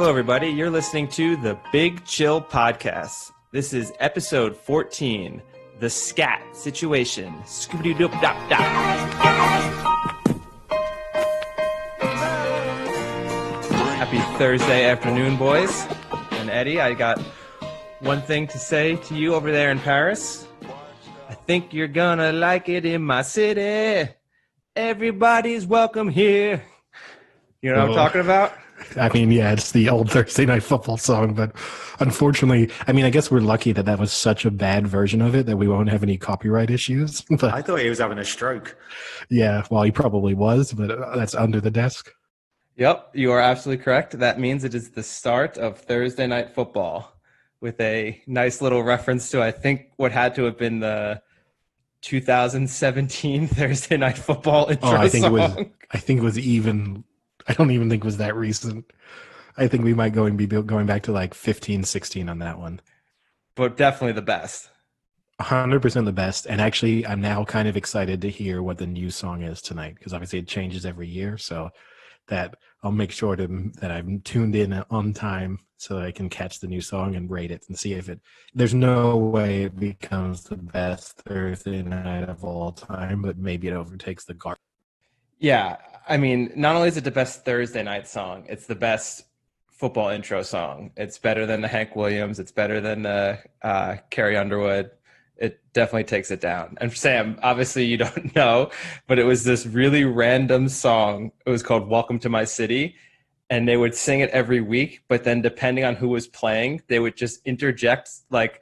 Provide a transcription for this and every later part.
Hello, everybody. You're listening to the Big Chill Podcast. This is episode 14, The Scat Situation. Scooby-Doo-Dop-Dop. Happy Thursday afternoon, boys. And Eddie, I got one thing to say to you over there in Paris. I think you're gonna like it in my city. Everybody's welcome here. You know what I'm talking about? I mean, yeah, it's the old Thursday Night Football song, but unfortunately, I mean, I guess we're lucky that was such a bad version of it that we won't have any copyright issues. But I thought he was having a stroke. Yeah, well, he probably was, but that's under the desk. Yep, you are absolutely correct. That means it is the start of Thursday Night Football with a nice little reference to, I think, what had to have been the 2017 Thursday Night Football intro song. I think it was even... I don't even think it was that recent. I think we might be going back to like 15, 16 on that one. But definitely the best. 100% the best. And actually, I'm now kind of excited to hear what the new song is tonight, because obviously it changes every year. So that I'll make sure that I'm tuned in on time so that I can catch the new song and rate it and see if there's no way it becomes the best Thursday night of all time, but maybe it overtakes the garbage. Yeah, I mean, not only is it the best Thursday night song, it's the best football intro song. It's better than the Hank Williams. It's better than the Carrie Underwood. It definitely takes it down. And Sam, obviously you don't know, but it was this really random song. It was called Welcome to My City, and they would sing it every week, but then depending on who was playing, they would just interject like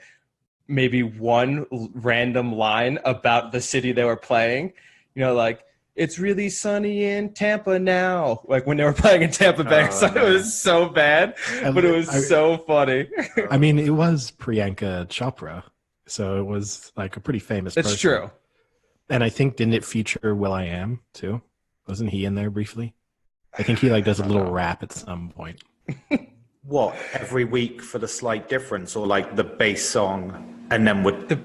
maybe one random line about the city they were playing. You know, like, it's really sunny in Tampa now. Like when they were playing in Tampa Bay. So it was so bad, but it was so funny. I mean, it was Priyanka Chopra. So it was like a pretty famous person. It's true. And I think, didn't it feature will.i.am too? Wasn't he in there briefly? I think he like does a little rap at some point. What, every week for the slight difference, or like the bass song and then with the...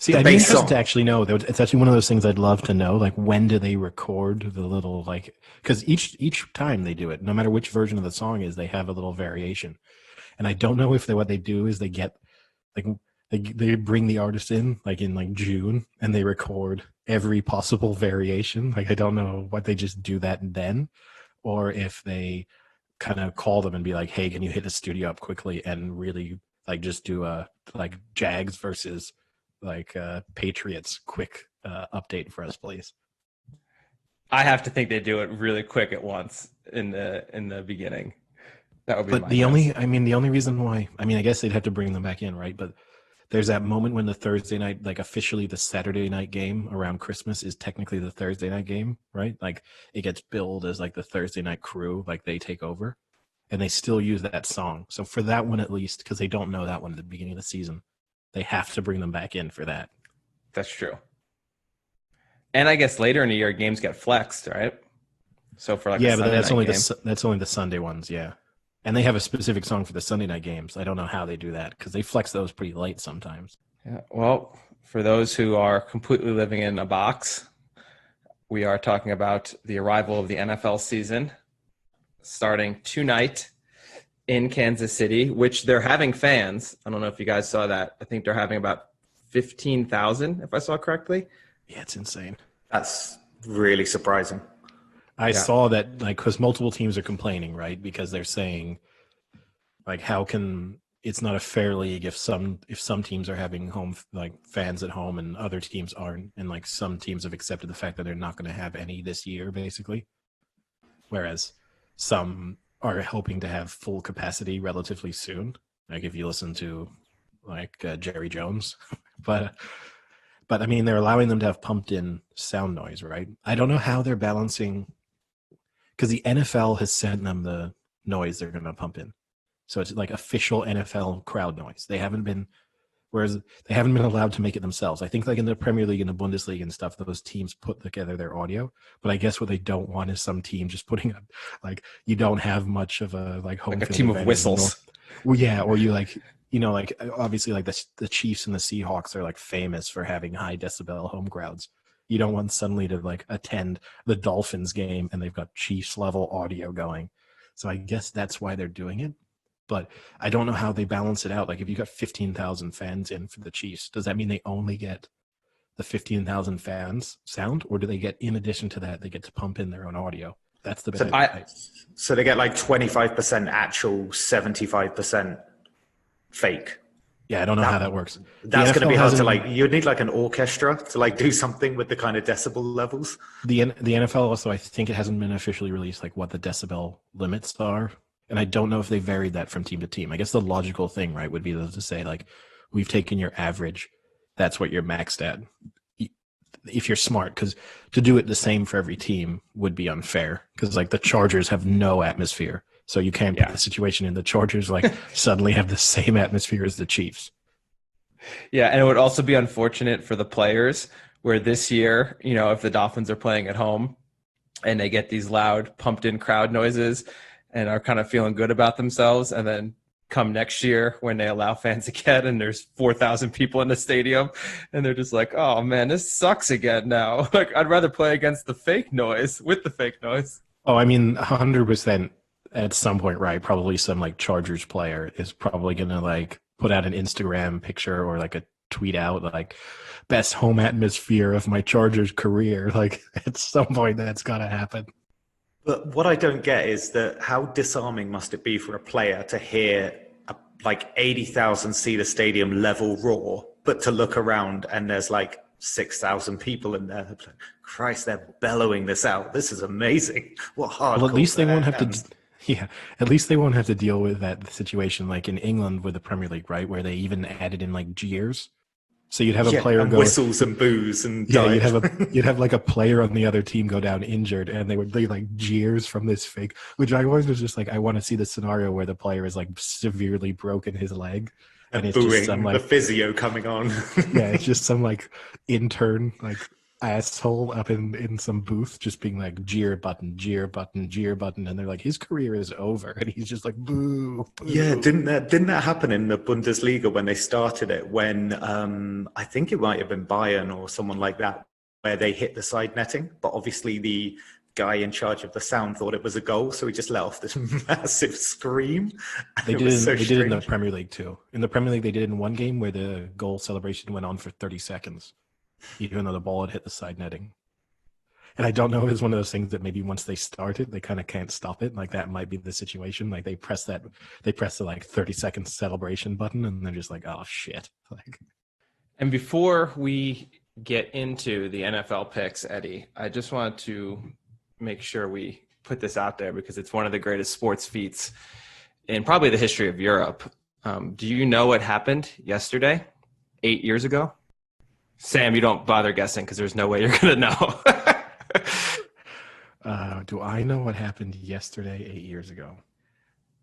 See, I'd be interested to actually know. It's actually one of those things I'd love to know. Like, when do they record the little, like, because each time they do it, no matter which version of the song is, they have a little variation. And I don't know if what they do is they get, like, they bring the artist in, like, in, like, June, and they record every possible variation. Like, I don't know what they just do that then, or if they kind of call them and be like, hey, can you hit the studio up quickly and really, like, just do a, like, Jags versus... like Patriots quick update for us, please. I have to think they do it really quick at once in the beginning. That would be. But the only reason why, I mean, I guess they'd have to bring them back in, right? But there's that moment when the Thursday night, like officially the Saturday night game around Christmas is technically the Thursday night game, right? Like it gets billed as like the Thursday night crew, like they take over, and they still use that song. So for that one at least, because they don't know that one at the beginning of the season, they have to bring them back in for that. That's true. And I guess later in the year, games get flexed, right? So for like but that's only the Sunday ones, yeah. And they have a specific song for the Sunday night games. I don't know how they do that because they flex those pretty late sometimes. Yeah. Well, for those who are completely living in a box, we are talking about the arrival of the NFL season starting tonight in Kansas City, which they're having fans. I don't know if you guys saw that. I think they're having about 15,000, if I saw correctly. Yeah, it's insane. That's really surprising. I saw that, like, because multiple teams are complaining, right? Because they're saying, like, how can it's not a fair league if some teams are having home like fans at home and other teams aren't, and like some teams have accepted the fact that they're not going to have any this year, basically, whereas some are hoping to have full capacity relatively soon. Like if you listen to like Jerry Jones, but I mean, they're allowing them to have pumped in sound noise, right? I don't know how they're balancing, because the NFL has sent them the noise they're going to pump in. So it's like official NFL crowd noise. They haven't been allowed to make it themselves. I think like in the Premier League and the Bundesliga and stuff, those teams put together their audio. But I guess what they don't want is some team just putting up, like, you don't have much of a like home like a team of whistles. Well, yeah, or you like, you know, like obviously like the Chiefs and the Seahawks are like famous for having high decibel home crowds. You don't want suddenly to like attend the Dolphins game and they've got Chiefs level audio going. So I guess that's why they're doing it. But I don't know how they balance it out. Like if you got 15,000 fans in for the Chiefs, does that mean they only get the 15,000 fans sound, or do they get, in addition to that, they get to pump in their own audio? That's the bit. So they get like 25% actual, 75% fake. Yeah, I don't know how that works. That's going to be hard to like. You'd need like an orchestra to like do something with the kind of decibel levels. The NFL also, I think it hasn't been officially released like what the decibel limits are, and I don't know if they varied that from team to team. I guess the logical thing, right, would be to say like, we've taken your average, that's what you're maxed at. If you're smart, because to do it the same for every team would be unfair, because like the Chargers have no atmosphere. So you can't put the situation in the Chargers like suddenly have the same atmosphere as the Chiefs. Yeah, and it would also be unfortunate for the players where this year, if the Dolphins are playing at home and they get these loud pumped in crowd noises and are kind of feeling good about themselves, and then come next year when they allow fans again and there's 4,000 people in the stadium and they're just like, oh man, this sucks again now. Like I'd rather play against the fake noise with the fake noise. Oh, I mean, 100%. At some point, right, probably some like Chargers player is probably going to like put out an Instagram picture or like a tweet out like best home atmosphere of my Chargers career. Like at some point that's got to happen. But what I don't get is that how disarming must it be for a player to hear like 80,000 seat stadium level roar, but to look around and there's like 6,000 people in there. Christ, they're bellowing this out. This is amazing. What hard. Well, at least they won't have to. Yeah, at least they won't have to deal with that situation like in England with the Premier League, right, where they even added in like jeers. So you'd have a player and go whistles and boos and you'd have like a player on the other team go down injured, and they would be like jeers from this fake. Which I always was just like, I want to see the scenario where the player is like severely broken his leg, and it's booing, just some like the physio coming on. Yeah, it's just some like intern like asshole up in some booth just being like jeer button, jeer button, jeer button, and they're like, his career is over, and he's just like boo, boo. Yeah, didn't that happen in the Bundesliga when they started it, when I think it might have been Bayern or someone like that, where they hit the side netting, but obviously the guy in charge of the sound thought it was a goal, so he just let off this massive scream. They did it in the Premier League too. In the Premier League they did it in one game where the goal celebration went on for 30 seconds. Even though the ball had hit the side netting. And I don't know if it's one of those things that maybe once they start it, they kind of can't stop it. Like that might be the situation. Like they press the like 30-second celebration button and they're just like, oh shit. Like. And before we get into the NFL picks, Eddie, I just want to make sure we put this out there because it's one of the greatest sports feats in probably the history of Europe. Do you know what happened yesterday, 8 years ago? Sam, you don't bother guessing because there's no way you're going to know. Do I know what happened yesterday 8 years ago?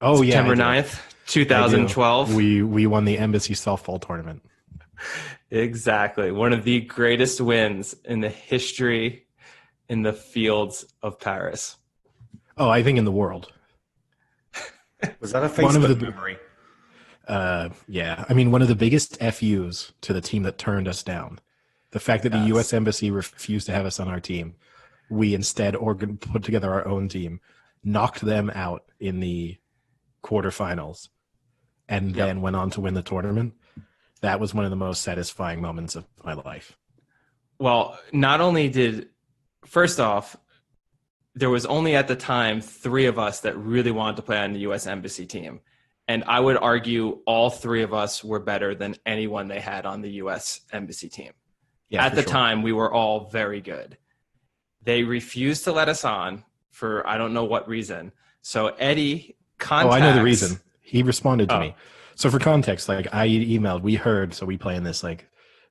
Oh, September 9th, 2012. We won the Embassy softball tournament. Exactly. One of the greatest wins in the history in the fields of Paris. Oh, I think in the world. Was that a Facebook memory? Yeah. I mean, one of the biggest FUs to the team that turned us down. The fact that the U.S. Embassy refused to have us on our team. We instead put together our own team, knocked them out in the quarterfinals, and then went on to win the tournament. That was one of the most satisfying moments of my life. Well, not only first off, there was only at the time 3 of us that really wanted to play on the U.S. Embassy team. And I would argue all 3 of us were better than anyone they had on the U.S. Embassy team. Yeah, at the time, we were all very good. They refused to let us on for I don't know what reason. So Eddie contacts... Oh, I know the reason. He responded to me. So for context, like I emailed, we heard, so we play in this like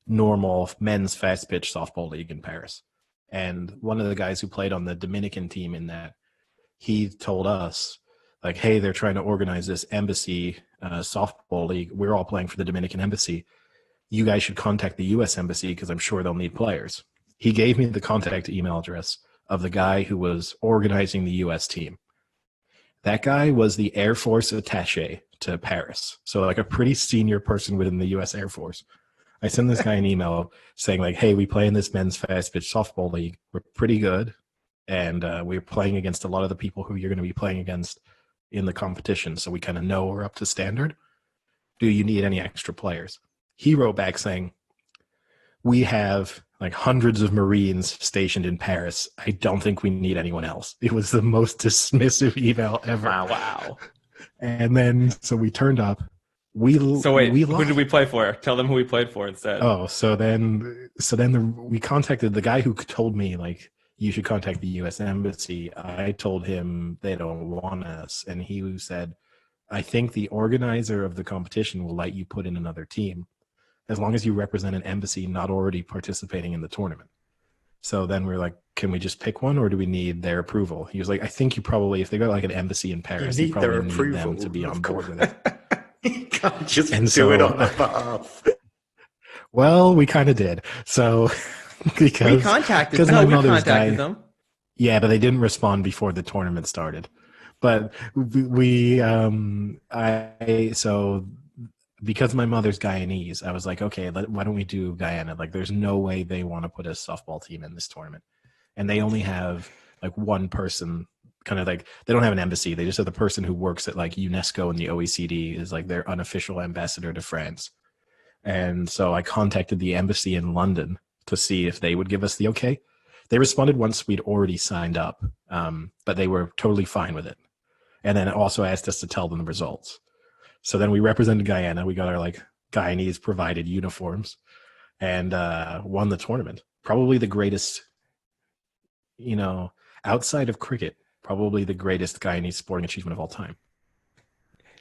normal men's fast pitch softball league in Paris. And one of the guys who played on the Dominican team in that, he told us, like, hey, they're trying to organize this embassy softball league. We're all playing for the Dominican embassy. You guys should contact the U.S. embassy because I'm sure they'll need players. He gave me the contact email address of the guy who was organizing the U.S. team. That guy was the Air Force attaché to Paris. So like a pretty senior person within the U.S. Air Force. I sent this guy an email saying like, hey, we play in this men's fast pitch softball league. We're pretty good. And we're playing against a lot of the people who you're going to be playing against in the competition, so we kind of know we're up to standard. Do you need any extra players? He wrote back saying, we have like hundreds of Marines stationed in Paris. I don't think we need anyone else. It was the most dismissive email ever. Wow. And then, so we turned up. We who did we play for? Tell them who we played for instead. Oh, so then we contacted the guy who told me, like, you should contact the U.S. Embassy. I told him they don't want us. And he said, I think the organizer of the competition will let you put in another team as long as you represent an embassy not already participating in the tournament. So then we're like, can we just pick one, or do we need their approval? He was like, I think you probably, if they got like an embassy in Paris, you probably need them to be on board with it. You can't just do it on their behalf. Well, we kind of did. So because we contacted them. Yeah, but they didn't respond before the tournament started. But so because my mother's Guyanese, I was like, okay, why don't we do Guyana? Like, there's no way they want to put a softball team in this tournament. And they only have like one person, kind of like, they don't have an embassy. They just have the person who works at like UNESCO and the OECD is like their unofficial ambassador to France. And so I contacted the embassy in London to see if they would give us the okay. They responded once we'd already signed up, but they were totally fine with it. And then also asked us to tell them the results. So then we represented Guyana. We got our like Guyanese provided uniforms and won the tournament. Probably the greatest, outside of cricket, probably the greatest Guyanese sporting achievement of all time.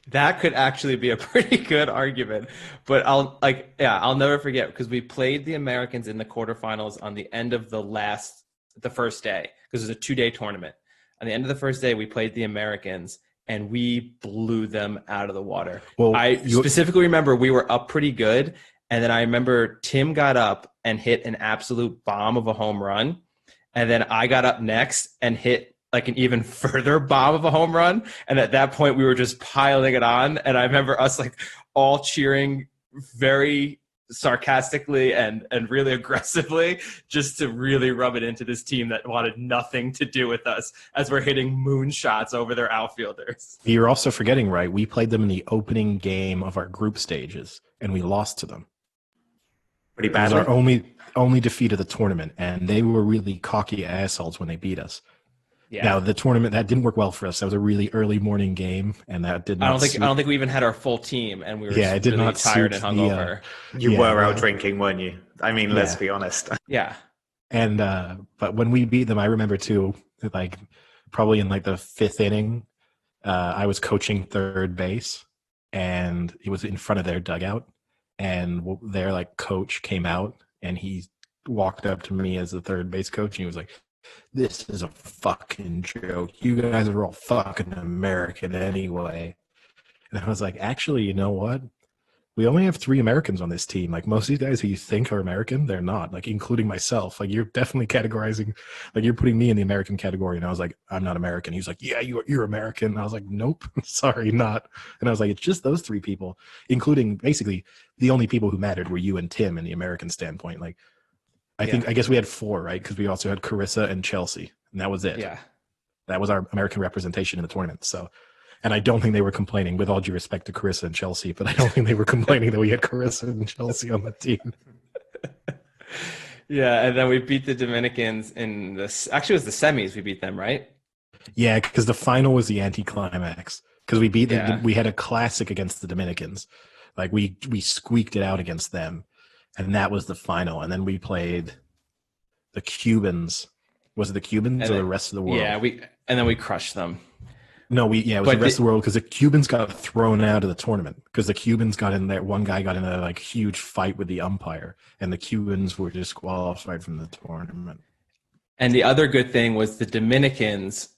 That could actually be a pretty good argument, but I'll never forget because we played the Americans in the quarterfinals on the end of the first day, because it was a 2-day tournament. On the end of the first day, we played the Americans and we blew them out of the water. Well, I specifically remember we were up pretty good. And then I remember Tim got up and hit an absolute bomb of a home run. And then I got up next and hit like an even further bomb of a home run. And at that point, we were just piling it on. And I remember us like all cheering very sarcastically and really aggressively just to really rub it into this team that wanted nothing to do with us as we're hitting moonshots over their outfielders. You're also forgetting, right? We played them in the opening game of our group stages and we lost to them. Pretty badly. It was our only defeat of the tournament, and they were really cocky assholes when they beat us. Yeah. Now the tournament that didn't work well for us. That was a really early morning game, and that did not. I don't think we even had our full team, and we were really tired and hungover. You were out drinking, weren't you? I mean, let's be honest. Yeah. And but when we beat them, I remember too. Like probably in like the 5th inning, I was coaching third base, and it was in front of their dugout, and their like coach came out, and he walked up to me as the third base coach, and he was like, this is a fucking joke. You guys are all fucking American anyway. And I was like, actually, you know what? We only have 3 Americans on this team. Like most of these guys who you think are American, they're not. Like including myself. Like you're definitely categorizing, like you're putting me in the American category. And I was like, I'm not American. He was like, yeah, you're American. And I was like, nope, sorry, not. And I was like, it's just those 3 people, including basically the only people who mattered were you and Tim in the American standpoint. Like, I guess we had 4, right? Because we also had Carissa and Chelsea, and that was it. Yeah. That was our American representation in the tournament. So, and I don't think they were complaining, with all due respect to Carissa and Chelsea, but I don't think they were complaining that we had Carissa and Chelsea on the team. Yeah, and then we beat the Dominicans in actually it was the semis we beat them, right? Yeah, because the final was the anticlimax. Because we beat them, we had a classic against the Dominicans. Like we squeaked it out against them. And that was the final. And then we played the Cubans. Was it the Cubans or the rest of the world? Yeah, and then we crushed them. No, it was the rest of the world because the Cubans got thrown out of the tournament because the Cubans got in there. One guy got in a like huge fight with the umpire, and the Cubans were disqualified from the tournament. And the other good thing was the Dominicans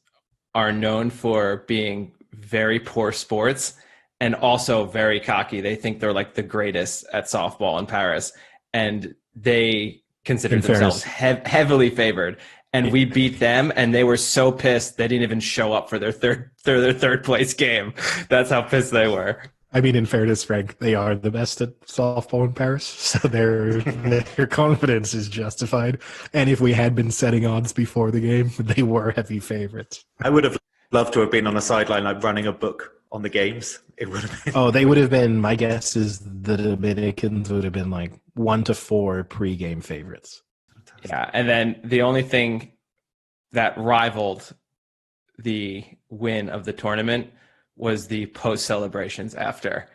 are known for being very poor sports and also very cocky. They think they're like the greatest at softball in Paris, and they consider themselves heavily favored. And we beat them, and they were so pissed they didn't even show up for their third place game. That's how pissed they were. I mean, in fairness, Frank, they are the best at softball in Paris, so their confidence is justified. And if we had been setting odds before the game, they were heavy favorites. I would have Love to have been on a sideline, like running a book on the games. It would have been. Oh, they would have been. My guess is the Dominicans would have been like 1 to 4 pregame favorites. Yeah, and then the only thing that rivaled the win of the tournament was the post celebrations after.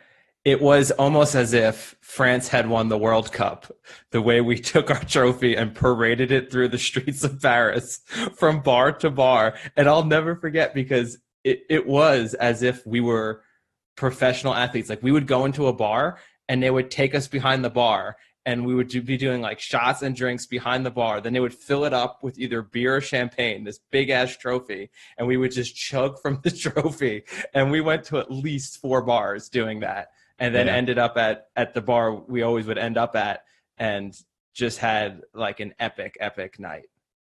It was almost as if France had won the World Cup, the way we took our trophy and paraded it through the streets of Paris from bar to bar. And I'll never forget, because it was as if we were professional athletes. Like, we would go into a bar and they would take us behind the bar, and we would be doing like shots and drinks behind the bar. Then they would fill it up with either beer or champagne, this big ass trophy, and we would just chug from the trophy. And we went to at least 4 bars doing that, and then ended up at the bar we always would end up at, and just had like an epic night.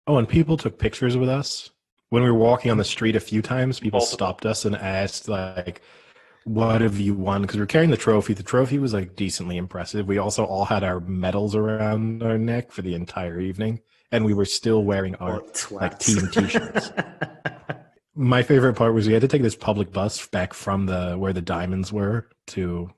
Oh, and people took pictures with us. When we were walking on the street a few times, people stopped us and asked, like, what have you won? Because we were carrying the trophy. The trophy was like decently impressive. We also all had our medals around our neck for the entire evening, and we were still wearing our like team t-shirts. My favorite part was we had to take this public bus back from where the diamonds were to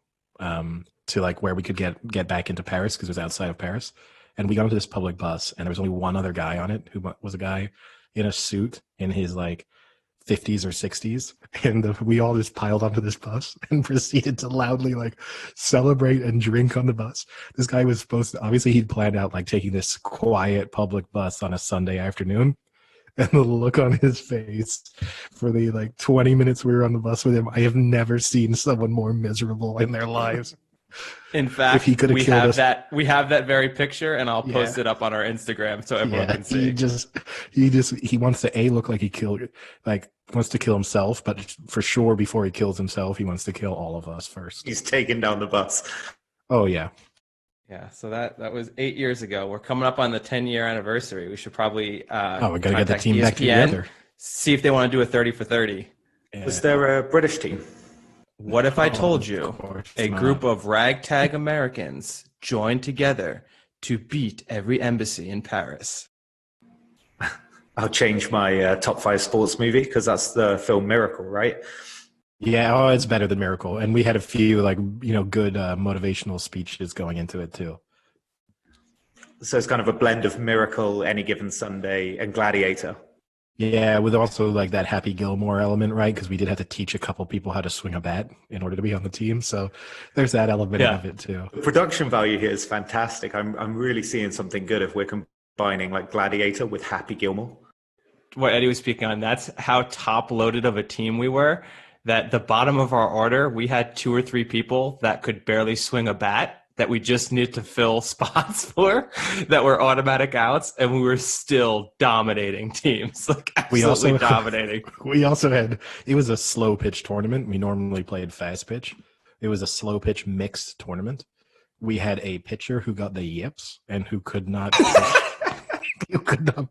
like where we could get back into Paris, because it was outside of Paris. And we got into this public bus, and there was only one other guy on it, who was a guy in a suit in his like 50s or 60s, and we all just piled onto this bus and proceeded to loudly like celebrate and drink on the bus. This guy was supposed to, obviously he'd planned out like taking this quiet public bus on a Sunday afternoon, and the look on his face for the like 20 minutes we were on the bus with him, I have never seen someone more miserable in their lives. In fact, we have that very picture, and I'll post it up on our Instagram so everyone can see. He wants to look like wants to kill himself, but for sure before he kills himself, he wants to kill all of us first. He's taking down the bus. Oh yeah. Yeah, so that was 8 years ago. We're coming up on the 10-year anniversary. We should probably we gotta get the team back together. See if they want to do a 30 for 30. Yeah. Was there a British team? What if I told you a group of ragtag Americans joined together to beat every embassy in Paris? I'll change my top 5 sports movie, because that's the film Miracle, right? Yeah, it's better than Miracle. And we had a few good motivational speeches going into it too. So it's kind of a blend of Miracle, Any Given Sunday, and Gladiator. Yeah, with also like that Happy Gilmore element, right? Because we did have to teach a couple people how to swing a bat in order to be on the team. So there's that element of it too. The production value here is fantastic. I'm really seeing something good if we're combining like Gladiator with Happy Gilmore. What Eddie was speaking on, that's how top loaded of a team we were, that the bottom of our order, we had 2 or 3 people that could barely swing a bat, that we just needed to fill spots for, that were automatic outs, and we were still dominating teams, like absolutely dominating. We also had, it was a slow pitch tournament. We normally played fast pitch. It was a slow pitch mixed tournament. We had a pitcher who got the yips and who could not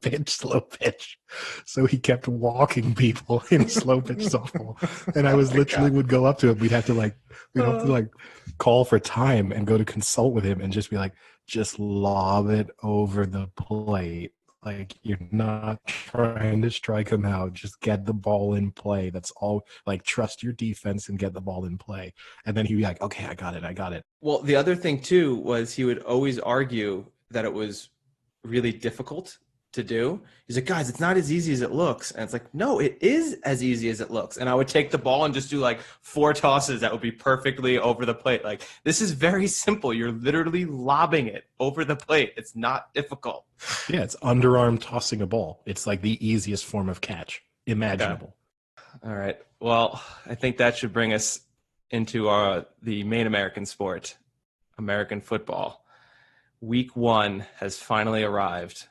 pitch slow pitch. So he kept walking people in slow pitch softball. And I was would go up to him. We'd have to call for time and go to consult with him and just be like, just lob it over the plate. Like, you're not trying to strike him out. Just get the ball in play. That's all. Like, trust your defense and get the ball in play. And then he'd be like, okay, I got it. Well, the other thing too was he would always argue that it was really difficult to do. He's like, guys, it's not as easy as it looks. And it's like, no, it is as easy as it looks. And I would take the ball and just do like 4 tosses that would be perfectly over the plate. Like, this is very simple. You're literally lobbing it over the plate. It's not difficult. Yeah, it's underarm tossing a ball. It's like the easiest form of catch imaginable. Okay. All right. Well, I think that should bring us into the main American sport, American football. Week 1 has finally arrived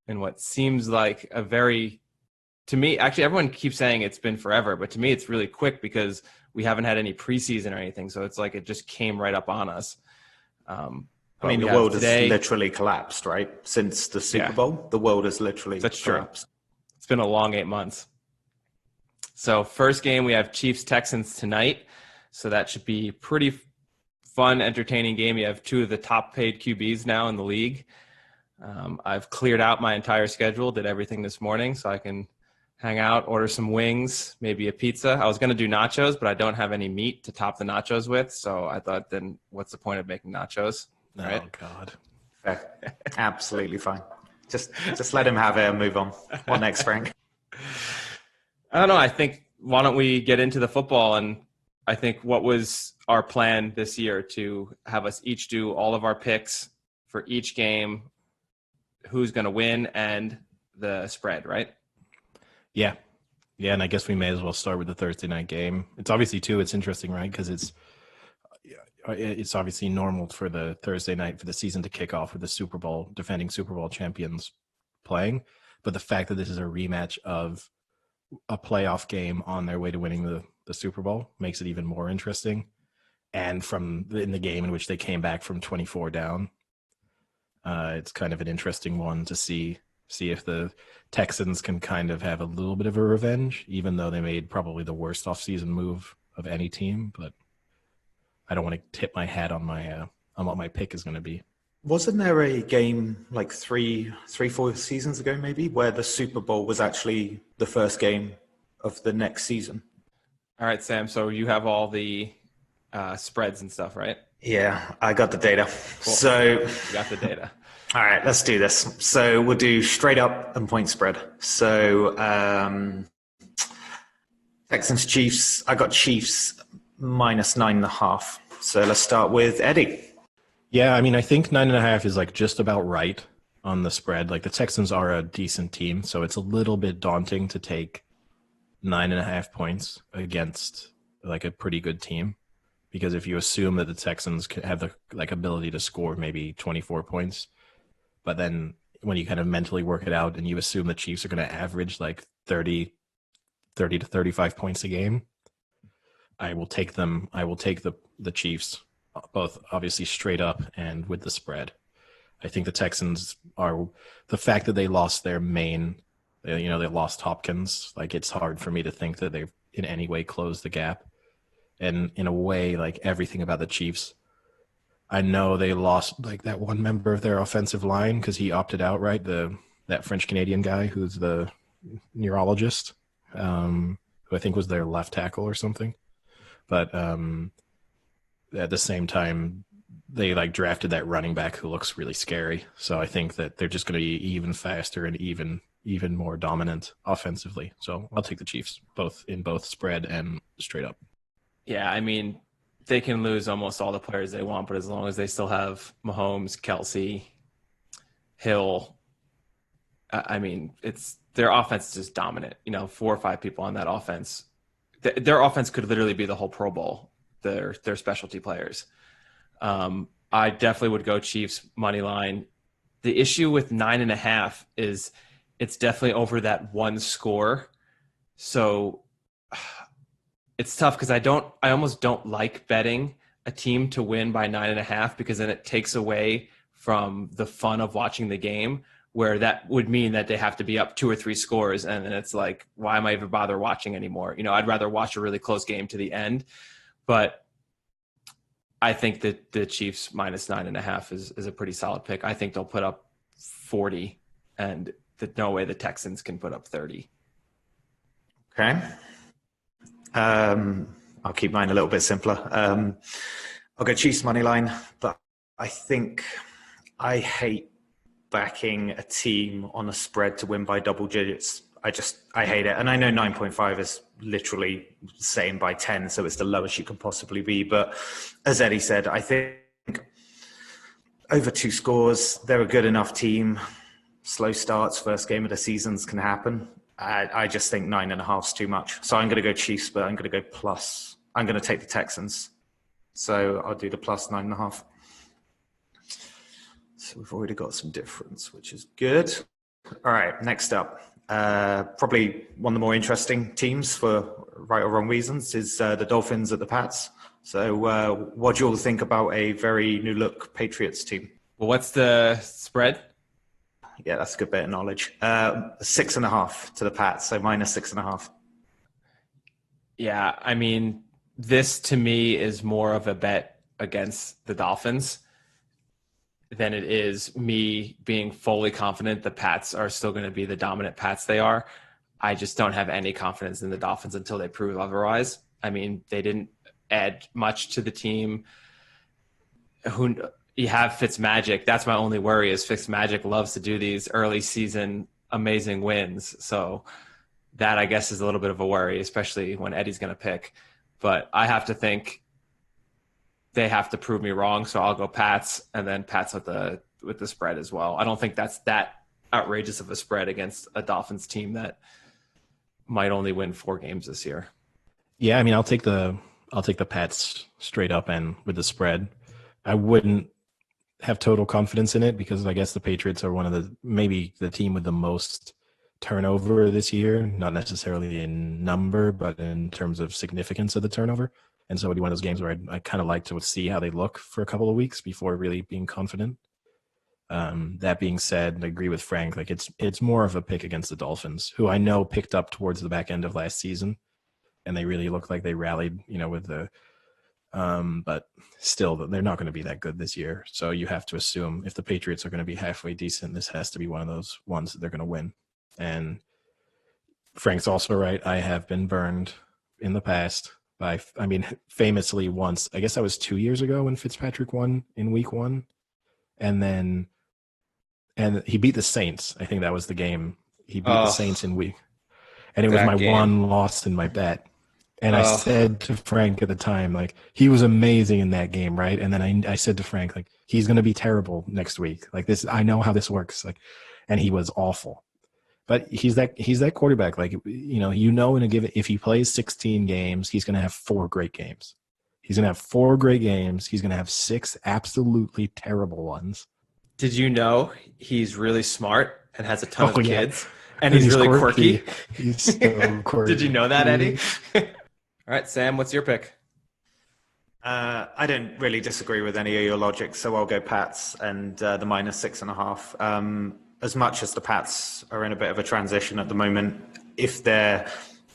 in what seems like to me, actually everyone keeps saying it's been forever, but to me it's really quick because we haven't had any preseason or anything. So it's like it just came right up on us. I mean, the world has literally collapsed, right? Since the Super Bowl, the world has literally collapsed. True. It's been a long 8 months. So first game, we have Chiefs-Texans tonight. So that should be pretty fun, entertaining game. You have 2 of the top paid QBs now in the league. I've cleared out my entire schedule, did everything this morning, so I can hang out, order some wings, maybe a pizza. I was going to do nachos, but I don't have any meat to top the nachos with. So I thought, then what's the point of making nachos? Right? Oh, God. Fair. Absolutely fine. Just let him have it and move on. What next, Frank? I don't know. I think, why don't we get into the football? And I think what was our plan this year to have us each do all of our picks for each game, who's going to win, and the spread, right? Yeah. Yeah, and I guess we may as well start with the Thursday night game. It's obviously, too, it's interesting, right? Because it's obviously normal for the Thursday night for the season to kick off with the Super Bowl, defending Super Bowl champions playing. But the fact that this is a rematch of a playoff game on their way to winning the Super Bowl makes it even more interesting. And in the game in which they came back from 24 down, it's kind of an interesting one to see if the Texans can kind of have a little bit of a revenge, even though they made probably the worst offseason move of any team. But I don't want to tip my hat on what my pick is going to be. Wasn't there a game like 4 seasons ago, maybe, where the Super Bowl was actually the first game of the next season? All right, Sam. So you have all the spreads and stuff, right? Yeah, I got the data. Cool. So you got the data. All right, let's do this. So we'll do straight up and point spread. So Texans Chiefs. I got Chiefs -9.5. So let's start with Eddie. Yeah, I mean, I think 9.5 is like just about right on the spread. Like the Texans are a decent team, so it's a little bit daunting to take 9.5 points against like a pretty good team. Because if you assume that the Texans have the ability to score maybe 24 points, but then when you kind of mentally work it out and you assume the Chiefs are going to average like 30 to 35 points a game, I will take them. I will take the Chiefs, both obviously straight up and with the spread. I think the Texans are, the fact that they lost their main, they lost Hopkins. Like it's hard for me to think that they've in any way closed the gap. And in a way, like everything about the Chiefs, I know they lost like that one member of their offensive line because he opted out, right? That French Canadian guy who's the neurologist, who I think was their left tackle or something. But at the same time, they like drafted that running back who looks really scary. So I think that they're just going to be even faster and even more dominant offensively. So I'll take the Chiefs both spread and straight up. Yeah, I mean, they can lose almost all the players they want, but as long as they still have Mahomes, Kelsey, Hill, I mean, it's their offense is just dominant. 4 or 5 people on that offense. Their offense could literally be the whole Pro Bowl. Their specialty players. I definitely would go Chiefs money line. The issue with 9.5 is it's definitely over that one score. So it's tough because I almost don't like betting a team to win by 9.5 because then it takes away from the fun of watching the game, where that would mean that they have to be up 2 or 3 scores. And then it's like, why am I even bother watching anymore? I'd rather watch a really close game to the end. But I think that the Chiefs -9.5 is a pretty solid pick. I think they'll put up 40, and no way the Texans can put up 30. Okay. I'll keep mine a little bit simpler. I'll go Chiefs money line, but I think I hate backing a team on a spread to win by double digits. I hate it. And I know 9.5 is literally same by 10, so it's the lowest you can possibly be. But as Eddie said, I think over 2 scores, they're a good enough team. Slow starts, first game of the seasons can happen. I just think 9.5 is too much. So I'm going to go Chiefs, but I'm going to go plus. I'm going to take the Texans. So I'll do the plus 9.5. So we've already got some difference, which is good. All right, next up. Probably one of the more interesting teams for right or wrong reasons is the Dolphins at the Pats. So what do you all think about a very new look Patriots team? Well, what's the spread? Yeah, that's a good bit of knowledge. 6.5 to the Pats, so -6.5. Yeah, I mean, this to me is more of a bet against the Dolphins than it is me being fully confident the Pats are still going to be the dominant Pats they are. I just don't have any confidence in the Dolphins until they prove otherwise. I mean, they didn't add much to the team. Who you have Fitzmagic. That's my only worry is Fitzmagic loves to do these early season amazing wins. So that I guess is a little bit of a worry, especially when Eddie's going to pick. But I have to think they have to prove me wrong. So I'll go Pats and then Pats with the spread as well. I don't think that's that outrageous of a spread against a Dolphins team that might only win 4 games this year. Yeah, I mean, I'll take the Pats straight up and with the spread. I wouldn't have total confidence in it because I guess the Patriots are maybe the team with the most turnover this year, not necessarily in number, but in terms of significance of the turnover. And so it'd be one of those games where I kind of like to see how they look for a couple of weeks before really being confident. That being said, I agree with Frank. Like it's more of a pick against the Dolphins, who I know picked up towards the back end of last season, and they really look like they rallied, with the. But still, they're not going to be that good this year. So you have to assume if the Patriots are going to be halfway decent, this has to be one of those ones that they're going to win. And Frank's also right. I have been burned in the past famously once. I guess that was 2 years ago when Fitzpatrick won in week 1. And he beat the Saints. I think that was the game. He beat the Saints in week. And it was my one loss in my bet. And I said to Frank at the time, like, he was amazing in that game, right? And then I said to Frank, like, he's going to be terrible next week. Like this, I know how this works. Like, and he was awful. But he's that quarterback. Like, in a given, if he plays 16 games, he's going to have 4 great games. He's going to have 4 great games. He's going to have 6 absolutely terrible ones. Did you know he's really smart and has a ton of kids? And he's really quirky. He's so quirky. Did you know that, Eddie? All right, Sam, what's your pick? I don't really disagree with any of your logic, so I'll go Pats and the -6.5. As much as the Pats are in a bit of a transition at the moment, if they're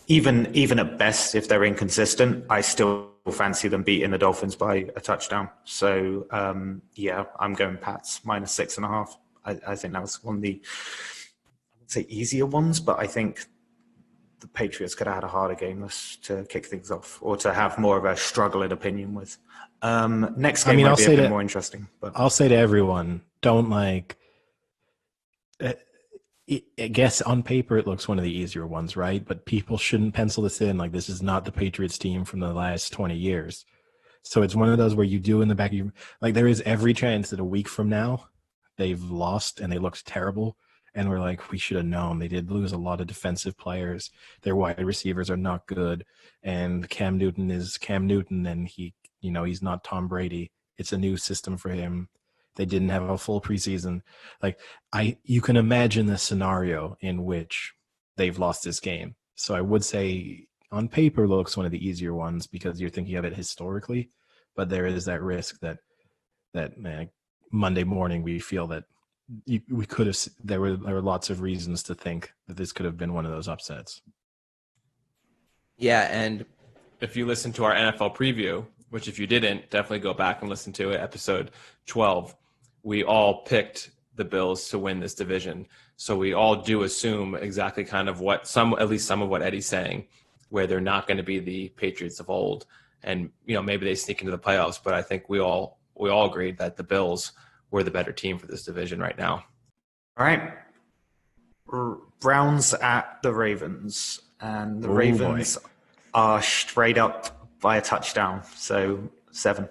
even at best, if they're inconsistent, I still fancy them beating the Dolphins by a touchdown. So I'm going Pats -6.5. I think that was one of the, I would say, easier ones, but I think the Patriots could have had a harder game to kick things off or to have more of a struggle in opinion with. Next game might be a bit more interesting. But I'll say to everyone, don't I guess on paper it looks one of the easier ones, right? But people shouldn't pencil this in. Like, this is not the Patriots team from the last 20 years. So it's one of those where you do in the back of your, like, there is every chance that a week from now they've lost and they looked terrible. And we're like, we should have known. They did lose a lot of defensive players. Their wide receivers are not good. And Cam Newton is Cam Newton, and he's not Tom Brady. It's a new system for him. They didn't have a full preseason. Like, you can imagine the scenario in which they've lost this game. So I would say on paper looks one of the easier ones because you're thinking of it historically, but there is that risk that Monday morning we feel that we could have. There were lots of reasons to think that this could have been one of those upsets. Yeah, and if you listen to our NFL preview, which if you didn't, definitely go back and listen to it, episode 12. We all picked the Bills to win this division. So we all do assume exactly kind of at least some of what Eddie's saying, where they're not going to be the Patriots of old. And, maybe they sneak into the playoffs, but I think we all agreed that the Bills were the better team for this division right now. All right. Browns at the Ravens. And the Ravens are straight up by a touchdown. So 7.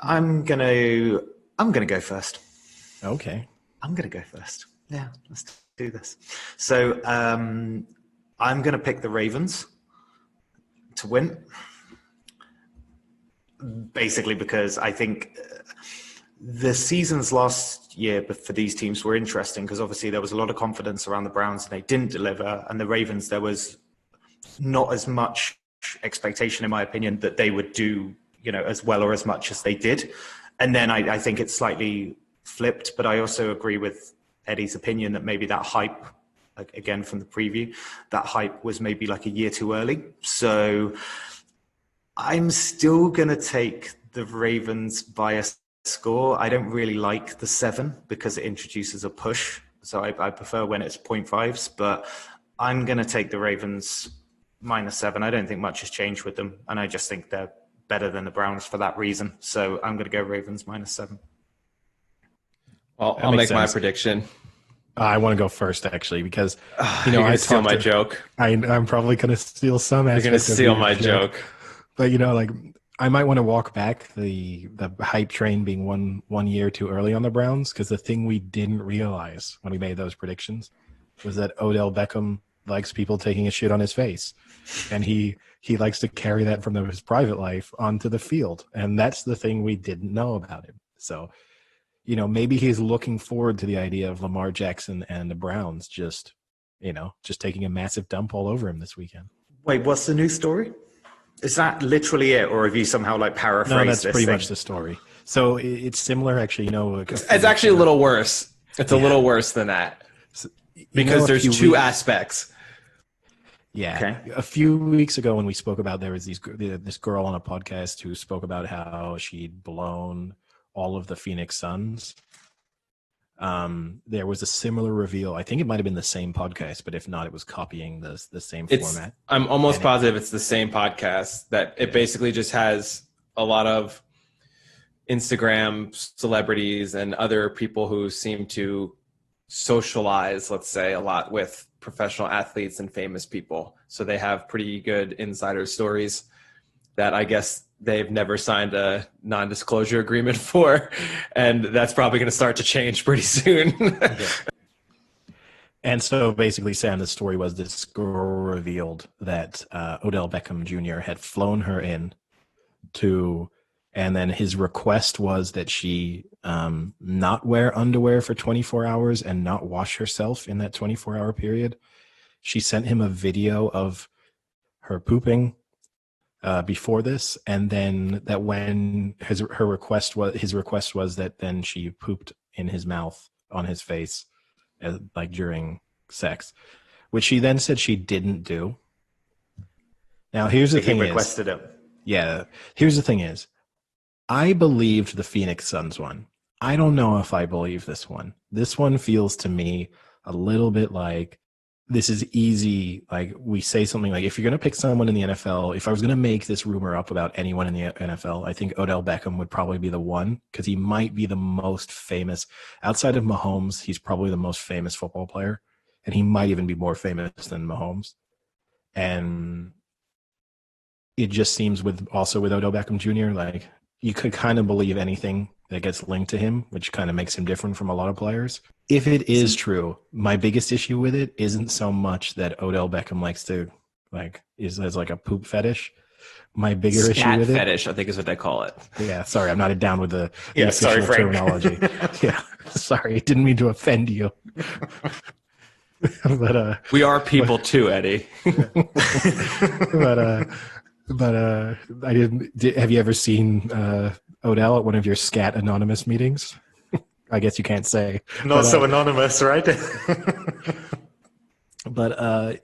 I'm gonna go first. Okay. I'm gonna go first. Yeah, let's do this. So I'm gonna pick the Ravens to win. Basically because I think the seasons last year for these teams were interesting because obviously there was a lot of confidence around the Browns and they didn't deliver, and the Ravens, there was not as much expectation, in my opinion, that they would do, as well or as much as they did. And then I think it's slightly flipped, but I also agree with Eddie's opinion that maybe that hype, again from the preview, that hype was maybe like a year too early. So I'm still going to take the Ravens by a score. I don't really like the 7 because it introduces a push So I prefer when it's 0.5s, but I'm going to take the Ravens -7. I don't think much has changed with them, and I just think they're better than the Browns for that reason. So I'm going to go Ravens -7. Well, That I'll makes make my sense. prediction. I want to go first, actually, because You're I gonna steal my talked to- joke. I'm probably going to steal some. You're gonna aspect of steal your my joke. But like I might want to walk back the hype train being one year too early on the Browns, because the thing we didn't realize when we made those predictions was that Odell Beckham likes people taking a shit on his face, and he likes to carry that from his private life onto the field, and that's the thing we didn't know about him. So, maybe he's looking forward to the idea of Lamar Jackson and the Browns just taking a massive dump all over him this weekend. Wait, what's the new story? Is that literally it, or have you somehow paraphrased No, that's this pretty thing? much the story. So it's similar, actually. It's actually a little worse. It's a little worse than that because there's two aspects. Yeah. Okay. A few weeks ago when we spoke about, there was this girl on a podcast who spoke about how she'd blown all of the Phoenix Suns. There was a similar reveal. I think it might have been the same podcast, but if not, it was copying the same format. I'm almost positive it's the same podcast, that it basically just has a lot of Instagram celebrities and other people who seem to socialize, let's say, a lot with professional athletes and famous people. So they have pretty good insider stories that I guess they've never signed a non-disclosure agreement for. And that's probably going to start to change pretty soon. Yeah. And so basically, Sam, the story was this girl revealed that Odell Beckham Jr. had flown her in and then his request was that she not wear underwear for 24 hours and not wash herself in that 24-hour period. She sent him a video of her pooping before this, and then that when his request was that then she pooped in his mouth on his face, during sex, which she then said she didn't do. Now here's the thing: he requested it. Yeah, here's the thing is, I believed the Phoenix Suns one. I don't know if I believe this one. This one feels to me a little bit like this is easy. Like, we say something like, if you're going to pick someone in the NFL, if I was going to make this rumor up about anyone in the NFL, I think Odell Beckham would probably be the one, because he might be the most famous. Outside of Mahomes, he's probably the most famous football player, and he might even be more famous than Mahomes. And it just seems with Odell Beckham Jr., like, you could kind of believe anything that gets linked to him, which kind of makes him different from a lot of players. If it is true, my biggest issue with it isn't so much that Odell Beckham likes to, has a poop fetish. My bigger issue with fetish, I think is what they call it. Yeah, sorry, I'm not down with the sorry, official Frank. terminology. Yeah, sorry, didn't mean to offend you. But we are people too, Eddie. But I didn't. Have you ever seen Odell at one of your Scat Anonymous meetings? I guess you can't say. Not so anonymous, right? But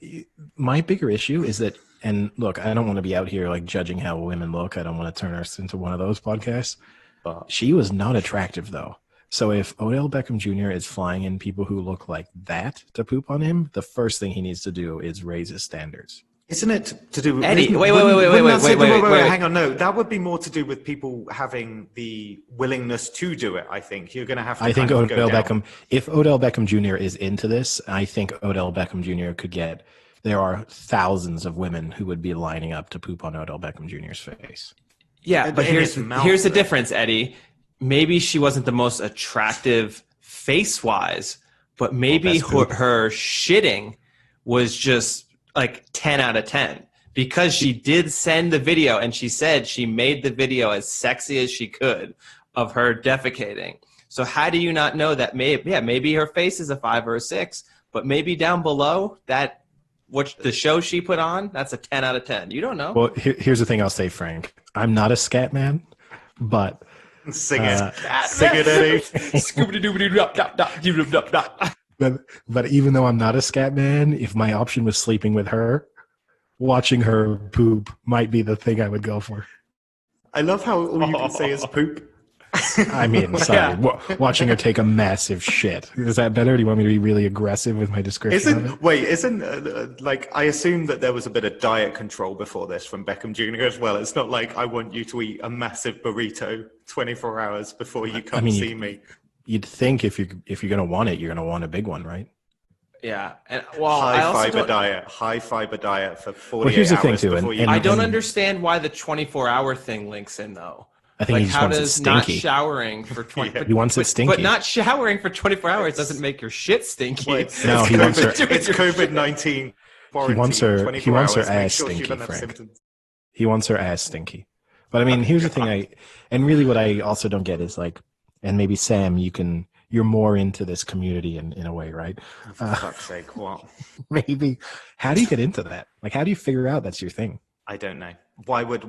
my bigger issue is that, and look, I don't want to be out here judging how women look. I don't want to turn us into one of those podcasts. But she was not attractive, though. So if Odell Beckham Jr. is flying in people who look like that to poop on him, the first thing he needs to do is raise his standards. Isn't it to do with Eddie? Wait. Hang on, no, that would be more to do with people having the willingness to do it. I think you're going to have to. I think Odell Beckham. If Odell Beckham Jr. is into this, I think Odell Beckham Jr. could get. There are thousands of women who would be lining up to poop on Odell Beckham Jr.'s face. Yeah, but here's the difference, Eddie. Maybe she wasn't the most attractive face-wise, but maybe her shitting was just 10 out of 10, because she did send the video, and she said she made the video as sexy as she could of her defecating. So how do you not know that maybe her face is a 5 or a 6, but maybe down below that, the show she put on, that's a 10 out of 10. You don't know. Well, here's the thing I'll say, Frank. I'm not a scat man, but sing it, Eddie. But even though I'm not a scat man, if my option was sleeping with her, watching her poop might be the thing I would go for. I love how all you can say is poop. I mean, sorry. Watching her take a massive shit. Is that better? Do you want me to be really aggressive with my description of it? Isn't like, I assume that there was a bit of diet control before this from Beckham Jr. as well. It's not like I want you to eat a massive burrito 24 hours before you come see me. You'd think if you're going to want it, you're going to want a big one, right? Yeah, and well, high fiber diet for 48 here's the hours thing too, before you. I don't understand why the 24-hour thing links in though. I think he just wants it stinky. Not showering for 20 He wants it stinky. But not showering for 24 hours doesn't make your shit stinky. Well, he wants her. It's COVID-19. He wants her ass stinky, Frank. He wants her ass stinky. But I mean, here's the thing. And really what I also don't get is like, and maybe Sam, you're more into this community in a way, right? For fuck's sake, what? Maybe. How do you get into that? Like, how do you figure out that's your thing? I don't know. Why would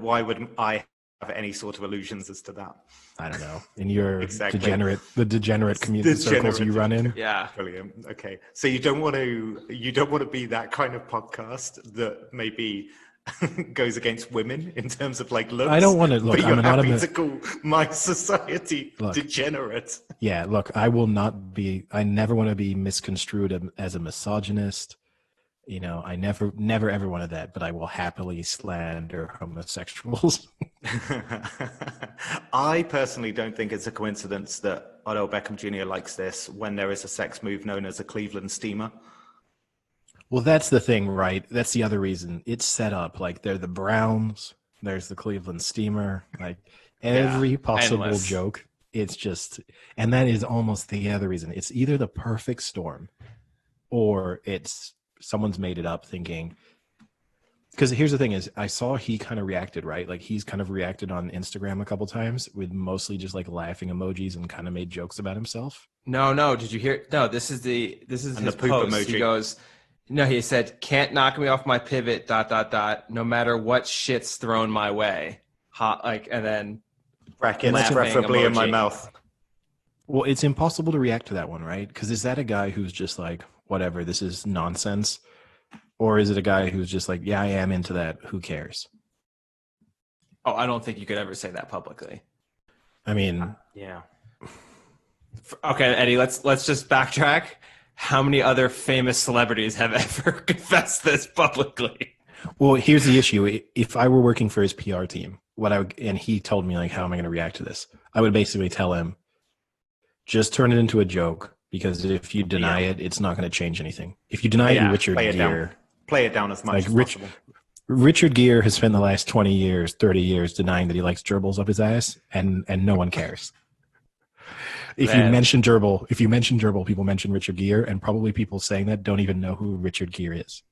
I have any sort of illusions as to that? I don't know. In your Exactly. degenerate community circles you run in. Yeah. Brilliant. Okay. So you don't want to be that kind of podcast that maybe goes against women in terms of like looks. I don't want to look. But you're I'm happy to call my society degenerate. Yeah, look, I never want to be misconstrued as a misogynist. You know, I never ever wanted that, but I will happily slander homosexuals. I personally don't think it's a coincidence that Odell Beckham Jr. likes this when there is a sex move known as a Cleveland steamer. Well, that's the thing, right? That's the other reason. It's set up like they're the Browns, there's the Cleveland steamer, like every possible endless joke. It's just, and that is almost the other reason. It's either the perfect storm or it's someone's made it up thinking, because here's the thing is I saw he kind of reacted, right? Like he's kind of reacted on Instagram a couple times with mostly just like laughing emojis and kind of made jokes about himself. No, did you hear? No, this is his post. Emoji. He goes, no, he said, can't knock me off my pivot, ... no matter what shit's thrown my way. Hot, like, and then brackets preferably in my mouth. Well, it's impossible to react to that one, right? Because is that a guy who's just like, whatever, this is nonsense? Or is it a guy who's just like, yeah, I am into that, who cares? Oh, I don't think you could ever say that publicly. I mean, yeah. Okay, Eddie, let's just backtrack. How many other famous celebrities have ever confessed this publicly? Well, here's the issue. If I were working for his PR team, and he told me like, how am I going to react to this? I would basically tell him, just turn it into a joke, because if you deny it, it's not going to change anything. If you deny it, Richard Gere, play it down as much as possible. Richard Gere has spent the last 20 years, 30 years denying that he likes gerbils up his ass, and no one cares. If you mention gerbil, people mention Richard Gere, and probably people saying that don't even know who Richard Gere is.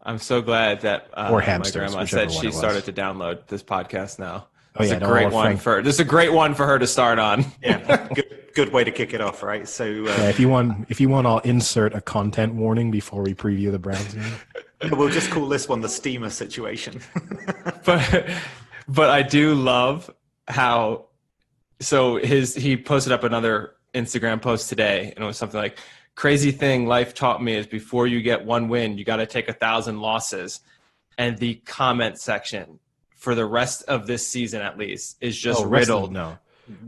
I'm so glad that or hamsters, my grandma said she started to download this podcast now. Oh, This is a great one for her to start on. Yeah, good way to kick it off, right? So if you want, I'll insert a content warning before we preview the Browns game. We'll just call this one the steamer situation. but I do love how. So he posted up another Instagram post today, and it was something like, crazy thing life taught me is before you get one win, you got to take 1,000 losses. And the comment section for the rest of this season, at least, is just riddled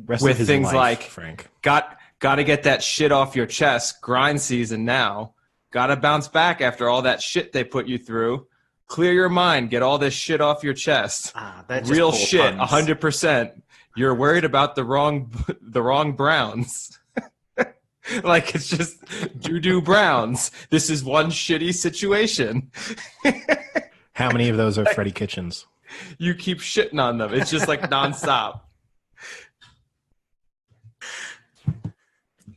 with things like, Frank, got to get that shit off your chest, grind season now, got to bounce back after all that shit they put you through, clear your mind, get all this shit off your chest. Real shit, 100%. You're worried about the wrong Browns. Like, it's just doo-doo Browns. This is one shitty situation. How many of those are Freddie Kitchens? You keep shitting on them. It's just like nonstop.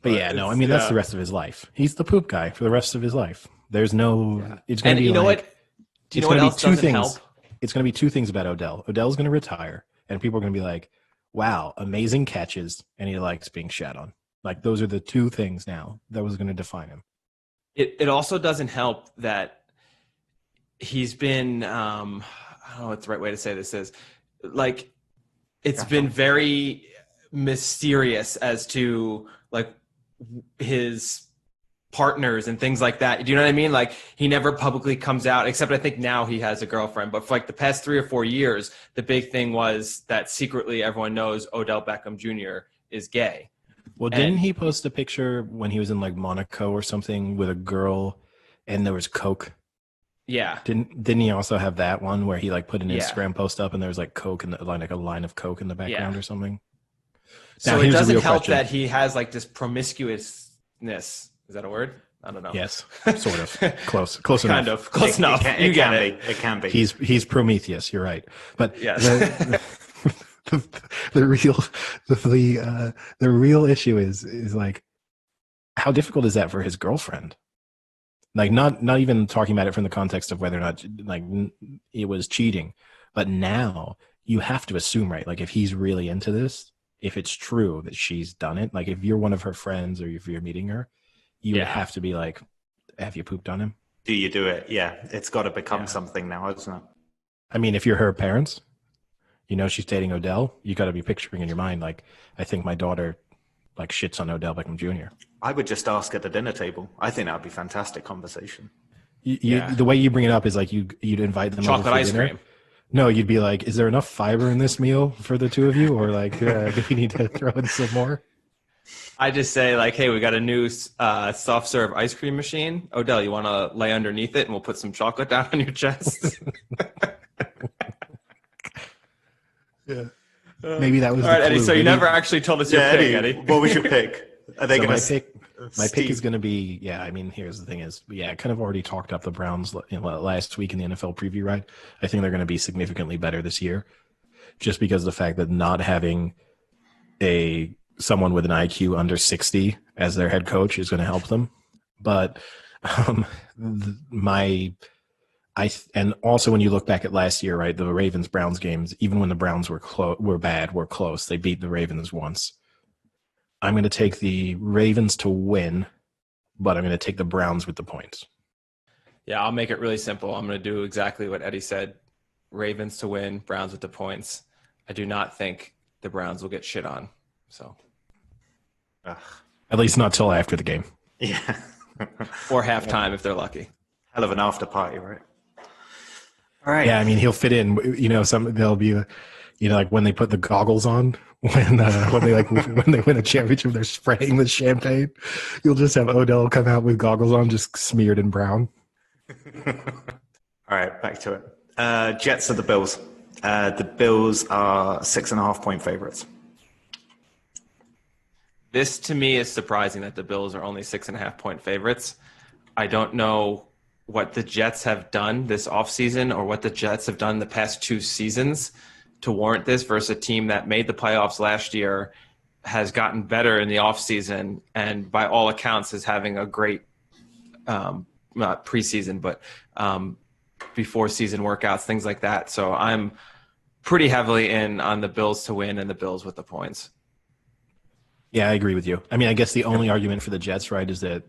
But yeah, no, I mean, that's the rest of his life. He's the poop guy for the rest of his life. There's no, it's going to be, you know like, what? Do you know what else doesn't help? It's going to be two things about Odell. Odell's going to retire, and people are going to be like, wow, amazing catches, and he likes being shat on. Like, those are the two things now that was going to define him. It also doesn't help that he's been, I don't know what the right way to say this is. Like, it's been very mysterious as to, like, his partners and things like that. Do you know what I mean? Like, he never publicly comes out, except I think now he has a girlfriend. But for like the past 3 or 4 years, the big thing was that secretly everyone knows Odell Beckham Jr. is gay. Well, didn't he post a picture when he was in like Monaco or something with a girl and there was Coke? Yeah. Didn't he also have that one where he like put an Instagram post up and there was like Coke in the like a line of Coke in the background or something? So it doesn't help that he has like this promiscuousness. Is that a word? I don't know. Yes, sort of. Close enough. Kind of. Close enough. It can be. He's Prometheus. You're right. But yes. The real issue is like, how difficult is that for his girlfriend? Like, not even talking about it from the context of whether or not like it was cheating, but now you have to assume, right? Like, if he's really into this, if it's true that she's done it, like if you're one of her friends or if you're meeting her, you would have to be like, have you pooped on him? Do you do it? Yeah, it's got to become something now, isn't it? I mean, if you're her parents, you know she's dating Odell, you got to be picturing in your mind, like, I think my daughter like shits on Odell Beckham Jr. I would just ask at the dinner table. I think that would be fantastic conversation. The way you bring it up is like you'd invite them chocolate over for ice dinner. cream. No, you'd be like, is there enough fiber in this meal for the two of you? Or like, do we need to throw in some more? I just say like, hey, we got a new soft serve ice cream machine. Odell, you want to lay underneath it and we'll put some chocolate down on your chest? Yeah. Maybe that was all right, Eddie. So you never actually told us your pick, Eddie. What was your pick? Are they going to my pick is going to be, I mean, here's the thing is, I kind of already talked up the Browns last week in the NFL preview, right? I think they're going to be significantly better this year just because of the fact that not having someone with an IQ under 60 as their head coach is going to help them. But and also when you look back at last year, right, the Ravens-Browns games, even when the Browns were close. They beat the Ravens once. I'm going to take the Ravens to win, but I'm going to take the Browns with the points. Yeah, I'll make it really simple. I'm going to do exactly what Eddie said. Ravens to win, Browns with the points. I do not think the Browns will get shit on. So, at least not till after the game. Yeah. Or halftime if they're lucky. Hell of an after party, right? All right. Yeah, I mean, he'll fit in. You know, there'll be, like when they put the goggles on, when they win a championship, they're spraying the champagne. You'll just have Odell come out with goggles on, just smeared in brown. All right, back to it. Jets are the Bills. The Bills are 6.5-point favorites. This to me is surprising that the Bills are only 6.5-point favorites. I don't know what the Jets have done this offseason or what the Jets have done the past 2 seasons to warrant this versus a team that made the playoffs last year, has gotten better in the offseason, and by all accounts is having a great, not preseason, but before season workouts, things like that. So I'm pretty heavily in on the Bills to win and the Bills with the points. Yeah, I agree with you. I mean, I guess the only argument for the Jets, right, is that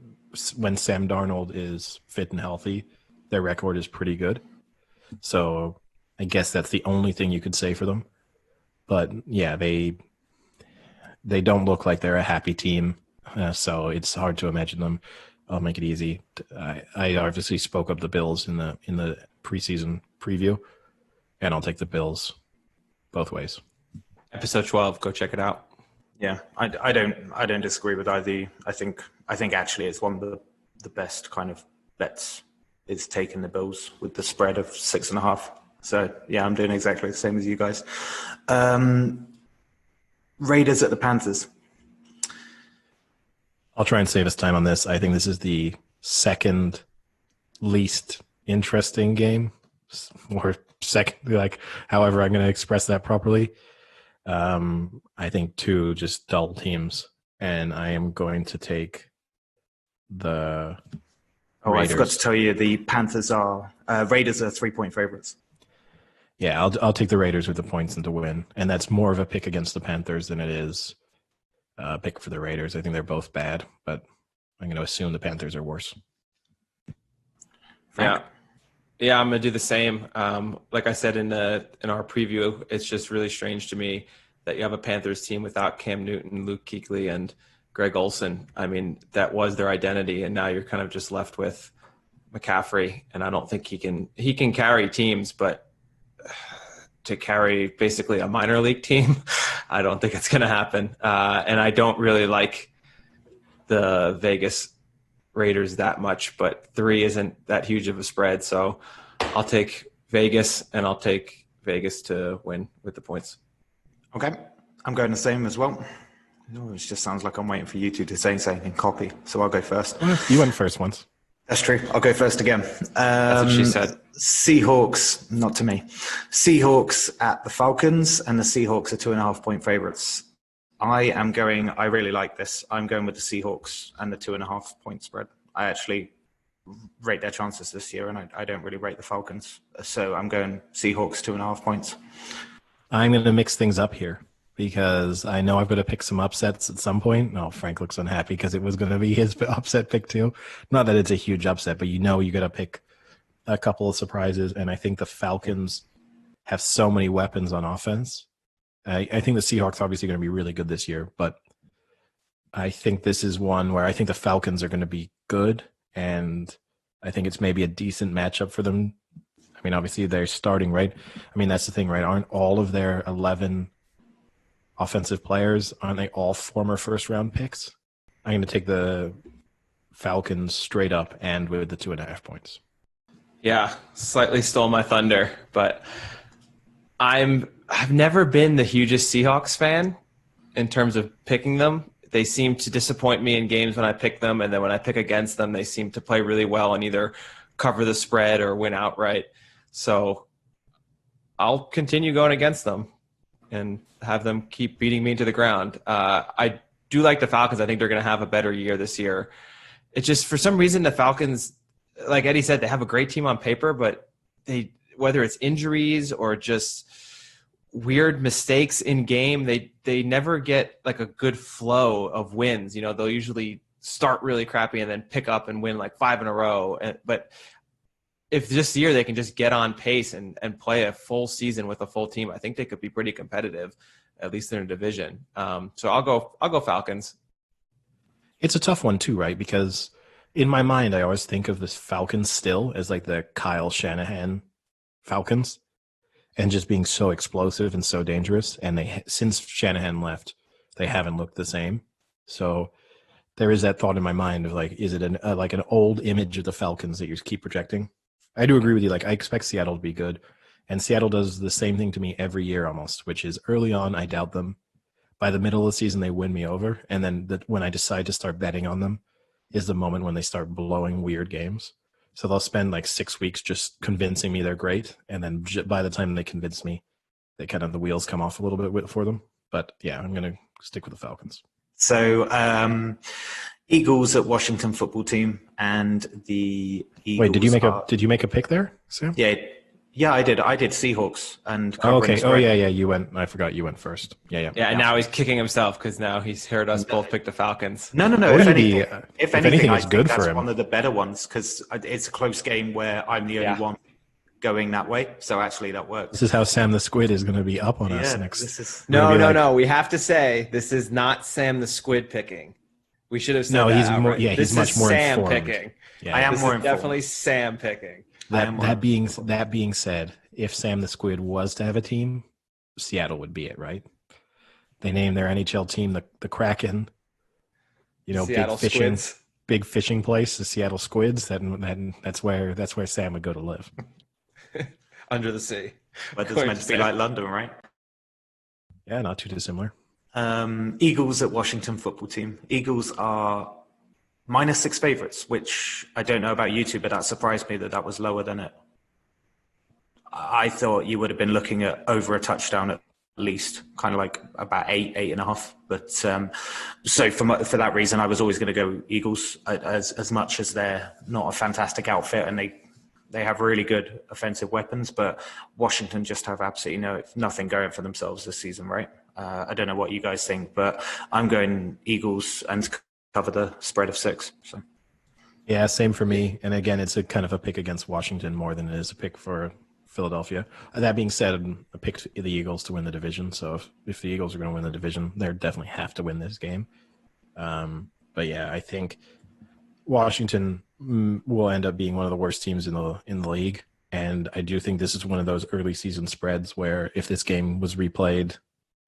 when Sam Darnold is fit and healthy, their record is pretty good. So I guess that's the only thing you could say for them. But yeah, they don't look like they're a happy team. So it's hard to imagine them. I'll make it easy. I obviously spoke up the Bills in the preseason preview, and I'll take the Bills both ways. Episode 12, go check it out. Yeah, I don't disagree with either. I think actually it's one of the best kind of bets is taking the Bills with the spread of 6.5. So yeah, I'm doing exactly the same as you guys. Raiders at the Panthers. I'll try and save us time on this. I think this is the second least interesting game, or second, like however I'm going to express that properly. I think 2 just dull teams, and I am going to take the Raiders. I forgot to tell you the Panthers are Raiders are 3-point favorites. Yeah, I'll take the Raiders with the points and to win, and that's more of a pick against the Panthers than it is a pick for the Raiders. I think they're both bad, but I'm going to assume the Panthers are worse. Frank? Yeah, I'm going to do the same. Like I said in our preview, it's just really strange to me that you have a Panthers team without Cam Newton, Luke Kuechly, and Greg Olson. I mean, that was their identity, and now you're kind of just left with McCaffrey, and I don't think he can carry teams, but to carry basically a minor league team, I don't think it's going to happen. And I don't really like the Vegas Raiders that much, but 3 isn't that huge of a spread, so I'll take Vegas, and I'll take Vegas to win with the points. Okay, I'm going the same as well. No, it just sounds like I'm waiting for you two to say something and copy, so I'll go first. You went first once. That's true. I'll go first again. That's what she said. Seahawks, not to me. Seahawks at the Falcons, and the Seahawks are 2.5-point favorites. I really like this. I'm going with the Seahawks and the 2.5-point spread. I actually rate their chances this year, and I don't really rate the Falcons. So I'm going Seahawks 2.5 points. I'm going to mix things up here because I know I've got to pick some upsets at some point. No, Frank looks unhappy because it was going to be his upset pick too. Not that it's a huge upset, but you got to pick a couple of surprises. And I think the Falcons have so many weapons on offense. I think the Seahawks are obviously going to be really good this year, but I think this is one where I think the Falcons are going to be good, and I think it's maybe a decent matchup for them. I mean, obviously they're starting, right? I mean, that's the thing, right? Aren't all of their 11 offensive players, aren't they all former first-round picks? I'm going to take the Falcons straight up and with the 2.5 points. Yeah, slightly stole my thunder, but I've never been the hugest Seahawks fan in terms of picking them. They seem to disappoint me in games when I pick them, and then when I pick against them, they seem to play really well and either cover the spread or win outright. So I'll continue going against them and have them keep beating me to the ground. I do like the Falcons. I think they're going to have a better year this year. It's just for some reason the Falcons, like Eddie said, they have a great team on paper, but whether it's injuries or just weird mistakes in game, they never get like a good flow of wins. They'll usually start really crappy and then pick up and win like 5 in a row. But if this year they can just get on pace and play a full season with a full team, I think they could be pretty competitive, at least in a division. So I'll go Falcons. It's a tough one too, right? Because in my mind, I always think of this Falcons still as like the Kyle Shanahan Falcons, and just being so explosive and so dangerous. And since Shanahan left, they haven't looked the same. So there is that thought in my mind of like, is it like an old image of the Falcons that you keep projecting? I do agree with you. Like, I expect Seattle to be good, and Seattle does the same thing to me every year almost, which is early on, I doubt them. By the middle of the season, they win me over. And then when I decide to start betting on them is the moment when they start blowing weird games. So they'll spend like 6 weeks just convincing me they're great. And then by the time they convince me, the wheels come off a little bit for them. But yeah, I'm going to stick with the Falcons. So Eagles at Washington football team, and the Eagles. Wait, did you make a pick there, Sam? Yeah, I did. I did Seahawks and. Okay. Oh yeah. You went. I forgot you went first. Yeah. And now he's kicking himself because now he's heard us both pick the Falcons. No. If anything, it's good for him. One of the better ones because it's a close game where I'm the only one going that way. So actually, that works. This is how Sam the Squid is going to be up on us next. No. We have to say this is not Sam the Squid picking. We should have said that. He's more. Yeah, he's much more Sam informed. Picking. Yeah, I am more informed. Definitely Sam picking. That being said, if Sam the Squid was to have a team, Seattle would be it, right? They named their NHL team the Kraken. Seattle big fishing place, the Seattle Squids. That's where Sam would go to live. Under the sea. But it's meant to be like London, right? Yeah, not too dissimilar. Eagles at Washington football team. Eagles are -6 favorites, which I don't know about you two, but that surprised me that was lower than it. I thought you would have been looking at over a touchdown at least, kind of like about 8.5. But so for that reason, I was always going to go Eagles as much as they're not a fantastic outfit and they have really good offensive weapons, but Washington just have absolutely nothing going for themselves this season, right? I don't know what you guys think, but I'm going Eagles and cover the spread of 6. So. Yeah, same for me. And again, it's a kind of a pick against Washington more than it is a pick for Philadelphia. That being said, I picked the Eagles to win the division. So if the Eagles are going to win the division, they definitely have to win this game. But yeah, I think Washington will end up being one of the worst teams in the league, and I do think this is one of those early season spreads where if this game was replayed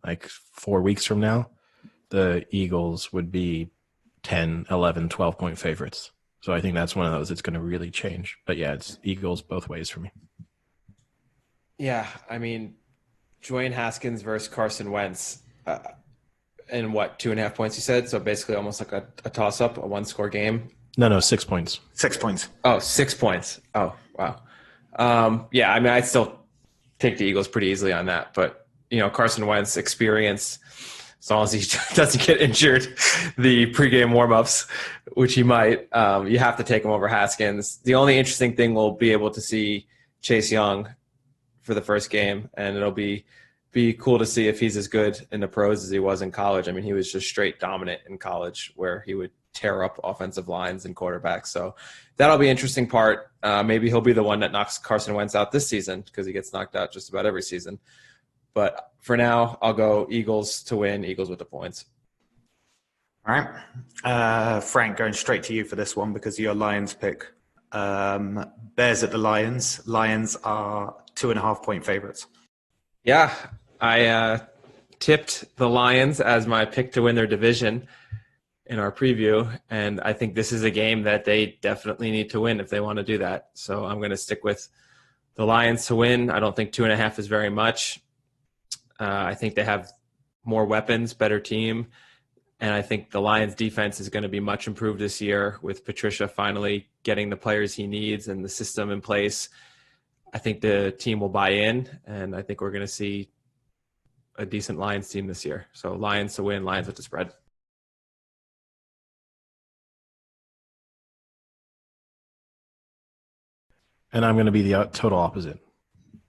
like 4 weeks from now, the Eagles would be 10, 11, 12-point favorites. So I think that's one of those it's going to really change. But yeah, it's Eagles both ways for me. Yeah, I mean, Dwayne Haskins versus Carson Wentz. And what, 2.5 points you said? So basically almost like a toss-up, a one-score game. No, 6 points. 6 points. Oh, 6 points. Oh, wow. Yeah, I mean, I still take the Eagles pretty easily on that. But, Carson Wentz experience, as long as he doesn't get injured, the pregame warm-ups, which he might, you have to take him over Haskins. The only interesting thing we'll be able to see Chase Young for the first game, and it'll be cool to see if he's as good in the pros as he was in college. I mean, he was just straight dominant in college where he would tear up offensive lines and quarterbacks. So that'll be an interesting part. Maybe he'll be the one that knocks Carson Wentz out this season because he gets knocked out just about every season. But for now, I'll go Eagles to win, Eagles with the points. All right. Frank, going straight to you for this one because your Lions pick. Bears at the Lions. Lions are 2.5-point favorites. Yeah, I tipped the Lions as my pick to win their division in our preview, and I think this is a game that they definitely need to win if they want to do that. So I'm going to stick with the Lions to win. I don't think 2.5 is very much. I think they have more weapons, better team, and I think the Lions defense is going to be much improved this year with Patricia finally getting the players he needs and the system in place. I think the team will buy in, and I think we're going to see a decent Lions team this year. So Lions to win, Lions with the spread. And I'm going to be the total opposite.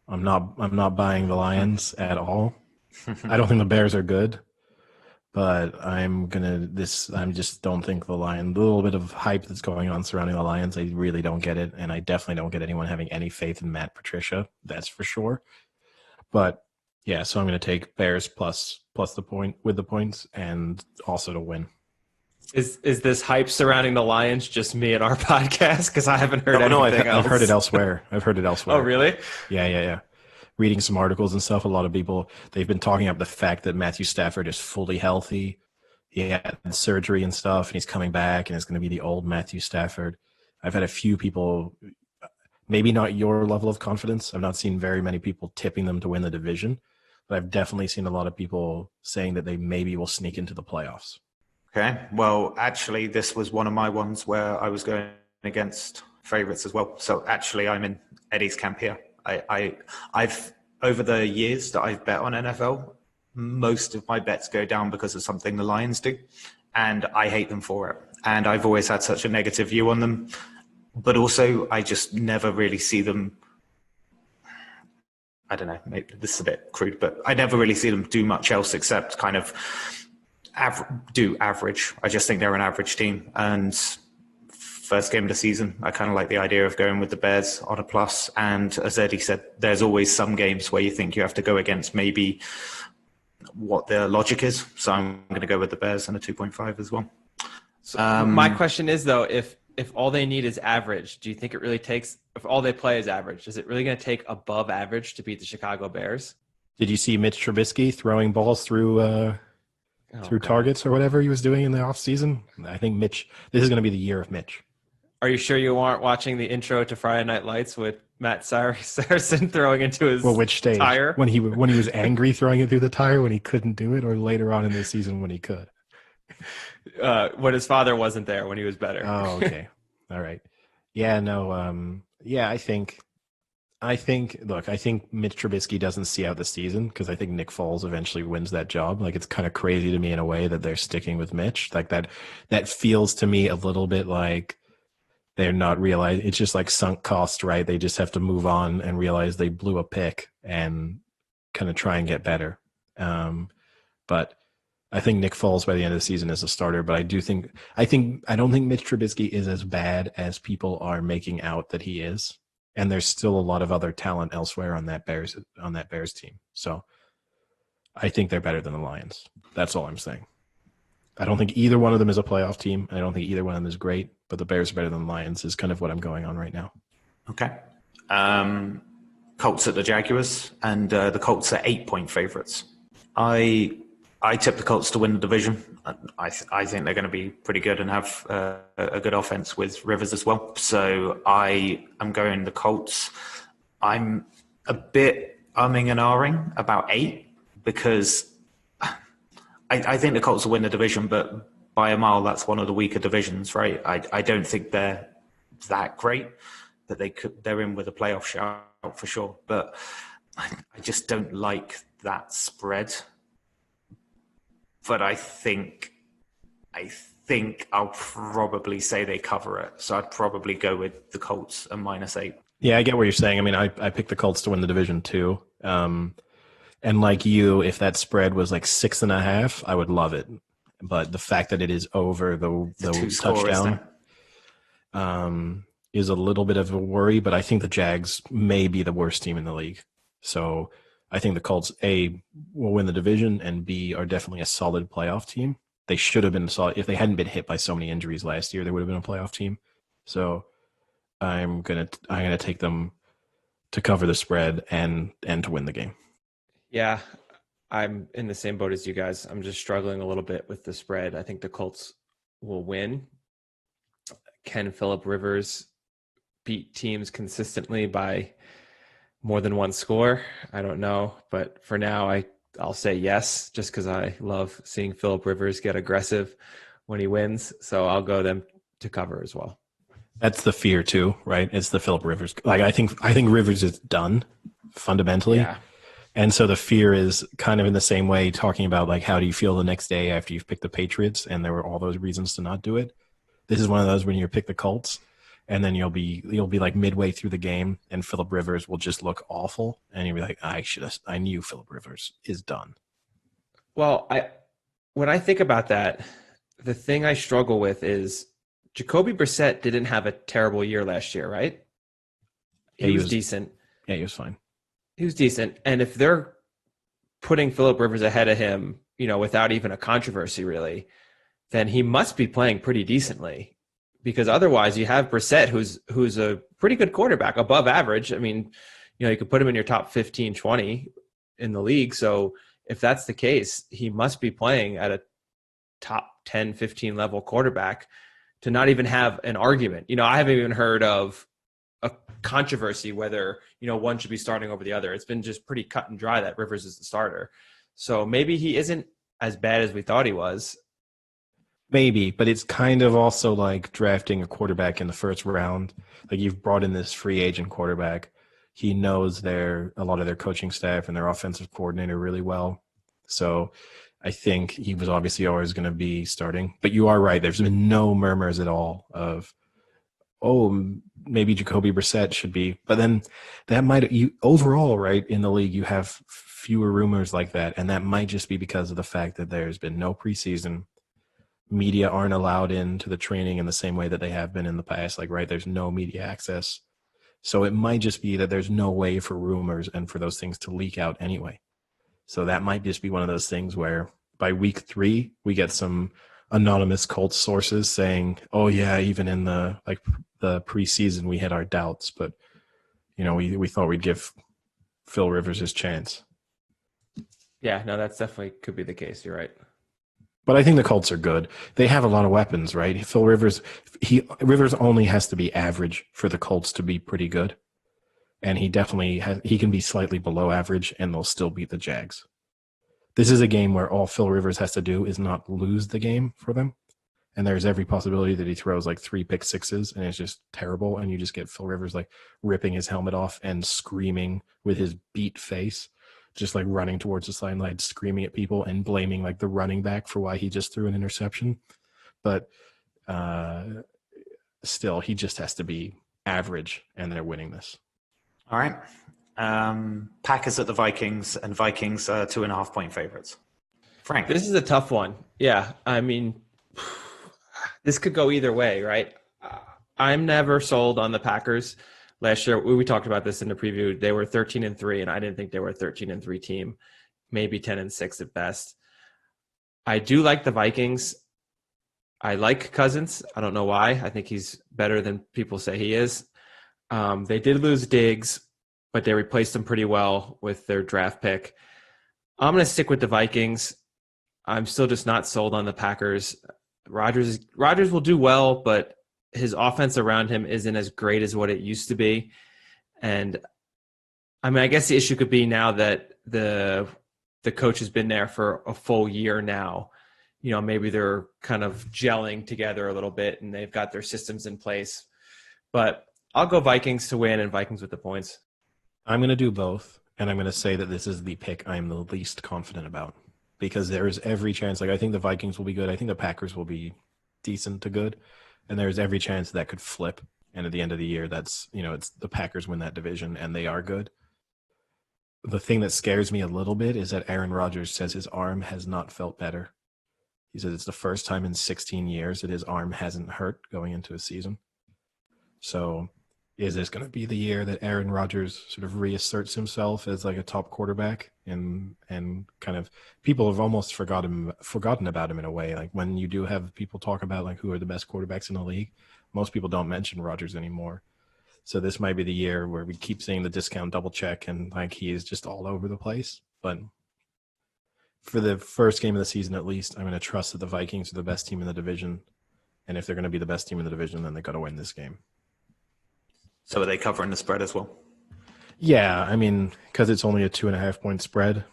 I'm not buying the Lions at all. I don't think the Bears are good, but I just don't think the Lions, the little bit of hype that's going on surrounding the Lions, I really don't get it. And I definitely don't get anyone having any faith in Matt Patricia. That's for sure. But yeah, so I'm going to take Bears plus the point with the points and also to win. Is this hype surrounding the Lions just me at our podcast? Because I haven't heard anything else. I've heard it elsewhere. Oh, really? Yeah. Reading some articles and stuff, a lot of people, they've been talking about the fact that Matthew Stafford is fully healthy. He had surgery and stuff, and he's coming back, and it's going to be the old Matthew Stafford. I've had a few people, maybe not your level of confidence. I've not seen very many people tipping them to win the division, but I've definitely seen a lot of people saying that they maybe will sneak into the playoffs. Okay. Well, actually, this was one of my ones where I was going against favorites as well. So actually, I'm in Eddie's camp here. I've over the years that I've bet on NFL, most of my bets go down because of something the Lions do, and I hate them for it. And I've always had such a negative view on them, but also I just never really see them. I don't know, maybe this is a bit crude, but I never really see them do much else except kind of do average. I just think they're an average team, and first game of the season, I kind of like the idea of going with the Bears on a plus. And as Eddie said, there's always some games where you think you have to go against maybe what their logic is. So I'm going to go with the Bears and a 2.5 as well. So my question is, though, if all they need is average, do you think it really takes, if all they play is average, is it really going to take above average to beat the Chicago Bears? Did you see Mitch Trubisky throwing balls through targets or whatever he was doing in the offseason? I think this is going to be the year of Mitch. Are you sure you aren't watching the intro to Friday Night Lights with Matt Saracen throwing into his which stage? Tire? When he was angry throwing it through the tire when he couldn't do it, or later on in the season when he could? When his father wasn't there, when he was better. Oh, okay. All right. Yeah, no. I think Mitch Trubisky doesn't see out the season because I think Nick Foles eventually wins that job. Like, it's kind of crazy to me in a way that they're sticking with Mitch. Like that feels to me a little bit like they're not realizing it's just like sunk cost, right? They just have to move on and realize they blew a pick and kind of try and get better. But I think Nick Foles by the end of the season is a starter, but I don't think Mitch Trubisky is as bad as people are making out that he is. And there's still a lot of other talent elsewhere on that Bears team. So I think they're better than the Lions. That's all I'm saying. I don't think either one of them is a playoff team. I don't think either one of them is great, but the Bears are better than the Lions is kind of what I'm going on right now. Okay. Colts at the Jaguars, and the Colts are 8-point favorites. I tip the Colts to win the division. I think they're going to be pretty good and have a good offense with Rivers as well. So I am going the Colts. I'm a bit umming and ahhing about 8 because I think the Colts will win the division, but by a mile, that's one of the weaker divisions, right? I don't think they're that great, that they're in with a playoff shout for sure. But I just don't like that spread. But I think I'll probably say they cover it. So I'd probably go with the Colts and -8. Yeah, I get what you're saying. I mean, I picked the Colts to win the division too. And like you, if that spread was like 6.5, I would love it. But the fact that it is over the touchdown is a little bit of a worry. But I think the Jags may be the worst team in the league. So I think the Colts, A, will win the division, and B, are definitely a solid playoff team. They should have been solid. If they hadn't been hit by so many injuries last year, they would have been a playoff team. So I'm gonna take them to cover the spread and to win the game. Yeah, I'm in the same boat as you guys. I'm just struggling a little bit with the spread. I think the Colts will win. Can Phillip Rivers beat teams consistently by more than one score? I don't know. But for now, I'll say yes, just because I love seeing Phillip Rivers get aggressive when he wins. So I'll go them to cover as well. That's the fear too, right? It's the Phillip Rivers. Like I think Rivers is done fundamentally. Yeah. And so the fear is kind of in the same way, talking about like, how do you feel the next day after you've picked the Patriots? And there were all those reasons to not do it. This is one of those when you pick the Colts and then you'll be like midway through the game and Phillip Rivers will just look awful. And you'll be like, I knew Phillip Rivers is done. Well, when I think about that, the thing I struggle with is Jacoby Brissett didn't have a terrible year last year, right? He was decent. Yeah, he was fine. He was decent. And if they're putting Phillip Rivers ahead of him, without even a controversy really, then he must be playing pretty decently, because otherwise you have Brissett, who's a pretty good quarterback, above average. I mean, you could put him in your top 15, 20 in the league. So if that's the case, he must be playing at a top 10, 15 level quarterback to not even have an argument. I haven't even heard of a controversy whether, one should be starting over the other. It's been just pretty cut and dry that Rivers is the starter. So maybe he isn't as bad as we thought he was. Maybe, but it's kind of also like drafting a quarterback in the first round. Like, you've brought in this free agent quarterback. He knows a lot of their coaching staff and their offensive coordinator really well. So I think he was obviously always going to be starting. But you are right. There's been no murmurs at all of, maybe Jacoby Brissett should be. But then overall, right, in the league, you have fewer rumors like that. And that might just be because of the fact that there's been no preseason. Media aren't allowed into the training in the same way that they have been in the past. Like, right, there's no media access. So it might just be that there's no way for rumors and for those things to leak out anyway. So that might just be one of those things where by week 3, we get some anonymous Colts sources saying, oh yeah, even in the preseason, we had our doubts, but we thought we'd give Phil Rivers his chance. Yeah, no, that's definitely could be the case. You're right. But I think the Colts are good. They have a lot of weapons, right? Phil Rivers, Rivers only has to be average for the Colts to be pretty good. And he can be slightly below average and they'll still beat the Jags. This is a game where all Phil Rivers has to do is not lose the game for them. And there's every possibility that he throws like 3 pick sixes and it's just terrible. And you just get Phil Rivers like ripping his helmet off and screaming with his beat face, just like running towards the sideline, screaming at people and blaming like the running back for why he just threw an interception. But still, he just has to be average and they're winning this. All right. Packers at the Vikings, and Vikings are 2.5-point favorites. Frank. This is a tough one. Yeah. I mean, this could go either way, right? I'm never sold on the Packers. Last year, we talked about this in the preview. They were 13-3, and I didn't think they were a 13-3 team, maybe 10-6 at best. I do like the Vikings. I like Cousins. I don't know why. I think he's better than people say he is. They did lose Diggs, but they replaced him pretty well with their draft pick. I'm going to stick with the Vikings. I'm still just not sold on the Packers. Rodgers will do well, but his offense around him isn't as great as what it used to be. And I mean, I guess the issue could be now that the coach has been there for a full year now. You know, maybe they're kind of gelling together a little bit and they've got their systems in place. But I'll go Vikings to win and Vikings with the points. I'm going to do both, and I'm going to say that this is the pick I'm the least confident about because there is every chance. Like, I think the Vikings will be good. I think the Packers will be decent to good, and there's every chance that could flip. And at the end of the year, it's the Packers win that division, and they are good. The thing that scares me a little bit is that Aaron Rodgers says his arm has not felt better. He said it's the first time in 16 years that his arm hasn't hurt going into a season. So is this going to be the year that Aaron Rodgers sort of reasserts himself as like a top quarterback and kind of people have almost forgotten about him in a way. Like when you do have people talk about like who are the best quarterbacks in the league, most people don't mention Rodgers anymore. So this might be the year where we keep seeing the discount double check and like he is just all over the place. But for the first game of the season, at least, I'm going to trust that the Vikings are the best team in the division. And if they're going to be the best team in the division, then they got to win this game. So are they covering the spread as well? Yeah, I mean, because it's only a 2.5 point spread,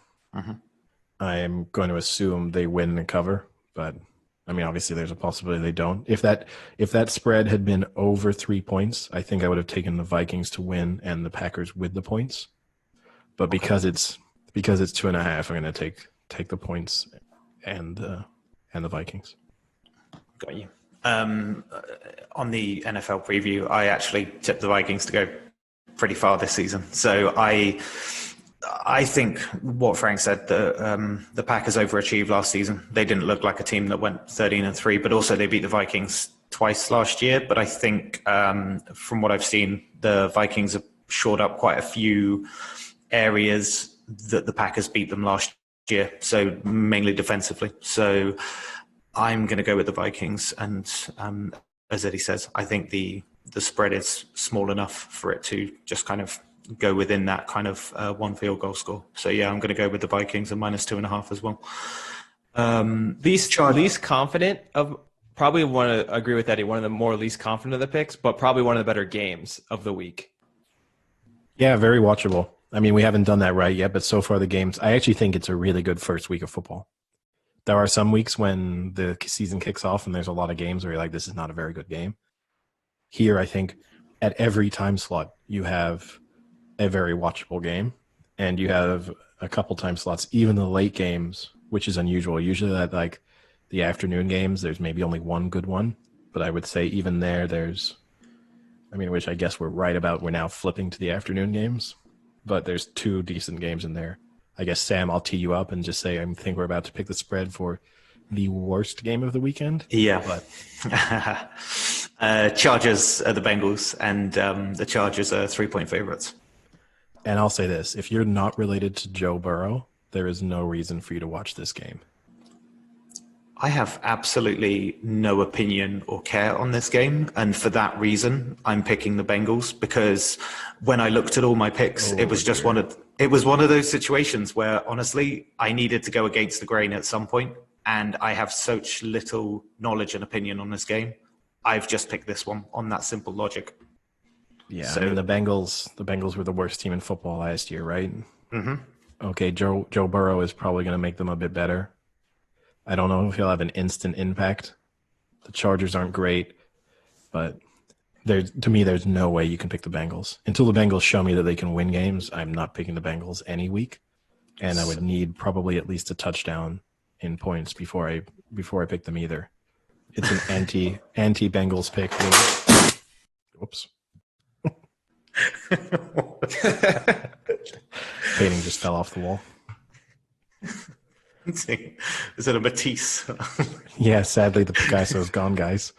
I'm going to assume they win and cover. But I mean, obviously, there's a possibility they don't. If that spread had been over 3 points, I think I would have taken the Vikings to win and the Packers with the points. But because it's 2.5, I'm going to take the points and the Vikings. Got you. On the NFL preview, I actually tipped the Vikings to go pretty far this season. So I think what Frank said, the Packers overachieved last season. They didn't look like a team that went 13-3, but also they beat the Vikings twice last year. But I think from what I've seen, the Vikings have shored up quite a few areas that the Packers beat them last year. So mainly defensively. So I'm going to go with the Vikings, and as Eddie says, I think the spread is small enough for it to just kind of go within that kind of one field goal score. So yeah, I'm going to go with the Vikings and -2.5 as well. Least confident of probably want to agree with Eddie. One of the more least confident of the picks, but probably one of the better games of the week. Yeah, very watchable. I mean, we haven't done that right yet, but so far the games, I actually think it's a really good first week of football. There are some weeks when the season kicks off and there's a lot of games where you're like, this is not a very good game. Here, I think at every time slot, you have a very watchable game, and you have a couple time slots, even the late games, which is unusual. Usually at like the afternoon games, there's maybe only one good one, but I would say even which I guess we're right about, we're now flipping to the afternoon games, but there's two decent games in there. I guess, Sam, I'll tee you up and just say I think we're about to pick the spread for the worst game of the weekend. Yeah. Chargers are the Bengals, and the Chargers are 3-point favorites. And I'll say this. If you're not related to Joe Burrow, there is no reason for you to watch this game. I have absolutely no opinion or care on this game. And for that reason, I'm picking the Bengals, because when I looked at all my picks, it was just one of those situations where, honestly, I needed to go against the grain at some point. And I have such little knowledge and opinion on this game. I've just picked this one on that simple logic. Yeah, so, I mean, the Bengals were the worst team in football last year, right? Mm-hmm. Okay, Joe Burrow is probably going to make them a bit better. I don't know if he'll have an instant impact. The Chargers aren't great, but to me, there's no way you can pick the Bengals. Until the Bengals show me that they can win games, I'm not picking the Bengals any week. And I would need probably at least a touchdown in points before I pick them either. It's an anti-Bengals pick. Whoops. Painting just fell off the wall. Is it a Matisse? Yeah, sadly the Picasso's gone, guys.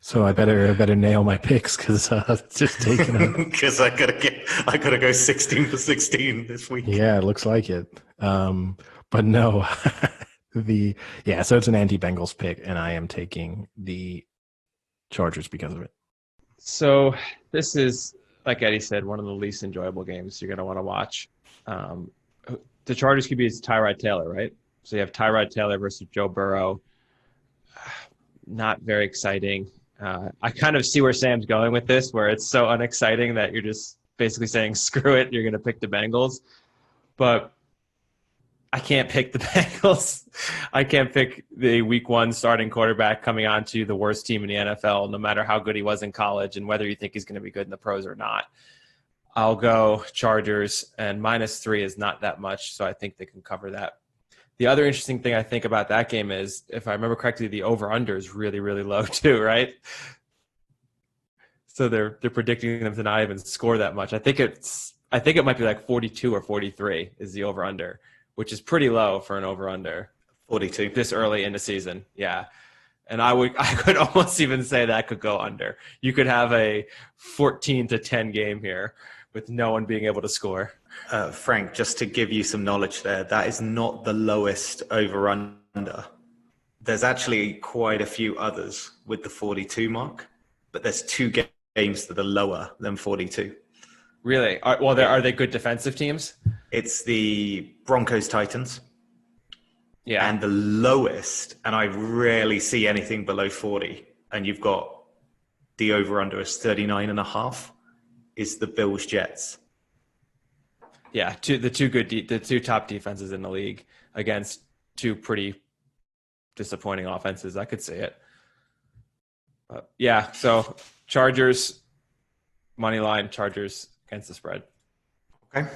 So I better nail my picks because it's just taking up. Because I gotta go 16 for 16 this week. Yeah, it looks like it. But no, So it's an anti-Bengals pick, and I am taking the Chargers because of it. So this is, like Eddie said, one of the least enjoyable games you're going to want to watch. The Chargers QB is Tyrod Taylor, right? So you have Tyrod Taylor versus Joe Burrow. Not very exciting. I kind of see where Sam's going with this, where it's so unexciting that you're just basically saying, screw it, you're going to pick the Bengals. But I can't pick the Bengals. I can't pick the week one starting quarterback coming on to the worst team in the NFL, no matter how good he was in college and whether you think he's going to be good in the pros or not. I'll go Chargers, and -3 is not that much, so I think they can cover that. The other interesting thing I think about that game is, if I remember correctly, the over-under is really, really low too, right? So they're predicting them to not even score that much. I think it might be like 42 or 43 is the over-under, which is pretty low for an over-under. 42 this early in the season. Yeah. And I could almost even say that could go under. You could have a 14-10 game here with no one being able to score. Frank, just to give you some knowledge there, that is not the lowest over-under. There's actually quite a few others with the 42 mark, but there's 2 games that are lower than 42. Really? Are they good defensive teams? It's the Broncos-Titans. Yeah. And the lowest, and I rarely see anything below 40, and you've got the over-under is 39.5, is the Bills-Jets. Yeah, the two top defenses in the league against 2 pretty disappointing offenses. I could see it. But yeah, so Chargers, money line, Chargers against the spread. Okay.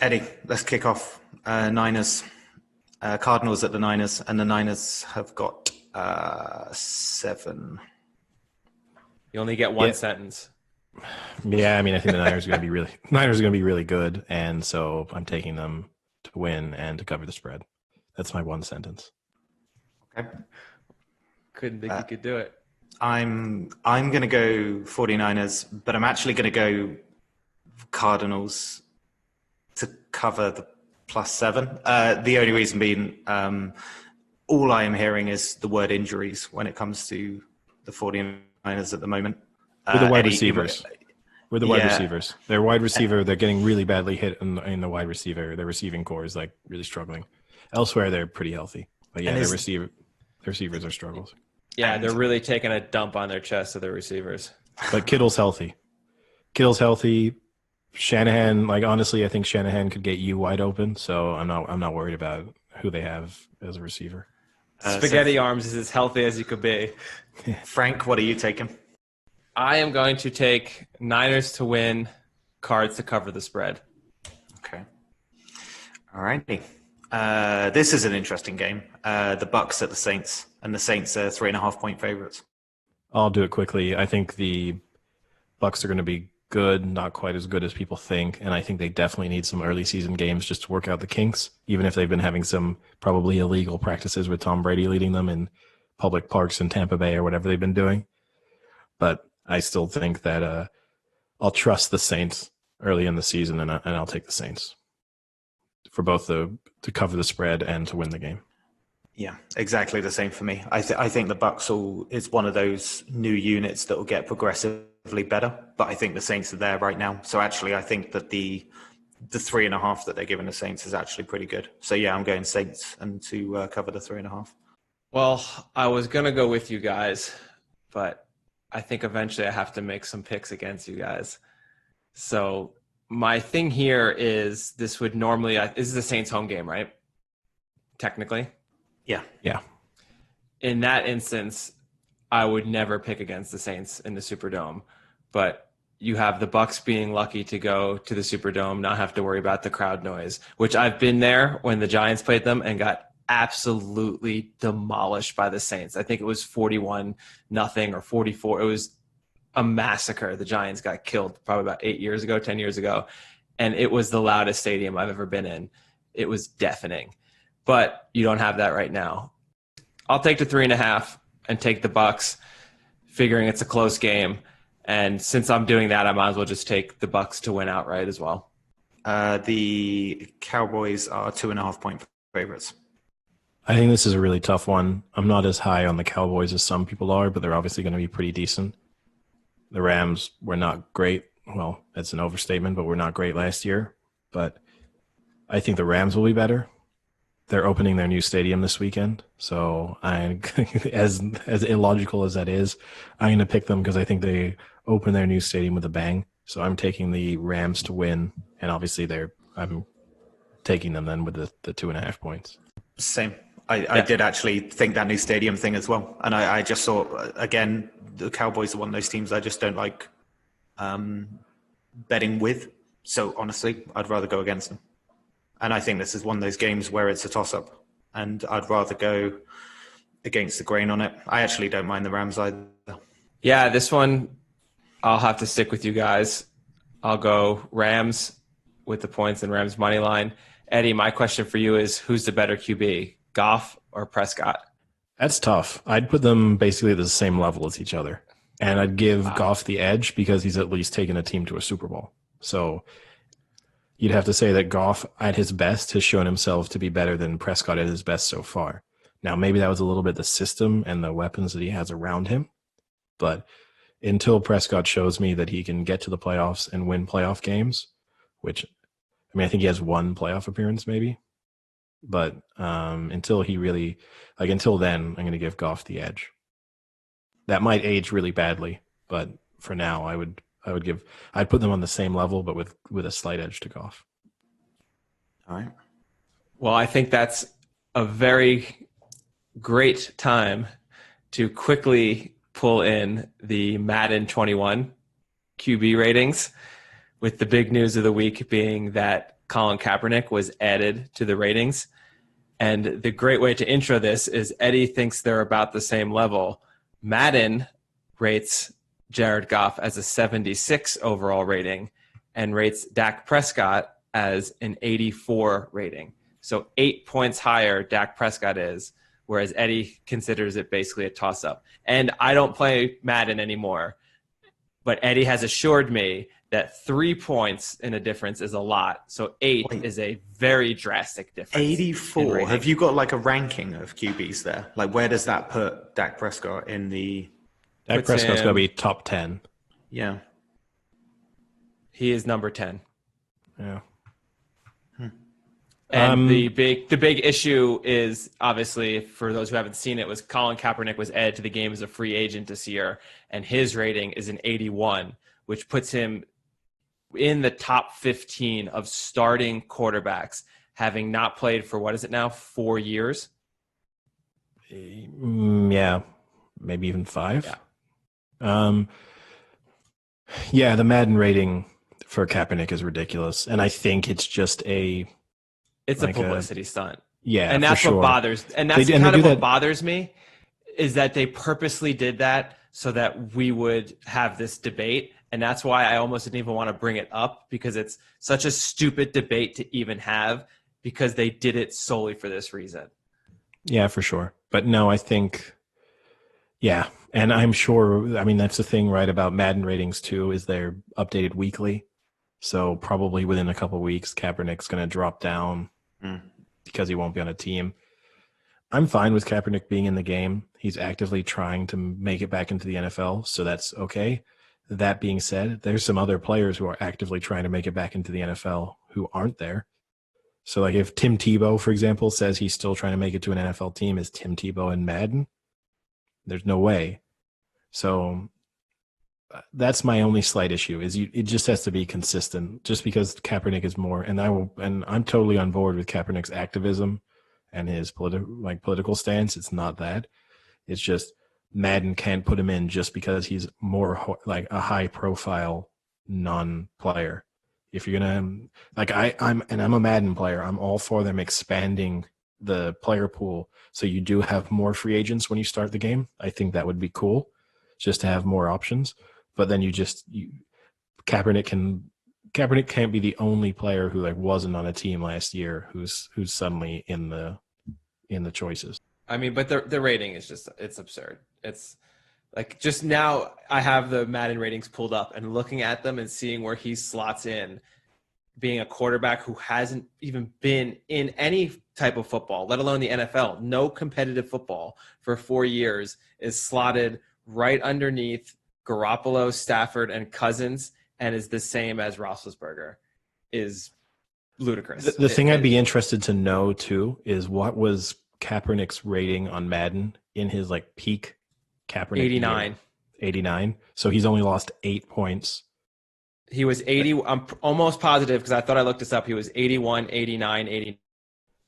Eddie, let's kick off. Niners. Cardinals at the Niners, and the Niners have got 7. You only get one sentence. Yeah, I mean, I think the Niners are going to be really good, and so I'm taking them to win and to cover the spread. That's my one sentence. Okay. Couldn't think you could do it. I'm going to go 49ers, but I'm actually going to go Cardinals to cover the +7. The only reason being, all I am hearing is the word injuries when it comes to the 49ers at the moment. With the wide receivers. Their wide receiver, they're getting really badly hit in the wide receiver. Their receiving core is like really struggling. Elsewhere, they're pretty healthy. But yeah, their receivers are struggles. Yeah, they're really taking a dump on their chest of their receivers. But Kittle's healthy. Shanahan, honestly, I think Shanahan could get you wide open, so I'm not worried about who they have as a receiver. Spaghetti Arms is as healthy as you could be. Frank, what are you taking? I am going to take Niners to win, Cards to cover the spread. Okay. All righty. This is an interesting game. The Bucks at the Saints, and the Saints are 3.5-point favorites. I'll do it quickly. I think the Bucks are going to be good, not quite as good as people think, and I think they definitely need some early season games just to work out the kinks, even if they've been having some probably illegal practices with Tom Brady leading them in public parks in Tampa Bay or whatever they've been doing. But I still think that I'll trust the Saints early in the season, and I'll take the Saints for both to cover the spread and to win the game. Yeah, exactly the same for me. I think the Bucks is one of those new units that will get progressively better, but I think the Saints are there right now. So actually, I think that the 3.5 that they're giving the Saints is actually pretty good. So yeah, I'm going Saints and to cover the 3.5. Well, I was gonna go with you guys, but I think eventually I have to make some picks against you guys. So my thing here is this is the Saints home game, right? Technically. Yeah. In that instance, I would never pick against the Saints in the Superdome, but you have the Bucks being lucky to go to the Superdome, not have to worry about the crowd noise, which I've been there when the Giants played them and got absolutely demolished by the Saints. I think it was 41-0 or 44. It was a massacre. The Giants got killed probably about 10 years ago, and it was the loudest stadium I've ever been in. It was deafening. But you don't have that right now. I'll take the 3.5 and take the Bucks, figuring it's a close game. And since I'm doing that, I might as well just take the Bucks to win outright as well. The Cowboys are 2.5-point favorites. I think this is a really tough one. I'm not as high on the Cowboys as some people are, but they're obviously going to be pretty decent. The Rams were not great. Well, that's an overstatement, but we're not great last year. But I think the Rams will be better. They're opening their new stadium this weekend, so I, as illogical as that is, I'm going to pick them because I think they open their new stadium with a bang. So I'm taking the Rams to win, and obviously I'm taking them then with the 2.5 points. Same. I did actually think that new stadium thing as well. And I just saw, again, the Cowboys are one of those teams I just don't like betting with. So honestly, I'd rather go against them. And I think this is one of those games where it's a toss-up. And I'd rather go against the grain on it. I actually don't mind the Rams either. Yeah, this one, I'll have to stick with you guys. I'll go Rams with the points and Rams money line. Eddie, my question for you is, who's the better QB, Goff or Prescott? That's tough. I'd put them basically at the same level as each other. And I'd give Goff the edge because he's at least taken a team to a Super Bowl. So you'd have to say that Goff at his best has shown himself to be better than Prescott at his best so far. Now, maybe that was a little bit the system and the weapons that he has around him. But until Prescott shows me that he can get to the playoffs and win playoff games, which, I mean, I think he has one playoff appearance maybe. But until he really, until then, I'm going to give Goff the edge. That might age really badly, but for now, I'd put them on the same level, but with a slight edge to Goff. All right. Well, I think that's a very great time to quickly pull in the Madden 21 QB ratings, with the big news of the week being that Colin Kaepernick was added to the ratings. And the great way to intro this is Eddie thinks they're about the same level. Madden rates Jared Goff as a 76 overall rating and rates Dak Prescott as an 84 rating. So 8 points higher Dak Prescott is, whereas Eddie considers it basically a toss-up. And I don't play Madden anymore, but Eddie has assured me that 3 points in a difference is a lot. So 8 is a very drastic difference. 84. Have you got like a ranking of QBs there? Like, where does that put Dak Prescott in the... Dak Prescott's going to be top 10. Yeah. He is number 10. Yeah. And the big issue is, obviously, for those who haven't seen it, was Colin Kaepernick was added to the game as a free agent this year, and his rating is an 81, which puts him in the top 15 of starting quarterbacks, having not played for, what is it now, 4 years? Yeah, maybe even 5. Yeah. Yeah, the Madden rating for Kaepernick is ridiculous, and I think it's just it's a publicity stunt. Yeah, and that's what bothers. And that's what bothers me, is that they purposely did that so that we would have this debate. And that's why I almost didn't even want to bring it up, because it's such a stupid debate to even have, because they did it solely for this reason. Yeah, for sure. But no, I think, yeah. And I'm sure, I mean, that's the thing, right, about Madden ratings too, is they're updated weekly. So probably within a couple of weeks, Kaepernick's going to drop down because he won't be on a team. I'm fine with Kaepernick being in the game. He's actively trying to make it back into the NFL, so that's okay. That being said, there's some other players who are actively trying to make it back into the NFL who aren't there. So like if Tim Tebow, for example, says he's still trying to make it to an NFL team, is Tim Tebow in Madden? There's no way. So that's my only slight issue, is it just has to be consistent. Just because Kaepernick is more, and I'm totally on board with Kaepernick's activism and his political stance. It's not that. It's just Madden can't put him in just because he's more like a high profile non-player. If you're gonna I'm a Madden player, I'm all for them expanding the player pool so you do have more free agents when you start the game. I think that would be cool, just to have more options. But then Kaepernick can't be the only player who wasn't on a team last year who's suddenly in the choices. I mean, but the rating is just, it's absurd. It's like, just now I have the Madden ratings pulled up and looking at them and seeing where he slots in, being a quarterback who hasn't even been in any type of football, let alone the NFL. No competitive football for 4 years is slotted right underneath Garoppolo, Stafford, and Cousins, and is the same as Roethlisberger, is ludicrous. The thing I'd be interested to know too is what was Kaepernick's rating on Madden in his like peak Kaepernick 89. year? 89. So he's only lost 8 points. He was 80. I'm almost positive because I thought I looked this up. He was 81, 89, 80.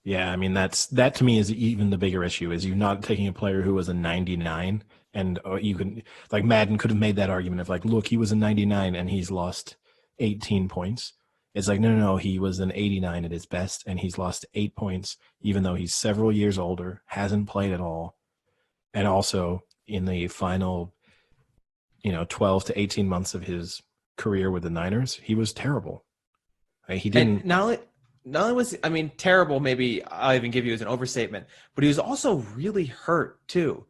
Yeah, I mean that to me is even the bigger issue is you're not taking a player who was a 99 and you can like Madden could have made that argument of like, look, he was a 99 and he's lost 18 points. It's like, no, he was an 89 at his best and he's lost 8 points even though he's several years older, hasn't played at all. And also in the final 12 to 18 months of his career with the Niners, he was terrible. He didn't. And not only was, I mean, terrible, maybe I'll even give you as an overstatement, but he was also really hurt too.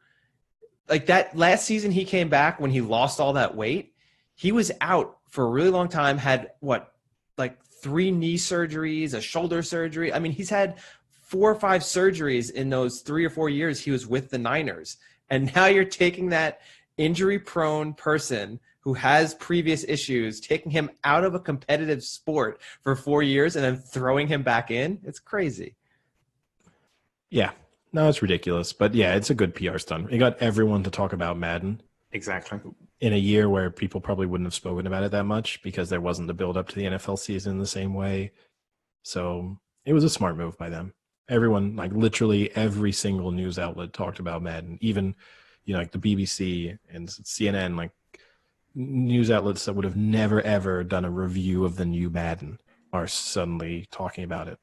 Like that last season he came back when he lost all that weight, he was out for a really long time, had like 3 knee surgeries, a shoulder surgery. I mean, he's had 4 or 5 surgeries in those 3 or 4 years he was with the Niners. And now you're taking that injury-prone person who has previous issues, taking him out of a competitive sport for 4 years and then throwing him back in. It's crazy. Yeah. No, it's ridiculous. But yeah, it's a good PR stunt. It got everyone to talk about Madden. Exactly. In a year where people probably wouldn't have spoken about it that much because there wasn't the build up to the NFL season the same way. So it was a smart move by them. Everyone, like literally every single news outlet talked about Madden, even, like the BBC and CNN, like news outlets that would have never, ever done a review of the new Madden are suddenly talking about it.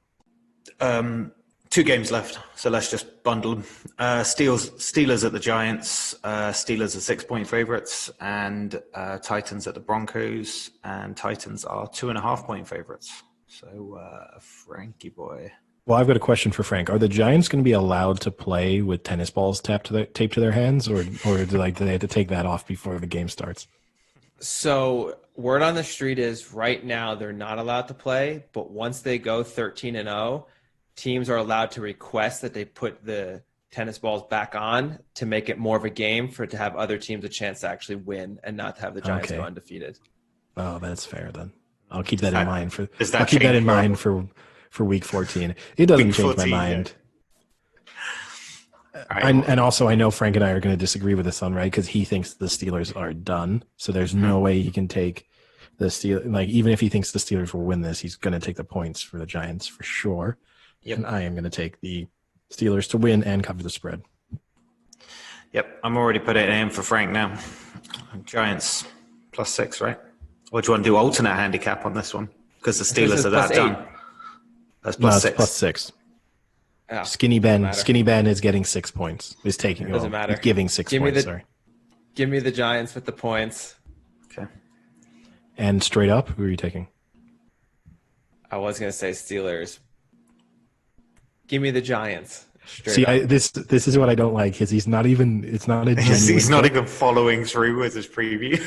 2 games left, so let's just bundle them. Steelers at the Giants. Steelers are 6-point favorites, and Titans at the Broncos, and Titans are 2.5-point favorites. So, Frankie boy. Well, I've got a question for Frank. Are the Giants going to be allowed to play with tennis balls taped to their hands, or do they have to take that off before the game starts? So word on the street is right now they're not allowed to play, but once they go 13-0, teams are allowed to request that they put the tennis balls back on to make it more of a game for it to have other teams a chance to actually win and not to have the Giants go undefeated. Oh, that's fair then. I'll keep that in mind for. I'll keep that in mind for week 14. It doesn't change my mind. And also, I know Frank and I are going to disagree with this one, right? Because he thinks the Steelers are done. So there's no way he can take the Steelers. Like, even if he thinks the Steelers will win this, he's going to take the points for the Giants for sure. Yep. And I am going to take the Steelers to win and cover the spread. Yep, I'm already putting it in for Frank now. Giants +6, right? Or do you want to do alternate handicap on this one? Because the Steelers are that done. That's +6. Yeah, Skinny Ben is getting 6 points. He's taking. Doesn't matter. He's giving 6 points. Sorry. Give me the Giants with the points. Okay. And straight up, who are you taking? I was going to say Steelers. Give me the Giants. See, this is what I don't like. Is he's not even. It's not a genuine. He's not even following through with his preview.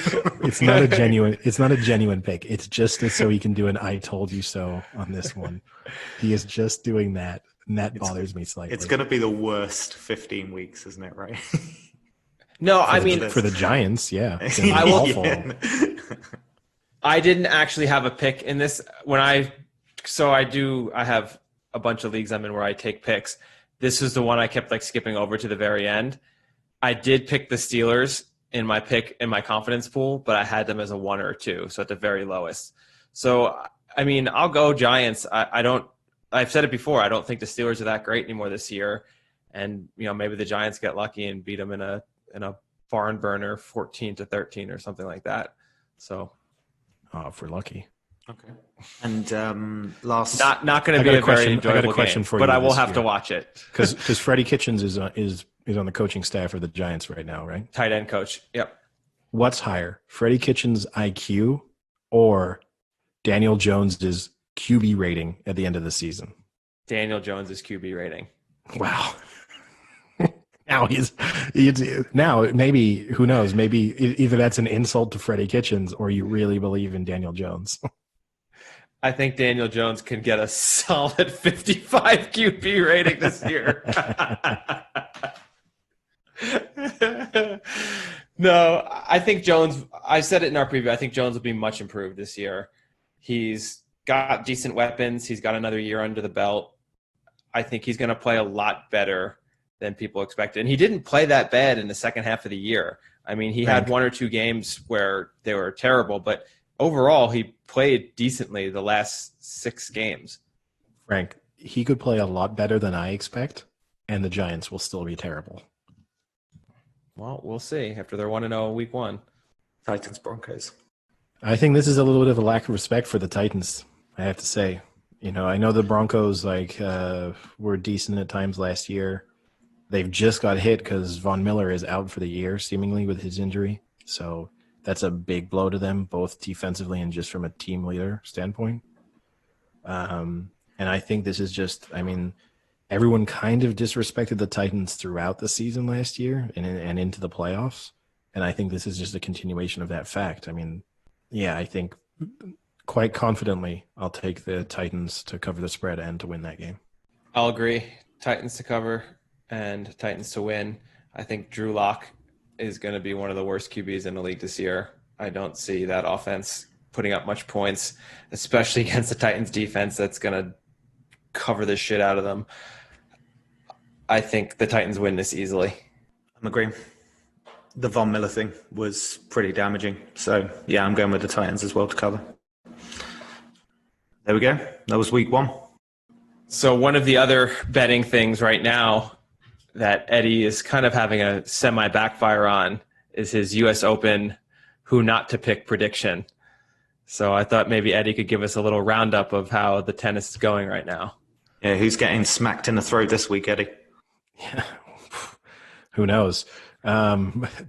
It's not a genuine. It's not a genuine pick. It's just so he can do an "I told you so" on this one. He is just doing that, and that bothers me slightly. It's going to be the worst 15 weeks, isn't it? Right? No, I mean for the Giants, yeah. I will. I didn't actually have a pick in this I have a bunch of leagues I'm in where I take picks. This is the one I kept skipping over to the very end. I did pick the Steelers in my confidence pool, but I had them as a 1 or 2, so at the very lowest. So, I mean, I'll go Giants. I've said it before, I don't think the Steelers are that great anymore this year. And, maybe the Giants get lucky and beat them in a barn burner 14-13 or something like that. So, if we're lucky. Okay. And last, not going to be a very enjoyable game, but I will have to watch it because Freddie Kitchens is on the coaching staff for the Giants right now, right? Tight end coach. Yep. What's higher, Freddie Kitchens' IQ or Daniel Jones's QB rating at the end of the season? Daniel Jones's QB rating. Wow. Now now maybe, who knows, maybe either that's an insult to Freddie Kitchens or you really believe in Daniel Jones. I think Daniel Jones can get a solid 55 QB rating this year. No, I think Jones, I said it in our preview, I think Jones will be much improved this year. He's got decent weapons. He's got another year under the belt. I think he's going to play a lot better than people expected. And he didn't play that bad in the second half of the year. I mean, he had 1 or 2 games where they were terrible, but overall he played decently the last 6 games. Frank, he could play a lot better than I expect, and the Giants will still be terrible. Well, we'll see after they're 1-0 week 1. Titans, Broncos. I think this is a little bit of a lack of respect for the Titans, I have to say. You know, I know the Broncos were decent at times last year. They've just got hit because Von Miller is out for the year, seemingly, with his injury. So that's a big blow to them, both defensively and just from a team leader standpoint. And I think this is just, I mean, everyone kind of disrespected the Titans throughout the season last year and into the playoffs. And I think this is just a continuation of that fact. I mean, yeah, I think quite confidently I'll take the Titans to cover the spread and to win that game. I'll agree. Titans to cover and Titans to win. I think Drew Lock is going to be one of the worst QBs in the league this year. I don't see that offense putting up much points, especially against the Titans defense that's going to cover the shit out of them. I think the Titans win this easily. I'm agreeing. The Von Miller thing was pretty damaging. So, yeah, I'm going with the Titans as well to cover. There we go. That was week 1. So one of the other betting things right now that Eddie is kind of having a semi-backfire on is his U.S. Open who not to pick prediction. So I thought maybe Eddie could give us a little roundup of how the tennis is going right now. Yeah, who's getting smacked in the throat this week, Eddie? Yeah. Who knows?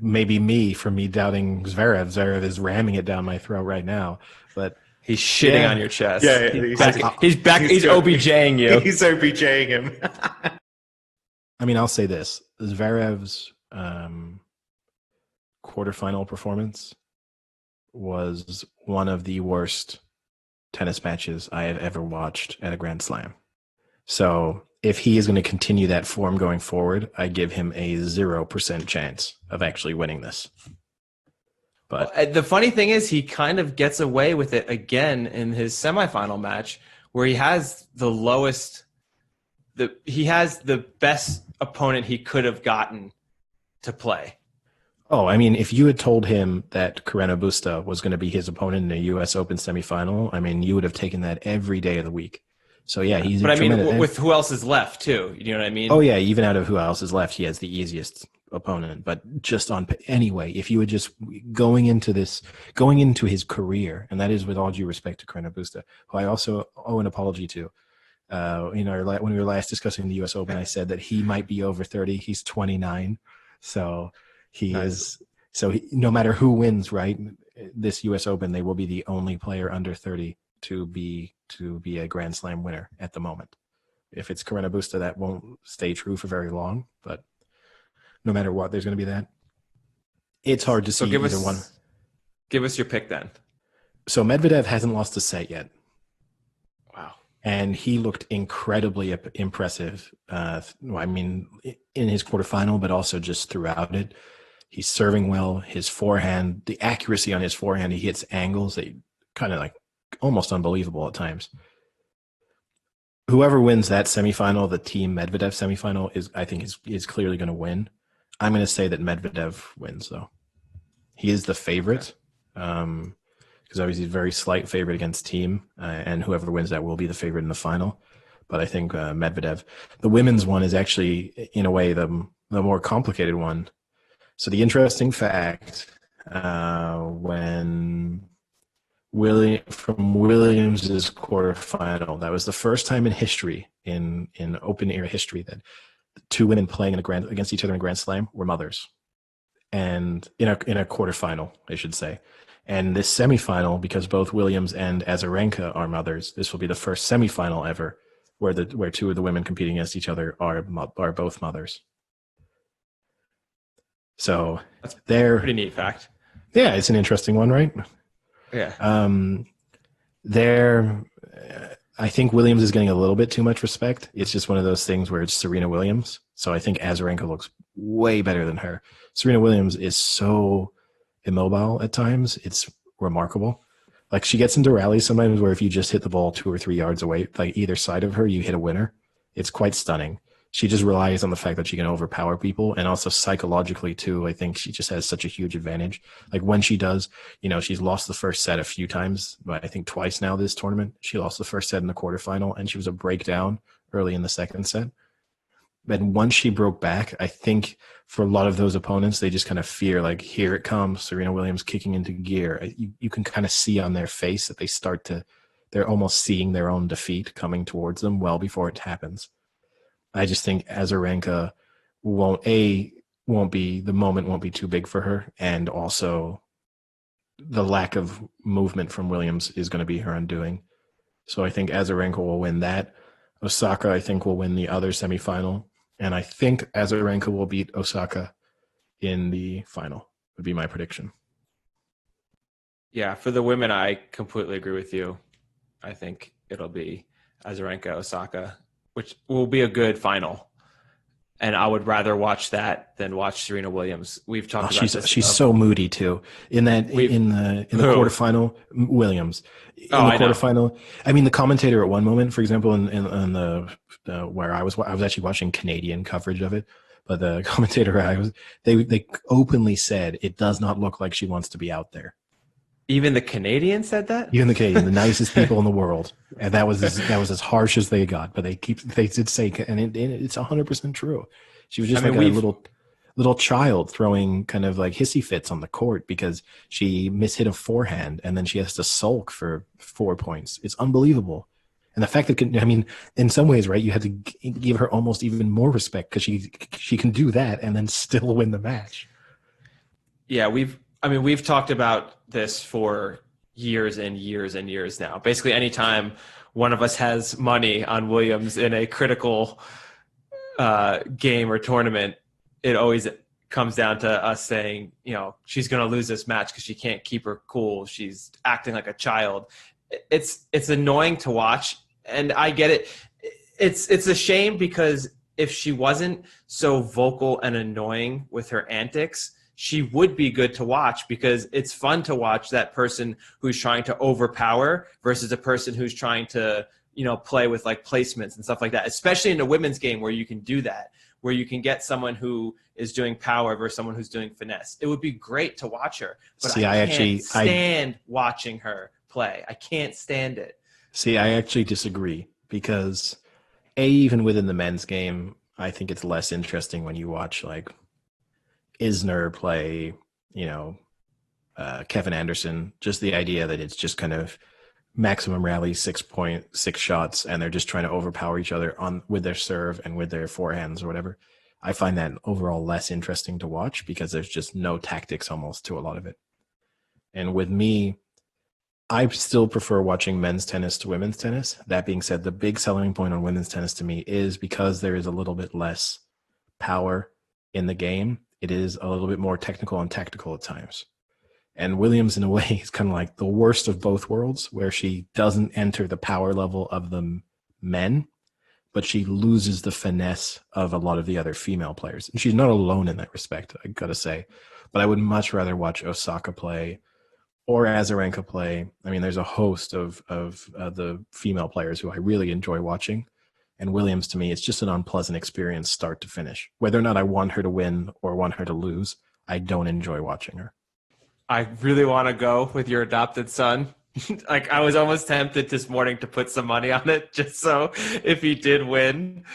Maybe me for me doubting Zverev. Zverev is ramming it down my throat right now. But he's shitting on your chest. Yeah, he's back. He's OBJing you. He's OBJing him. I mean, I'll say this. Zverev's quarterfinal performance was one of the worst tennis matches I have ever watched at a Grand Slam. So if he is going to continue that form going forward, I give him a 0% chance of actually winning this. But the funny thing is he kind of gets away with it again in his semifinal match where he has the lowest he has the best opponent he could have gotten to play. Oh, I mean, if you had told him that Carreño Busta was going to be his opponent in a U.S. Open semifinal, I mean, you would have taken that every day of the week. So, yeah, he's But I mean, with who else is left, too. You know what I mean? Oh, yeah, even out of who else is left, he has the easiest opponent. But just on anyway, if you would just going into his career, and that is with all due respect to Carreño Busta, who I also owe an apology to. When we were last discussing the U.S. Open, I said that he might be over 30. He's 29. So he is. So no matter who wins, right, this U.S. Open, they will be the only player under 30 to be a Grand Slam winner at the moment. If it's Carreño Busta, that won't stay true for very long. But no matter what, there's going to be that. It's hard to see either one. Give us your pick then. So Medvedev hasn't lost a set yet. Wow. And he looked incredibly impressive. I mean, in his quarterfinal, but also just throughout it. He's serving well. His forehand, the accuracy on his forehand, he hits angles that kind of like almost unbelievable at times. Whoever wins that semifinal, the team Medvedev semifinal, is clearly going to win. I'm going to say that Medvedev wins, though. He is the favorite. Because obviously he's a very slight favorite against team, and whoever wins that will be the favorite in the final. But I think Medvedev. The women's one is actually, in a way, the more complicated one. So the interesting fact, when from Williams' quarterfinal, that was the first time in history, in open era history, that two women playing against each other in a Grand Slam were mothers, and in a quarterfinal, I should say. And this semifinal, because both Williams and Azarenka are mothers, this will be the first semifinal ever where two of the women competing against each other are both mothers. So that's they're pretty neat fact. Yeah, it's an interesting one, right? Yeah. I think Williams is getting a little bit too much respect. It's just one of those things where it's Serena Williams. So I think Azarenka looks way better than her. Serena Williams is so immobile at times. It's remarkable. Like she gets into rallies sometimes where if you just hit the ball 2 or 3 yards away, like either side of her, you hit a winner. It's quite stunning. She just relies on the fact that she can overpower people, and also psychologically too. I think she just has such a huge advantage. Like when she does, she's lost the first set a few times, but I think twice now this tournament. She lost the first set in the quarterfinal, and she was a breakdown early in the second set. But once she broke back, I think for a lot of those opponents, they just kind of fear, like, here it comes, Serena Williams kicking into gear. You can kind of see on their face that they're almost seeing their own defeat coming towards them well before it happens. I just think Azarenka the moment won't be too big for her. And also the lack of movement from Williams is going to be her undoing. So I think Azarenka will win that. Osaka, I think, will win the other semifinal. And I think Azarenka will beat Osaka in the final, would be my prediction. Yeah, for the women, I completely agree with you. I think it'll be Azarenka, Osaka, which will be a good final. And I would rather watch that than watch Serena Williams. We've talked about this. She's so moody too. In the quarterfinal, Williams. In the quarterfinal, I mean, the commentator at one moment, for example, in the where I was actually watching Canadian coverage of it, but the commentator they openly said it does not look like she wants to be out there. Even the Canadian said that? Even the Canadian, the nicest people in the world. And that was as harsh as they got. But they did say, and it's 100% true. She was just a little child throwing kind of like hissy fits on the court because she mishit a forehand and then she has to sulk for 4 points. It's unbelievable. And the fact that, in some ways, right, you have to give her almost even more respect because she can do that and then still win the match. Yeah, we've talked about this for years and years and years now. Basically, anytime one of us has money on Williams in a critical game or tournament, it always comes down to us saying, she's going to lose this match because she can't keep her cool. She's acting like a child. It's annoying to watch, and I get it. It's a shame because if she wasn't so vocal and annoying with her antics, she would be good to watch because it's fun to watch that person who's trying to overpower versus a person who's trying to, play with like placements and stuff like that, especially in a women's game where you can do that, where you can get someone who is doing power versus someone who's doing finesse. It would be great to watch her, but I can't stand watching her play. I can't stand it. See, I actually disagree because even within the men's game, I think it's less interesting when you watch like Isner play, Kevin Anderson, just the idea that it's just kind of maximum rally 6 shots and they're just trying to overpower each other with their serve and with their forehands or whatever. I find that overall less interesting to watch because there's just no tactics almost to a lot of it. And with me, I still prefer watching men's tennis to women's tennis. That being said, the big selling point on women's tennis to me is because there is a little bit less power in the game. It is a little bit more technical and tactical at times. And Williams, in a way, is kind of like the worst of both worlds, where she doesn't enter the power level of the men, but she loses the finesse of a lot of the other female players. And she's not alone in that respect, I got to say. But I would much rather watch Osaka play or Azarenka play. I mean, there's a host of the female players who I really enjoy watching. And Williams, to me, it's just an unpleasant experience start to finish. Whether or not I want her to win or want her to lose, I don't enjoy watching her. I really want to go with your adopted son. Like, I was almost tempted this morning to put some money on it, just so if he did win,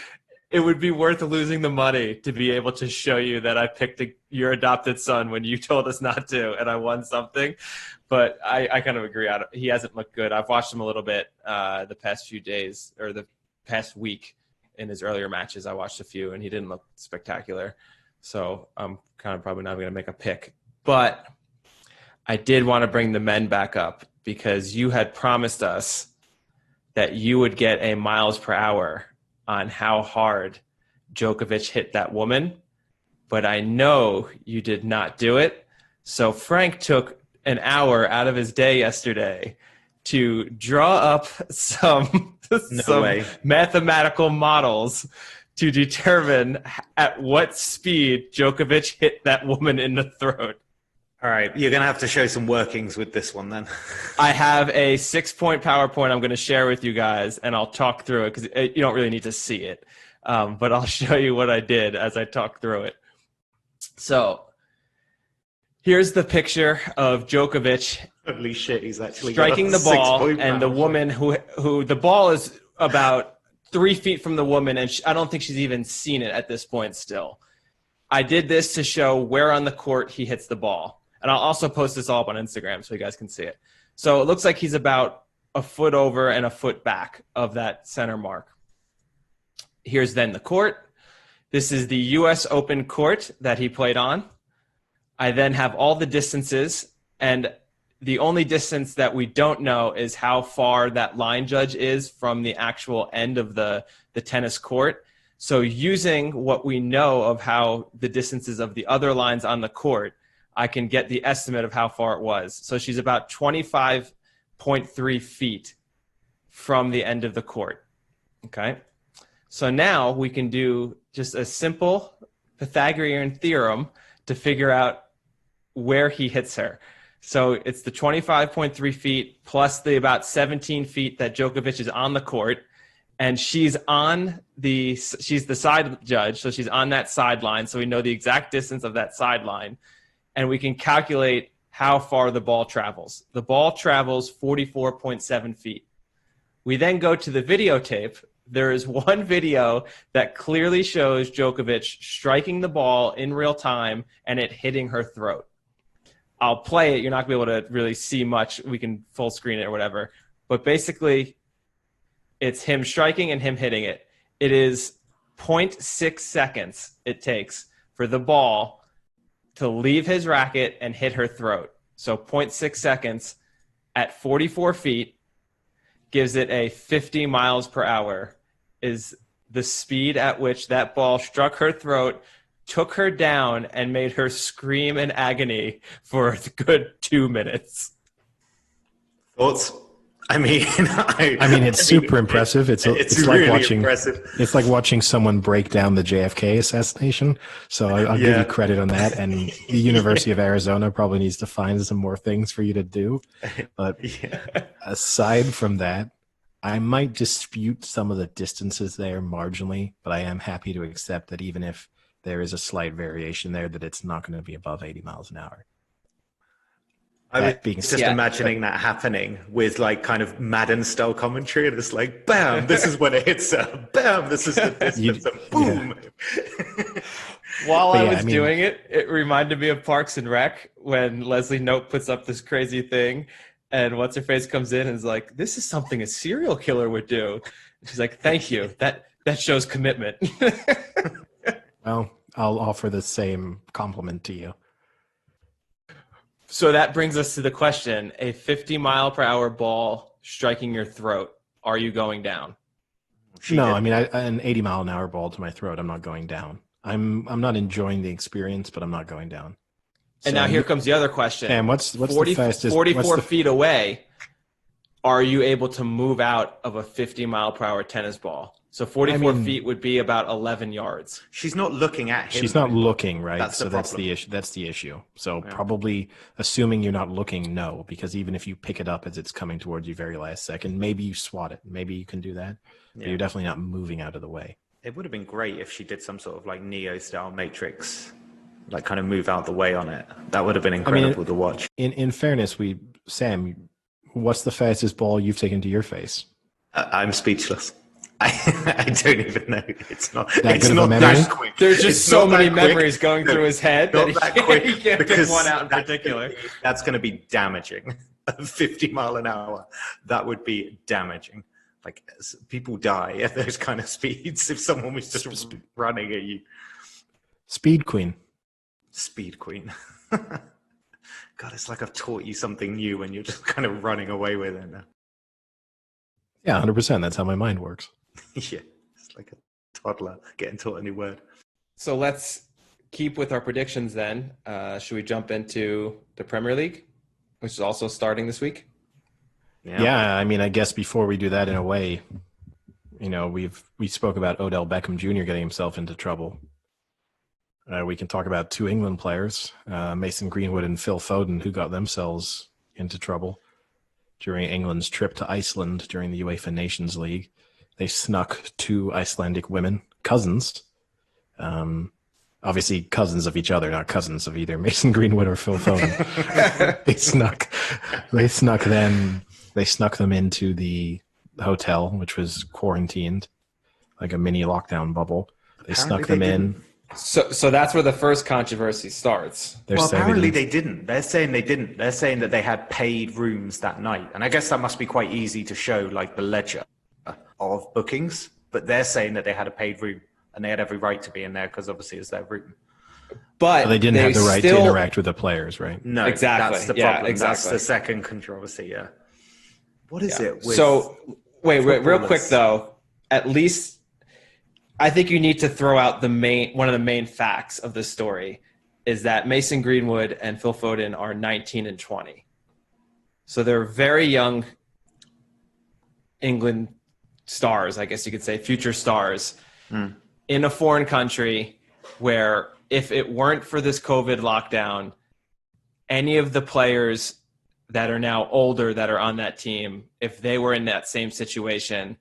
it would be worth losing the money to be able to show you that I picked your adopted son when you told us not to, and I won something. But I kind of agree. He hasn't looked good. I've watched him a little bit the past few days, or the past week in his earlier matches. I watched a few, and he didn't look spectacular. So I'm kind of probably not going to make a pick. But I did want to bring the men back up because you had promised us that you would get a miles per hour on how hard Djokovic hit that woman, but I know you did not do it. So Frank took an hour out of his day yesterday to draw up some way. mathematical models to determine at what speed Djokovic hit that woman in the throat. All right, you're going to have to show some workings with this one then. I have a 6-point PowerPoint I'm going to share with you guys, and I'll talk through it because you don't really need to see it. But I'll show you what I did as I talk through it. So here's the picture of Djokovic. Holy shit, he's actually striking the ball, and the woman who the ball is about 3 feet from the woman, and I don't think she's even seen it at this point still. I did this to show where on the court he hits the ball. And I'll also post this all up on Instagram so you guys can see it. So it looks like he's about a foot over and a foot back of that center mark. Here's then the court. This is the U.S. Open court that he played on. I then have all the distances, and the only distance that we don't know is how far that line judge is from the actual end of the tennis court. So using what we know of how the distances of the other lines on the court, I can get the estimate of how far it was. So she's about 25.3 feet from the end of the court. Okay. So now we can do just a simple Pythagorean theorem to figure out where he hits her. So it's the 25.3 feet plus the about 17 feet that Djokovic is on the court. And she's the side judge. So she's on that sideline. So we know the exact distance of that sideline. And we can calculate how far the ball travels. The ball travels 44.7 feet. We then go to the videotape. There is one video that clearly shows Djokovic striking the ball in real time and it hitting her throat. I'll play it. You're not going to be able to really see much. We can full screen it or whatever. But basically, it's him striking and him hitting it. It is 0.6 seconds it takes for the ball to leave his racket and hit her throat. So 0.6 seconds at 44 feet gives it a 50 miles per hour is the speed at which that ball struck her throat, took her down, and made her scream in agony for a good 2 minutes. Thoughts? I mean, it's super impressive. It's really like watching, impressive. It's like watching someone break down the JFK assassination. So I'll give you credit on that. And the University of Arizona probably needs to find some more things for you to do. But aside from that, I might dispute some of the distances there marginally, but I am happy to accept that even if there is a slight variation there, that it's not going to be above 80 miles an hour. I was just imagining that happening with like kind of Madden style commentary, and it's like, bam, this is when it hits her. Bam, this is the distance, and boom. Yeah. While I was doing it, it reminded me of Parks and Rec when Leslie Knope puts up this crazy thing, and what's her face comes in and is like, "This is something a serial killer would do." And she's like, "Thank you. That shows commitment." Well, I'll offer the same compliment to you. So that brings us to the question, a 50 mile per hour ball striking your throat, are you going down? An 80 mile an hour ball to my throat, I'm not going down. I'm not enjoying the experience, but I'm not going down. And now here comes the other question. And what's the fastest? 44 feet away, are you able to move out of a 50 mile per hour tennis ball? So 44 feet would be about 11 yards. She's not looking at him. She's not looking, right? That's the issue. That's the issue. So probably assuming you're not looking, no, because even if you pick it up as it's coming towards you very last second, maybe you swat it. Maybe you can do that. But you're definitely not moving out of the way. It would have been great if she did some sort of like Neo-style Matrix, like kind of move out the way on it. That would have been incredible to watch. In fairness, Sam, what's the fastest ball you've taken to your face? I'm speechless. I don't even know. It's not that quick. There's just so many memories going through his head that he can't pick one out in particular. That's going to be damaging. 50 mile an hour. That would be damaging. Like people die at those kind of speeds if someone was just running at you. Speed queen. God, it's like I've taught you something new when you're just kind of running away with it now. Yeah, 100%. That's how my mind works. Yeah, it's like a toddler getting taught a new word. So let's keep with our predictions then. Should we jump into the Premier League, which is also starting this week? Yeah, I mean, I guess before we do that, in a way, we spoke about Odell Beckham Jr. getting himself into trouble. We can talk about two England players, Mason Greenwood and Phil Foden, who got themselves into trouble during England's trip to Iceland during the UEFA Nations League. They snuck two Icelandic women, cousins, obviously cousins of each other, not cousins of either Mason Greenwood or Phil Foden. They snuck them into the hotel, which was quarantined, like a mini lockdown bubble. They snuck them in. So that's where the first controversy starts. Apparently they didn't. They're saying they didn't. They're saying that they had paid rooms that night. And I guess that must be quite easy to show, like the ledger of bookings. But they're saying that they had a paid room and they had every right to be in there because obviously it's their room. But they didn't have the right to interact with the players, right? No, exactly. That's the problem. Exactly. That's the second controversy, yeah. What is it with wait, real quick though, at least I think you need to throw out one of the main facts of this story is that Mason Greenwood and Phil Foden are 19 and 20. So they're very young England stars, I guess you could say, future stars in a foreign country where if it weren't for this COVID lockdown, any of the players that are now older that are on that team, if they were in that same situation,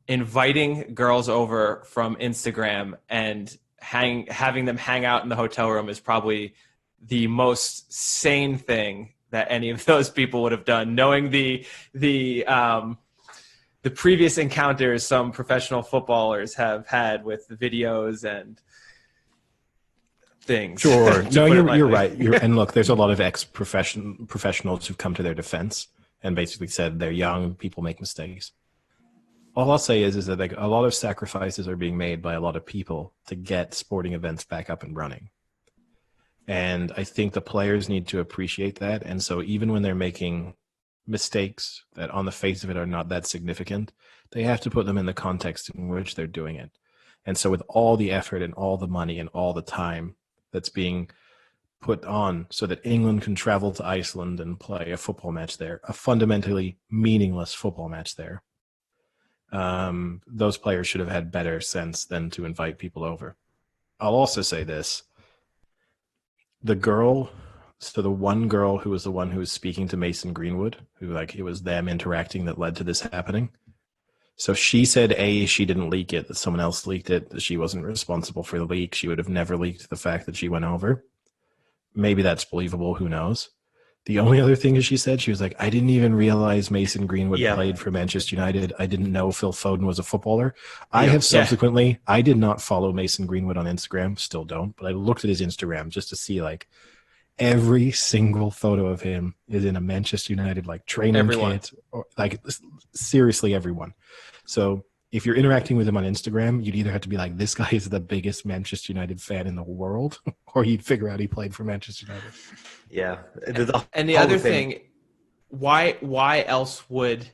inviting girls over from Instagram and having them hang out in the hotel room is probably the most sane thing that any of those people would have done, knowing the previous encounters some professional footballers have had with videos and things. Sure. No, you're right. And look, there's a lot of ex-professionals who've come to their defense and basically said they're young, people make mistakes. All I'll say is that like a lot of sacrifices are being made by a lot of people to get sporting events back up and running. And I think the players need to appreciate that. And so even when they're making mistakes that on the face of it are not that significant, they have to put them in the context in which they're doing it. And so with all the effort and all the money and all the time that's being put on so that England can travel to Iceland and play a football match there, a fundamentally meaningless football match there, those players should have had better sense than to invite people over. I'll also say this. The one girl who was the one who was speaking to Mason Greenwood, who like it was them interacting that led to this happening. So she said, she didn't leak it, that someone else leaked it, that she wasn't responsible for the leak. She would have never leaked the fact that she went over. Maybe that's believable. Who knows? The only other thing is she said, she was like, I didn't even realize Mason Greenwood played for Manchester United. I didn't know Phil Foden was a footballer. I have subsequently, I did not follow Mason Greenwood on Instagram, still don't, but I looked at his Instagram just to see like every single photo of him is in a Manchester United like training kit, or like seriously everyone. So if you're interacting with him on Instagram, you'd either have to be like, this guy is the biggest Manchester United fan in the world, or you'd figure out he played for Manchester United. Yeah. And the other thing, why else would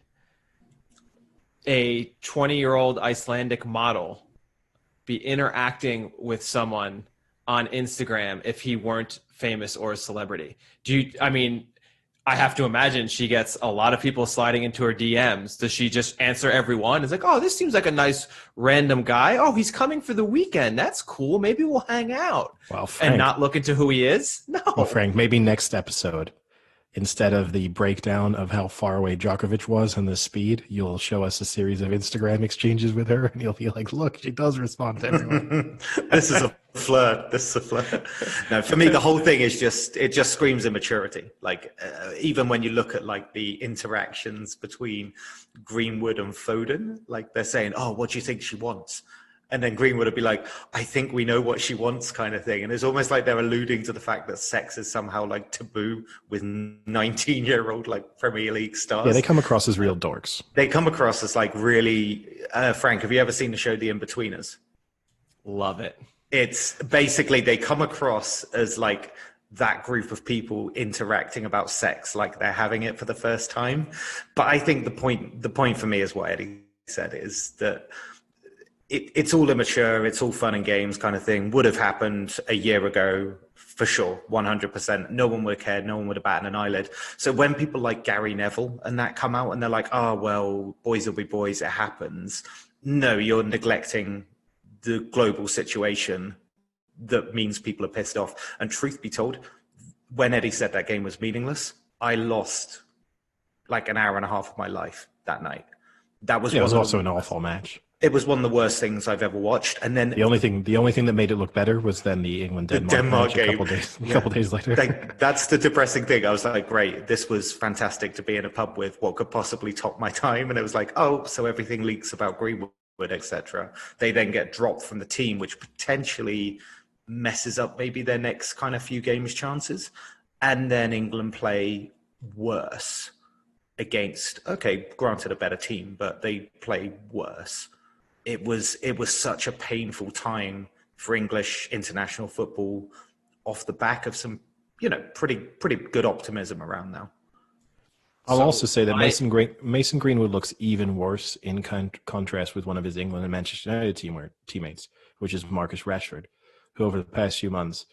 a 20-year-old Icelandic model be interacting with someone on Instagram if he weren't famous or a celebrity? I have to imagine she gets a lot of people sliding into her DMs. Does she just answer everyone? It's like, oh, this seems like a nice random guy. Oh, he's coming for the weekend. That's cool. Maybe we'll hang out. Well, Frank, and not look into who he is? No. Well, Frank, maybe next episode, instead of the breakdown of how far away Djokovic was and the speed, you'll show us a series of Instagram exchanges with her, and you'll be like, look, she does respond to everyone. This is a flirt. No, for me, the whole thing is it just screams immaturity. Like, even when you look at like the interactions between Greenwood and Foden, like they're saying, oh, what do you think she wants? And then Greenwood would be like, I think we know what she wants, kind of thing. And it's almost like they're alluding to the fact that sex is somehow like taboo with 19-year-old like Premier League stars. Yeah, they come across as real dorks. They come across as like really, Frank, have you ever seen the show The In-Betweeners? Love it. It's basically, they come across as like that group of people interacting about sex, like they're having it for the first time. But I think the point for me is what Eddie said, is that it's all immature, it's all fun and games kind of thing. Would have happened a year ago, For sure, 100%. No one would have cared. No one would have batted an eyelid. So when people like Gary Neville and that come out and they're like, oh, well, boys will be boys, it happens. No, you're neglecting the global situation that means people are pissed off. And truth be told, when Eddie said that game was meaningless, I lost like an hour and a half of my life that night. That was, it was also an awful match. It was one of the worst things I've ever watched. And then the only thing that made it look better was then the England-Denmark game a couple days later. Like, that's the depressing thing. I was like, great, this was fantastic to be in a pub with. What could possibly top my time? And it was like, oh, so everything leaks about Greenwood, etc. They then get dropped from the team, which potentially messes up maybe their next kind of few games chances. And then England play worse against, okay, granted a better team, but they play worse. It was such a painful time for English international football off the back of some, pretty good optimism around now. I'll also say that Mason Greenwood looks even worse in contrast with one of his England and Manchester United teammates, which is Marcus Rashford, who over the past few months,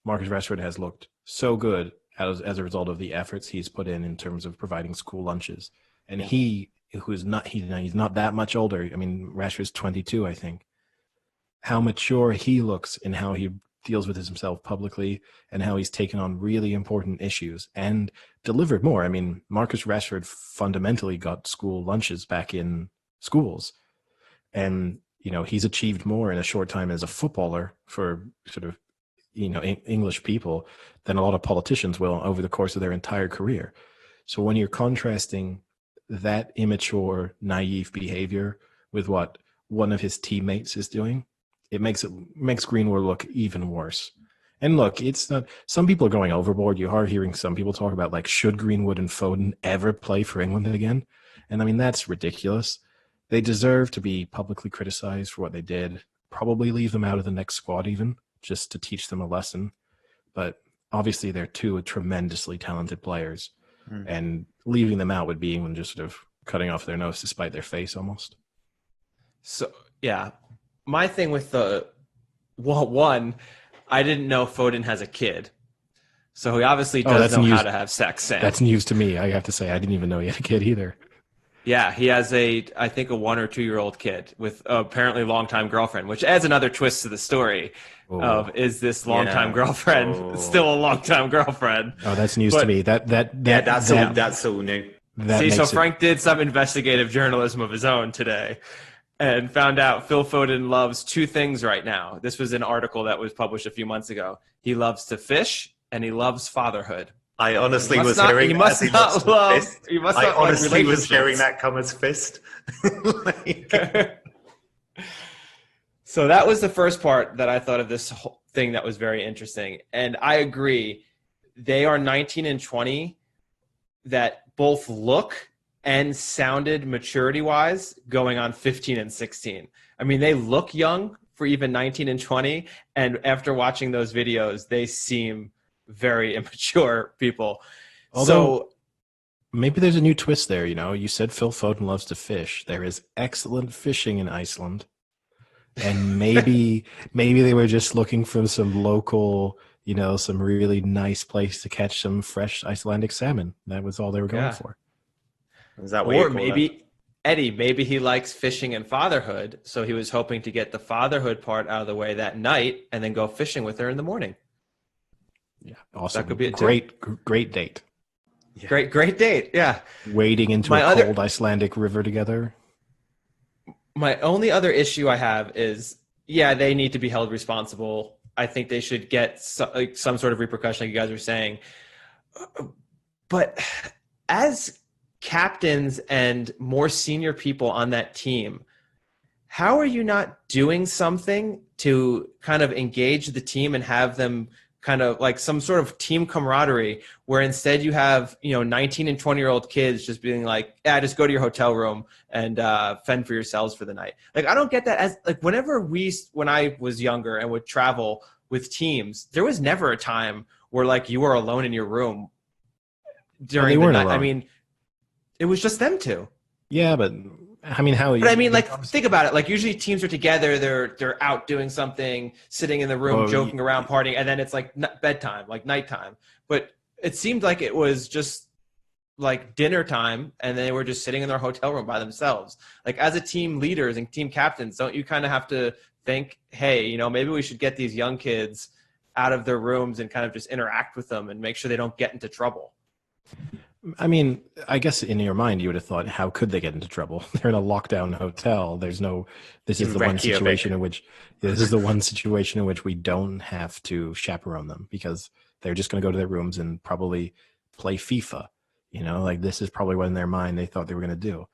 Marcus Rashford has looked so good as a result of the efforts he's put in terms of providing school lunches. And he's not that much older. I mean, Rashford's 22, I think. How mature he looks in how he deals with himself publicly and how he's taken on really important issues and delivered more. I mean, Marcus Rashford fundamentally got school lunches back in schools. And, he's achieved more in a short time as a footballer for sort of, English people than a lot of politicians will over the course of their entire career. So when you're contrasting that immature, naive behavior with what one of his teammates is doing, it makes Greenwood look even worse. And look, it's not, some people are going overboard. You are hearing some people talk about like, should Greenwood and Foden ever play for England again? And I mean, that's ridiculous. They deserve to be publicly criticized for what they did. Probably leave them out of the next squad even, just to teach them a lesson. But obviously they're two tremendously talented players. And leaving them out would be even just sort of cutting off their nose to spite their face almost. So, yeah. My thing with one, I didn't know Foden has a kid. So he obviously does know how to have sex, Sam. That's news to me, I have to say. I didn't even know he had a kid either. Yeah, he has I think a 1 or 2 year old kid with apparently longtime girlfriend, which adds another twist to the story of is this longtime girlfriend still a longtime girlfriend? Oh, that's news to me. That's all new. So Frank did some investigative journalism of his own today and found out Phil Foden loves 2 things right now. This was an article that was published a few months ago. He loves to fish and he loves fatherhood. I honestly was hearing that come as fist. So that was the first part that I thought of this whole thing that was very interesting. And I agree. They are 19 and 20 that both look and sounded maturity-wise going on 15 and 16. I mean, they look young for even 19 and 20. And after watching those videos, they seem very immature people. Although maybe there's a new twist there. You said Phil Foden loves to fish. There is excellent fishing in Iceland, and maybe they were just looking for some local, some really nice place to catch some fresh Icelandic salmon. That was all they were going for. Is that what or maybe Eddie, maybe he likes fishing and fatherhood, so he was hoping to get the fatherhood part out of the way that night and then go fishing with her in the morning. Yeah, awesome. That could be a great date. Yeah. Great date. Yeah, wading into a cold Icelandic river together. My only other issue I have is, they need to be held responsible. I think they should get some sort of repercussion, like you guys were saying. But as captains and more senior people on that team, how are you not doing something to kind of engage the team and have them kind of like some sort of team camaraderie, where instead you have 19 and 20-year-old kids just being like, just go to your hotel room and fend for yourselves for the night. Like, I don't get that. As like when I was younger and would travel with teams, there was never a time where like you were alone in your room during the night. Alone. I mean, it was just them two. Yeah, but I mean, how? But I mean, like, think about it. Like, usually teams are together. They're out doing something, sitting in the room, joking around, partying, and then it's like bedtime, like nighttime. But it seemed like it was just like dinner time, and they were just sitting in their hotel room by themselves. Like, as a team leaders and team captains, don't you kind of have to think, hey, you know, maybe we should get these young kids out of their rooms and kind of just interact with them and make sure they don't get into trouble? I mean, I guess in your mind you would have thought, how could they get into trouble? They're in a lockdown hotel. This is the one situation in which we don't have to chaperone them, because they're just going to go to their rooms and probably play FIFA. You know, like, this is probably what in their mind they thought they were going to do.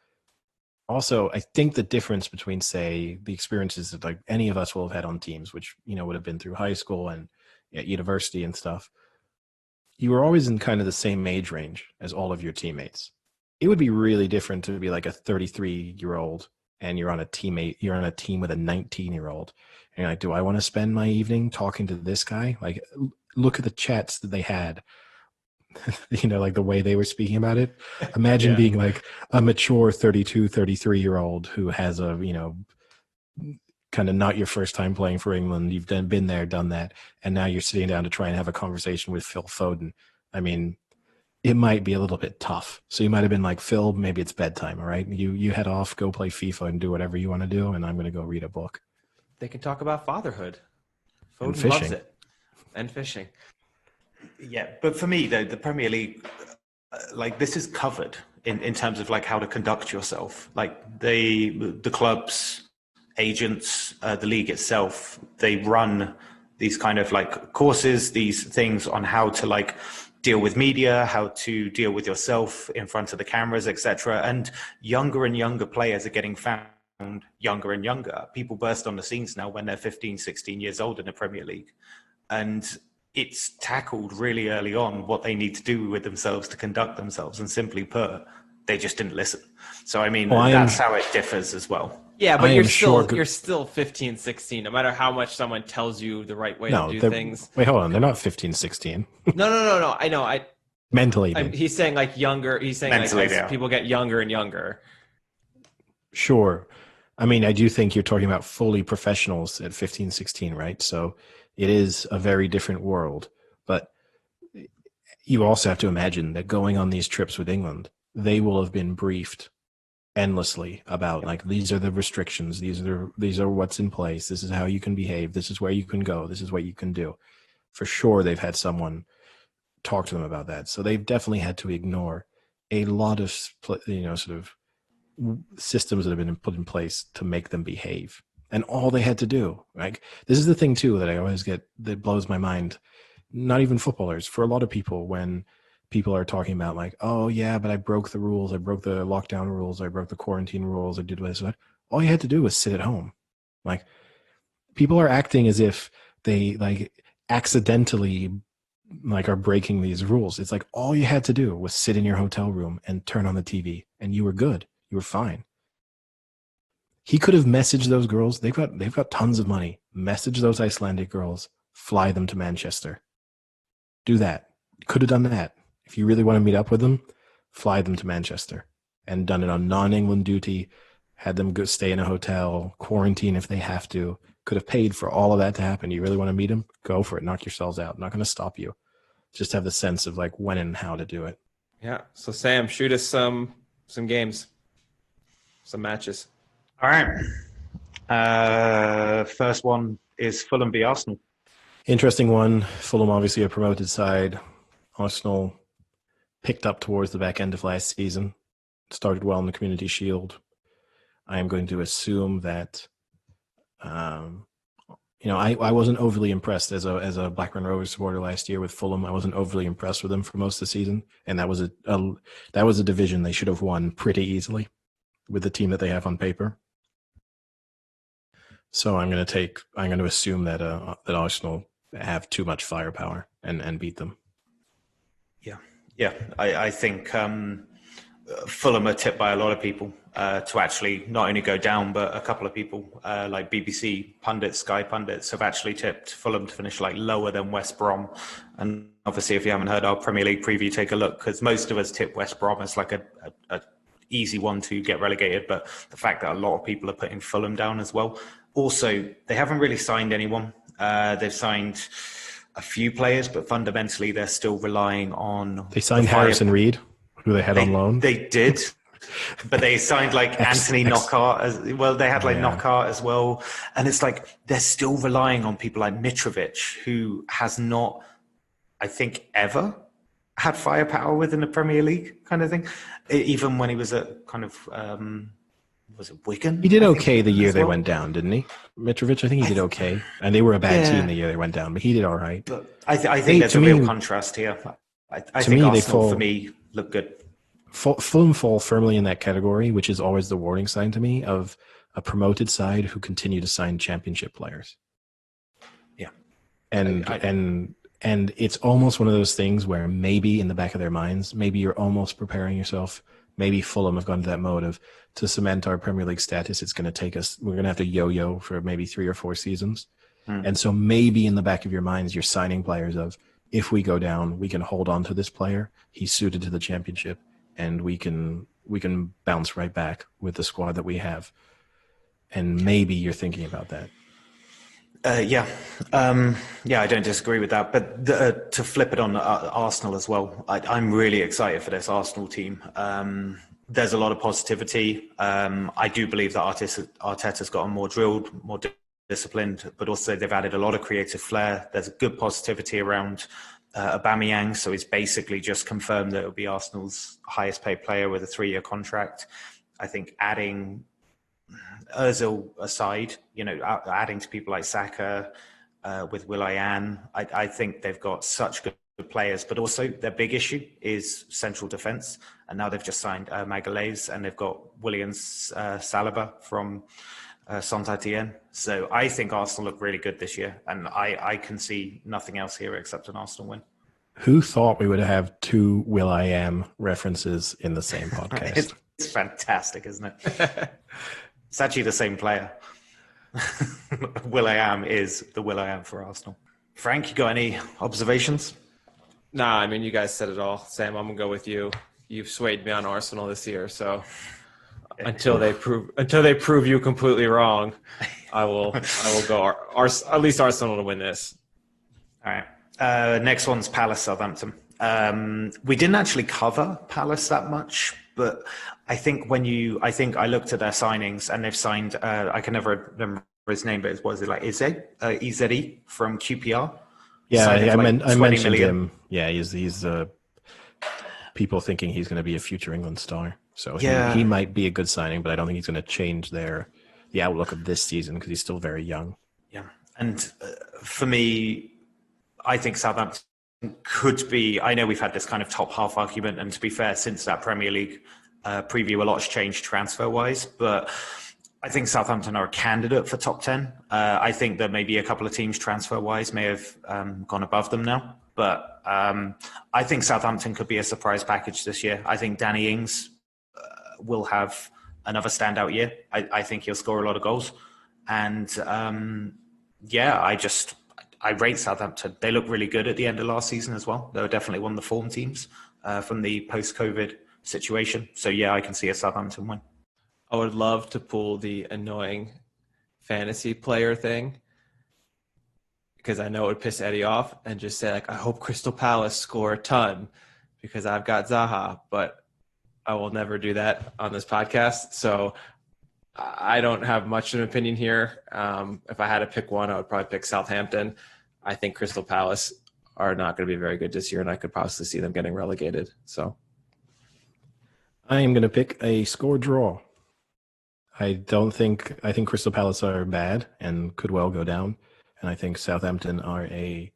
Also, I think the difference between, say, the experiences that like any of us will have had on teams, which, you know, would have been through high school and at university and stuff, you were always in kind of the same age range as all of your teammates. It would be really different to be like a 33-year-old and you're on a team with a 19-year-old. And you're like, do I want to spend my evening talking to this guy? Like, look at the chats that they had, you know, like the way they were speaking about it. Imagine being like a mature 32, 33-year-old who has a, you know, kind of not your first time playing for England. You've been there, done that. And now you're sitting down to try and have a conversation with Phil Foden. I mean, it might be a little bit tough. So you might have been like, Phil, maybe it's bedtime, all right? You head off, go play FIFA and do whatever you want to do, and I'm going to go read a book. They can talk about fatherhood. Foden and fishing. Loves it. And fishing. Yeah, but for me, though, the Premier League, like, this is covered in terms of like how to conduct yourself. Like, the clubs, agents, the league itself, they run these kind of like courses, these things on how to like deal with media, how to deal with yourself in front of the cameras, etc. And younger and younger players are getting found younger and younger. People burst on the scenes now when they're 15, 16 years old in the Premier League. And it's tackled really early on what they need to do with themselves to conduct themselves. And simply put, they just didn't listen. So, I mean, that's how it differs as well. Yeah, but you're still 15, 16, no matter how much someone tells you the right way to do things. Wait, hold on. They're not 15, 16. No. I know. Mentally. He's saying like younger. He's saying mentally, like people get younger and younger. Sure. I mean, I do think you're talking about fully professionals at 15, 16, right? So it is a very different world. But you also have to imagine that going on these trips with England, they will have been briefed endlessly about like, these are the restrictions, these are what's in place, this is how you can behave, this is where you can go, this is what you can do. For sure they've had someone talk to them about that. So they've definitely had to ignore a lot of, you know, sort of systems that have been put in place to make them behave. And all they had to do, like, this is the thing too that I always get, that blows my mind, not even footballers, for a lot of people, when people are talking about like, oh yeah, but I broke the rules, I broke the lockdown rules, I broke the quarantine rules, I did this. All you had to do was sit at home. Like, people are acting as if they like accidentally like are breaking these rules. It's like, all you had to do was sit in your hotel room and turn on the TV and you were good. You were fine. He could have messaged those girls. They've got tons of money. Message those Icelandic girls, fly them to Manchester. Do that. Could have done that. If you really want to meet up with them, fly them to Manchester, and done it on non-England duty, had them go stay in a hotel, quarantine if they have to. Could have paid for all of that to happen. You really want to meet them? Go for it. Knock yourselves out. I'm not going to stop you. Just have the sense of like when and how to do it. Yeah. So Sam, shoot us some games, some matches. All right. First one is Fulham v Arsenal. Interesting one. Fulham, obviously a promoted side. Arsenal picked up towards the back end of last season, started well in the Community Shield. I am going to assume that, you know, I wasn't overly impressed as a Blackburn Rovers supporter last year with Fulham. I wasn't overly impressed with them for most of the season, and that was a division they should have won pretty easily with the team that they have on paper. So I'm going to assume that that Arsenal have too much firepower and beat them. Yeah. I think Fulham are tipped by a lot of people to actually not only go down, but a couple of people like BBC pundits, Sky pundits have actually tipped Fulham to finish like lower than West Brom. And obviously, if you haven't heard our Premier League preview, take a look, because most of us tip West Brom as like a easy one to get relegated, but the fact that a lot of people are putting Fulham down as well. Also, they haven't really signed anyone. They've signed a few players, but fundamentally they're still relying on... They signed Harrison Reed, who they had on loan. They did, but they signed like Anthony Knockaert as well. They had like Knockaert as well. And it's like they're still relying on people like Mitrovic, who has not, I think, ever had firepower within the Premier League kind of thing. Even when he was at kind of... was it Wigan? He did okay the year they went down, didn't he? Mitrovic, I think he did okay. And they were a bad team the year they went down, but he did all right. But I think there's a real contrast here. I think Arsenal, for me, look good. Fulham fall firmly in that category, which is always the warning sign to me of a promoted side who continue to sign championship players. Yeah. And it's almost one of those things where maybe in the back of their minds, maybe you're almost preparing yourself. Maybe Fulham have gone to that mode of, to cement our Premier League status, it's going to take us, we're going to have to yo-yo for maybe 3 or 4 seasons. And so maybe in the back of your minds, you're signing players of, if we go down, we can hold on to this player. He's suited to the championship, and we can bounce right back with the squad that we have. And maybe you're thinking about that. Yeah, I don't disagree with that. But to flip it on Arsenal as well, I'm really excited for this Arsenal team. There's a lot of positivity. I do believe that Arteta's gotten more drilled, more disciplined, but also they've added a lot of creative flair. There's a good positivity around Aubameyang, so he's basically just confirmed that it'll be Arsenal's highest paid player with a 3-year contract. I think adding Ozil aside, adding to people like Saka with Will.i.am, I think they've got such good players, but also their big issue is central defence. And now they've just signed Magalhaes, and they've got Williams Saliba from Saint-Étienne. So I think Arsenal look really good this year, and I can see nothing else here except an Arsenal win. Who thought we would have 2 Will.i.am references in the same podcast? It's fantastic, isn't it? It's actually the same player. Will.i.am is the Will.i.am for Arsenal. Frank, you got any observations? Nah, I mean, you guys said it all. Sam, I'm gonna go with you. You've swayed me on Arsenal this year, so until they prove you completely wrong, I will go at least Arsenal to win this. All right. Next one's Palace Southampton. We didn't actually cover Palace that much, but I think I looked at their signings, and they've signed I can never remember his name, but was it like Izzy from QPR? Yeah, I mentioned him. Yeah, he's people thinking he's going to be a future England star. So he might be a good signing, but I don't think he's going to change the outlook of this season because he's still very young. Yeah, and for me, I think Southampton could be... I know we've had this kind of top half argument, and to be fair, since that Premier League preview, a lot's changed transfer-wise, but I think Southampton are a candidate for top 10. I think that maybe a couple of teams transfer-wise may have gone above them now, but I think Southampton could be a surprise package this year. I think Danny Ings will have another standout year. I think he'll score a lot of goals. And I rate Southampton. They look really good at the end of last season as well. They were definitely one of the form teams from the post-COVID situation. So yeah, I can see a Southampton win. I would love to pull the annoying fantasy player thing, because I know it would piss Eddie off, and just say, like, I hope Crystal Palace score a ton because I've got Zaha, but I will never do that on this podcast. So I don't have much of an opinion here. If I had to pick one, I would probably pick Southampton. I think Crystal Palace are not going to be very good this year, and I could possibly see them getting relegated. So I am going to pick a score draw. I think Crystal Palace are bad and could well go down. And I think Southampton are a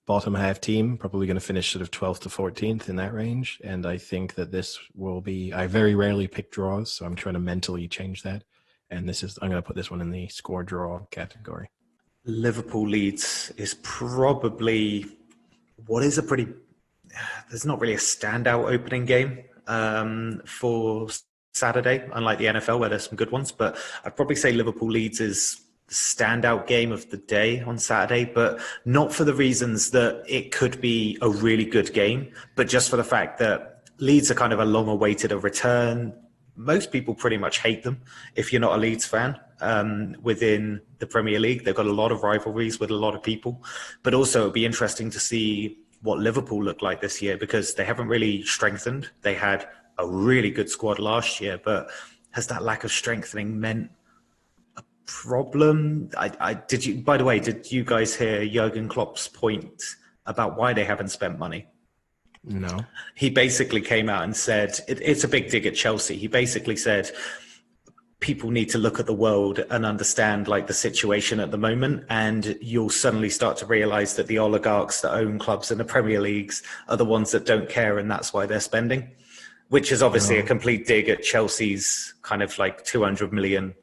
bottom half team, probably going to finish sort of 12th to 14th in that range. And I think that this will be, I very rarely pick draws, so I'm trying to mentally change that. And I'm going to put this one in the score draw category. Liverpool Leeds is probably there's not really a standout opening game for Saturday, unlike the NFL where there's some good ones, but I'd probably say Liverpool Leeds is the standout game of the day on Saturday, but not for the reasons that it could be a really good game, but just for the fact that Leeds are kind of a long-awaited return. Most people pretty much hate them if you're not a Leeds fan within the Premier League. They've got a lot of rivalries with a lot of people. But also it'll be interesting to see what Liverpool look like this year, because they haven't really strengthened. They had a really good squad last year, but has that lack of strengthening meant a problem? By the way, did you guys hear Jurgen Klopp's point about why they haven't spent money? No. He basically came out and said, it's a big dig at Chelsea. He basically said, people need to look at the world and understand like the situation at the moment. And you'll suddenly start to realize that the oligarchs that own clubs in the Premier Leagues are the ones that don't care. And that's why they're spending, which is obviously a complete dig at Chelsea's kind of like 200 million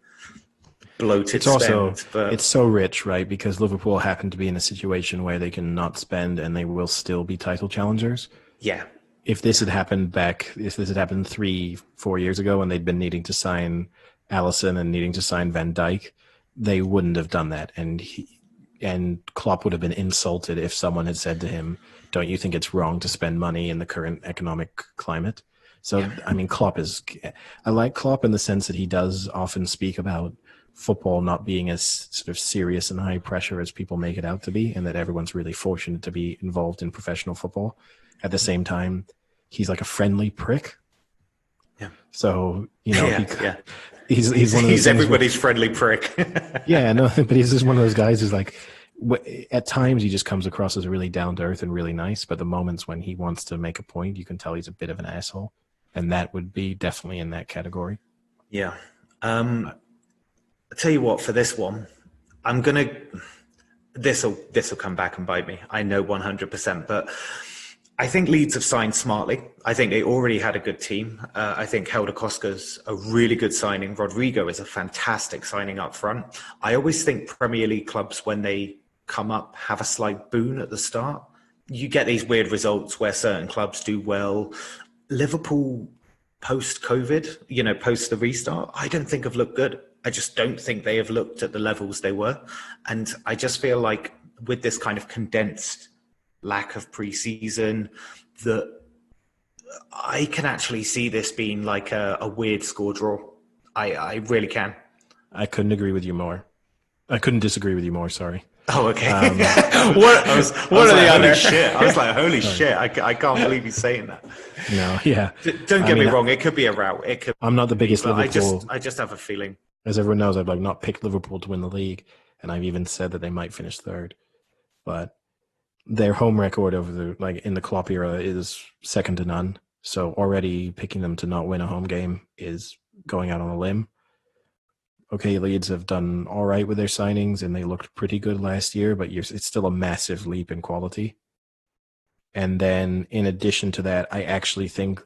bloated spend. But it's so rich, right? Because Liverpool happen to be in a situation where they can not spend and they will still be title challengers. Yeah. If this had happened 3-4 years ago and they'd been needing to sign Allison and needing to sign Van Dijk, they wouldn't have done that. And Klopp would have been insulted if someone had said to him, don't you think it's wrong to spend money in the current economic climate? So, yeah. I mean, I like Klopp in the sense that he does often speak about football not being as sort of serious and high pressure as people make it out to be, and that everyone's really fortunate to be involved in professional football. At the same time, he's like a friendly prick. Yeah. So, you know, he's one of those everybody's friendly prick. Yeah, no, but he's just one of those guys who's like, at times he just comes across as really down to earth and really nice, but the moments when he wants to make a point, you can tell he's a bit of an asshole, and that would be definitely in that category. Yeah. I'll tell you what, for this one, this will come back and bite me. I know 100%, but I think Leeds have signed smartly. I think they already had a good team. I think Helder Koska's a really good signing. Rodrigo is a fantastic signing up front. I always think Premier League clubs, when they come up, have a slight boon at the start. You get these weird results where certain clubs do well. Liverpool, post-COVID, post the restart, I don't think have looked good. I just don't think they have looked at the levels they were. And I just feel like with this kind of condensed lack of preseason, that I can actually see this being like a weird score draw. I really can. I couldn't agree with you more. I couldn't disagree with you more, sorry. Oh, okay. What are the other shit? I was like, holy shit! I can't believe he's saying that. No, yeah. Don't get me wrong. It could be a rout. I'm not the biggest Liverpool. I just have a feeling. As everyone knows, I've like not picked Liverpool to win the league, and I've even said that they might finish third. But their home record over in the Klopp era is second to none. So already picking them to not win a home game is going out on a limb. Okay, Leeds have done all right with their signings, and they looked pretty good last year, but it's still a massive leap in quality. And then in addition to that, I actually think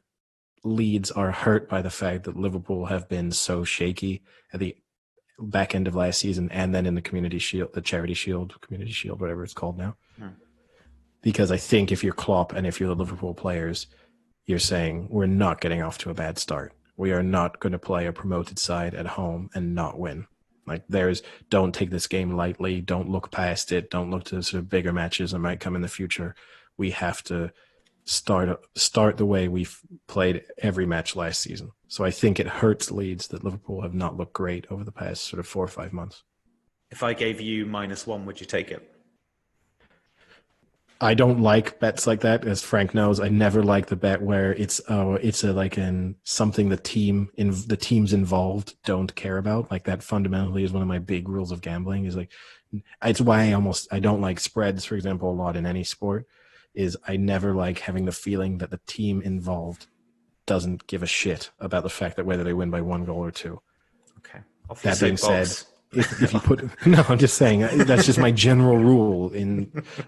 Leeds are hurt by the fact that Liverpool have been so shaky at the back end of last season, and then in the Community Shield, the Charity Shield, Community Shield, whatever it's called now. Because I think if you're Klopp and if you're the Liverpool players, you're saying, we're not getting off to a bad start. We are not going to play a promoted side at home and not win. Like don't take this game lightly. Don't look past it. Don't look to sort of bigger matches that might come in the future. We have to start the way we've played every match last season. So I think it hurts Leeds that Liverpool have not looked great over the past sort of 4 or 5 months. If I gave you -1, would you take it? I don't like bets like that, as Frank knows. I never like the bet where it's something the teams involved don't care about. Like that fundamentally is one of my big rules of gambling. Is like, it's why I don't like spreads, for example, a lot in any sport. Is I never like having the feeling that the team involved doesn't give a shit about the fact that whether they win by 1 goal or 2. Okay. That being said, if you put I'm just saying that's just my general rule.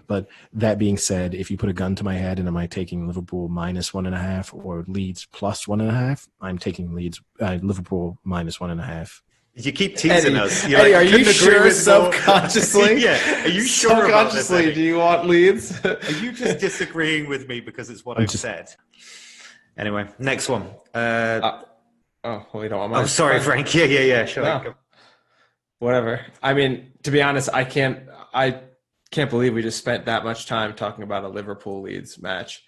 But that being said, if you put a gun to my head and am I taking Liverpool -1.5 or Leeds +1.5, I'm taking Liverpool -1.5. You keep teasing us. Eddie, are you sure subconsciously? Yeah. Are you sure subconsciously? About this, do you want Leeds? Are you just disagreeing with me because it's what I've said? Anyway, next one. We don't want mine. Oh, sorry, Frank. Yeah. Sure. No. Whatever. I mean, to be honest, I can't believe we just spent that much time talking about a Liverpool Leeds match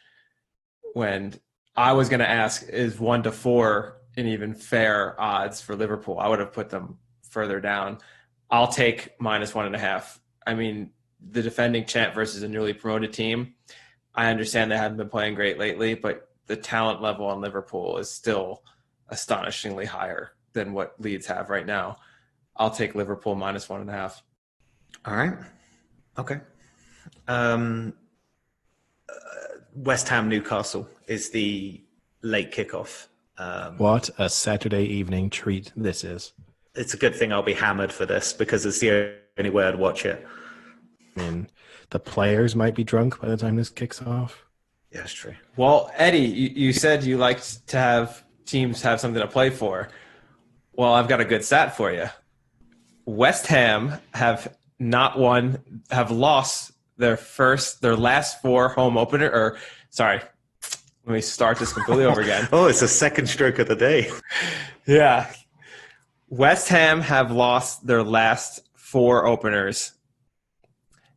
when I was going to ask, is 1-4 an even fair odds for Liverpool? I would have put them further down. I'll take -1.5. I mean, the defending champ versus a newly promoted team. I understand they haven't been playing great lately, but the talent level on Liverpool is still astonishingly higher than what Leeds have right now. I'll take Liverpool -1.5. All right. Okay. West Ham Newcastle is the late kickoff. What a Saturday evening treat this is. It's a good thing I'll be hammered for this because it's the only way I'd watch it. I mean, the players might be drunk by the time this kicks off. Yeah, it's true. Well, Eddie, you said you liked to have teams have something to play for. Well, I've got a good stat for you. West Ham have lost their last 4 home opener, let me start this completely over again. Oh, it's the second stroke of the day. Yeah. West Ham have lost their last 4 openers,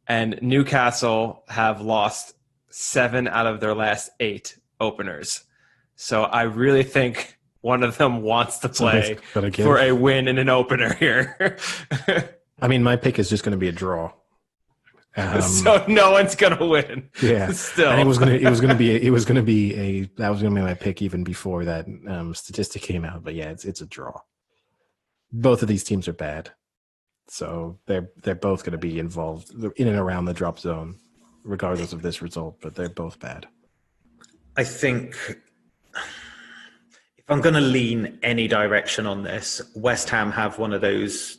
and Newcastle have lost 7 out of their last 8 openers. So I really think one of them wants to play for a win in an opener here. I mean, my pick is just going to be a draw. So no one's gonna win. Yeah, still, and that was gonna be my pick even before that statistic came out. But yeah, it's a draw. Both of these teams are bad, so they're both going to be involved in and around the drop zone, regardless of this result. But they're both bad. I think if I'm going to lean any direction on this, West Ham have one of those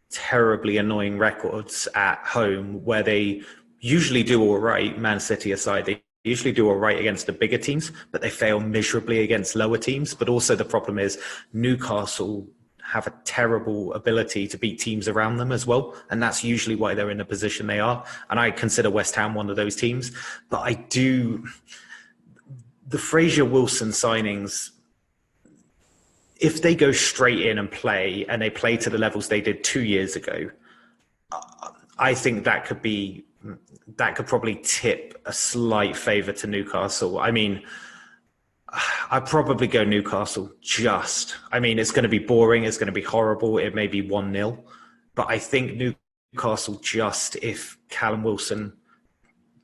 terribly annoying records at home where they usually do all right, Man City aside, they usually do all right against the bigger teams, but they fail miserably against lower teams. But also the problem is Newcastle have a terrible ability to beat teams around them as well. And that's usually why they're in the position they are. And I consider West Ham one of those teams. But the Fraser Wilson signings, if they go straight in and play, and they play to the levels they did 2 years ago, I think that could probably tip a slight favour to Newcastle. I mean, I'd probably go Newcastle it's going to be boring. It's going to be horrible. It may be 1-0, but I think Newcastle if Callum Wilson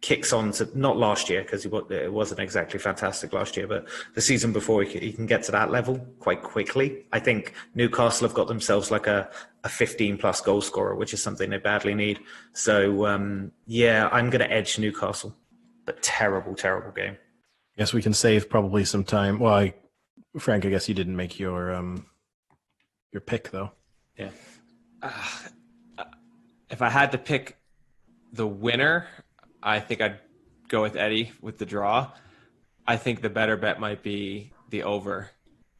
kicks on to, not last year, because it wasn't exactly fantastic last year, but the season before he can get to that level quite quickly. I think Newcastle have got themselves like a 15-plus goal scorer, which is something they badly need. So, I'm going to edge Newcastle, but terrible, terrible game. Guess we can save probably some time. Well, Frank, I guess you didn't make your pick, though. Yeah. If I had to pick the winner, I think I'd go with Eddie with the draw. I think the better bet might be the over.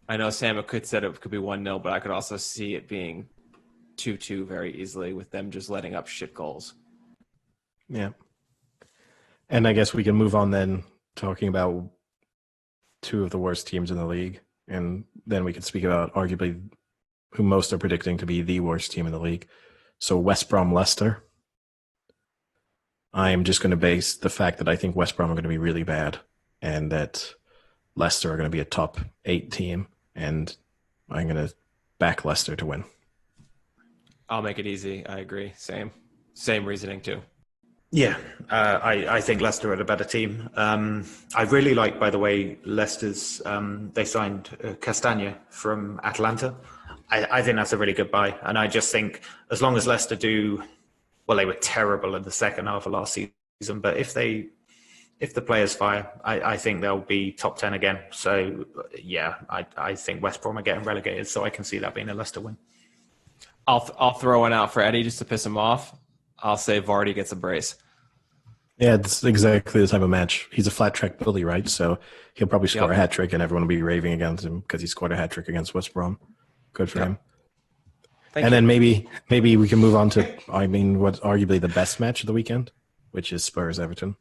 I know Sam could said it could be 1-0, but I could also see it being 2-2 very easily with them just letting up shit goals. Yeah. And I guess we can move on then, talking about 2 of the worst teams in the league. And then we can speak about arguably who most are predicting to be the worst team in the league. So West Brom Leicester. I am just going to base the fact that I think West Brom are going to be really bad and that Leicester are going to be a top 8 team, and I'm going to back Leicester to win. I'll make it easy. I agree. Same reasoning too. Yeah, I think Leicester are a better team. I really like, by the way, Leicester's, they signed Castagna from Atalanta. I think that's a really good buy. And I just think as long as Leicester they were terrible in the second half of last season, but if the players fire, I think they'll be top 10 again. So yeah, I think West Brom are getting relegated, so I can see that being a Leicester win. I'll throw one out for Eddie just to piss him off. I'll say Vardy gets a brace. Yeah, it's exactly the type of match. He's a flat track bully, right? So he'll probably score a hat trick, and everyone will be raving against him because he scored a hat trick against West Brom. Good for him. Then maybe we can move on to, what's arguably the best match of the weekend, which is Spurs-Everton.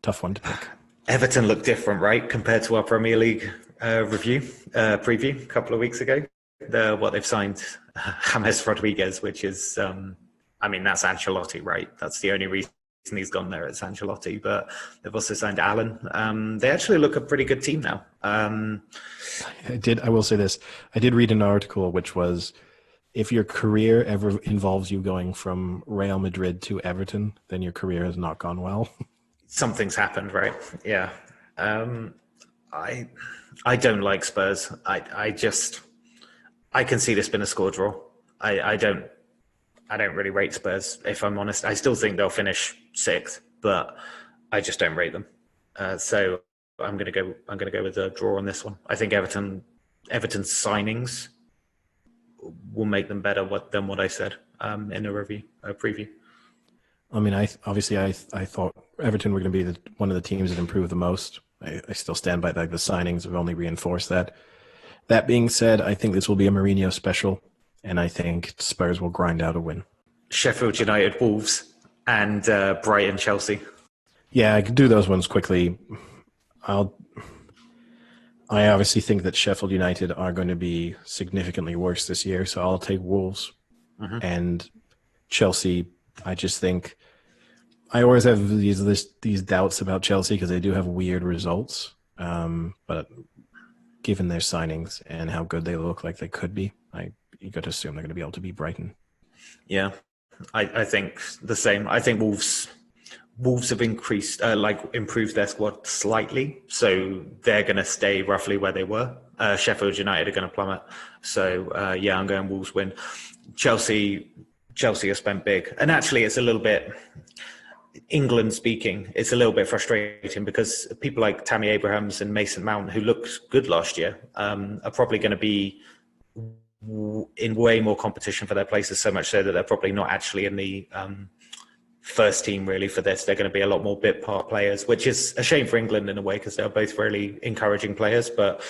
Tough one to pick. Everton looked different, right, compared to our Premier League preview a couple of weeks ago. They've signed James Rodriguez, which is, that's Ancelotti, right? That's the only reason he's gone there. It's Ancelotti, but they've also signed Allen. They actually look a pretty good team now. I will say this. I did read an article which was, if your career ever involves you going from Real Madrid to Everton, then your career has not gone well. Something's happened, right? Yeah. I don't like Spurs. I can see this being a score draw. I don't really rate Spurs, if I'm honest. I still think they'll finish 6th, but I just don't rate them. So I'm gonna go with a draw on this one. I think Everton's signings will make them better than what I said in a preview. I mean, I thought Everton were going to be one of the teams that improved the most. I still stand by that. The signings have only reinforced that. That being said, I think this will be a Mourinho special, and I think Spurs will grind out a win. Sheffield United, Wolves, and Brighton, Chelsea. Yeah, I could do those ones quickly. I obviously think that Sheffield United are going to be significantly worse this year, so I'll take Wolves. And Chelsea, I just think I always have these doubts about Chelsea because they do have weird results. But given their signings and how good they look like they could be, you got to assume they're going to be able to beat Brighton. Yeah, I think the same. I think Wolves have improved their squad slightly, so they're going to stay roughly where they were. Sheffield United are going to plummet. So, I'm going Wolves win. Chelsea have spent big. And actually, it's a little bit, England speaking, it's a little bit frustrating because people like Tammy Abrahams and Mason Mount, who looked good last year, are probably going to be in way more competition for their places, so much so that they're probably not actually in the first team really for this. They're going to be a lot more bit part players, which is a shame for England in a way because they're both really encouraging players. But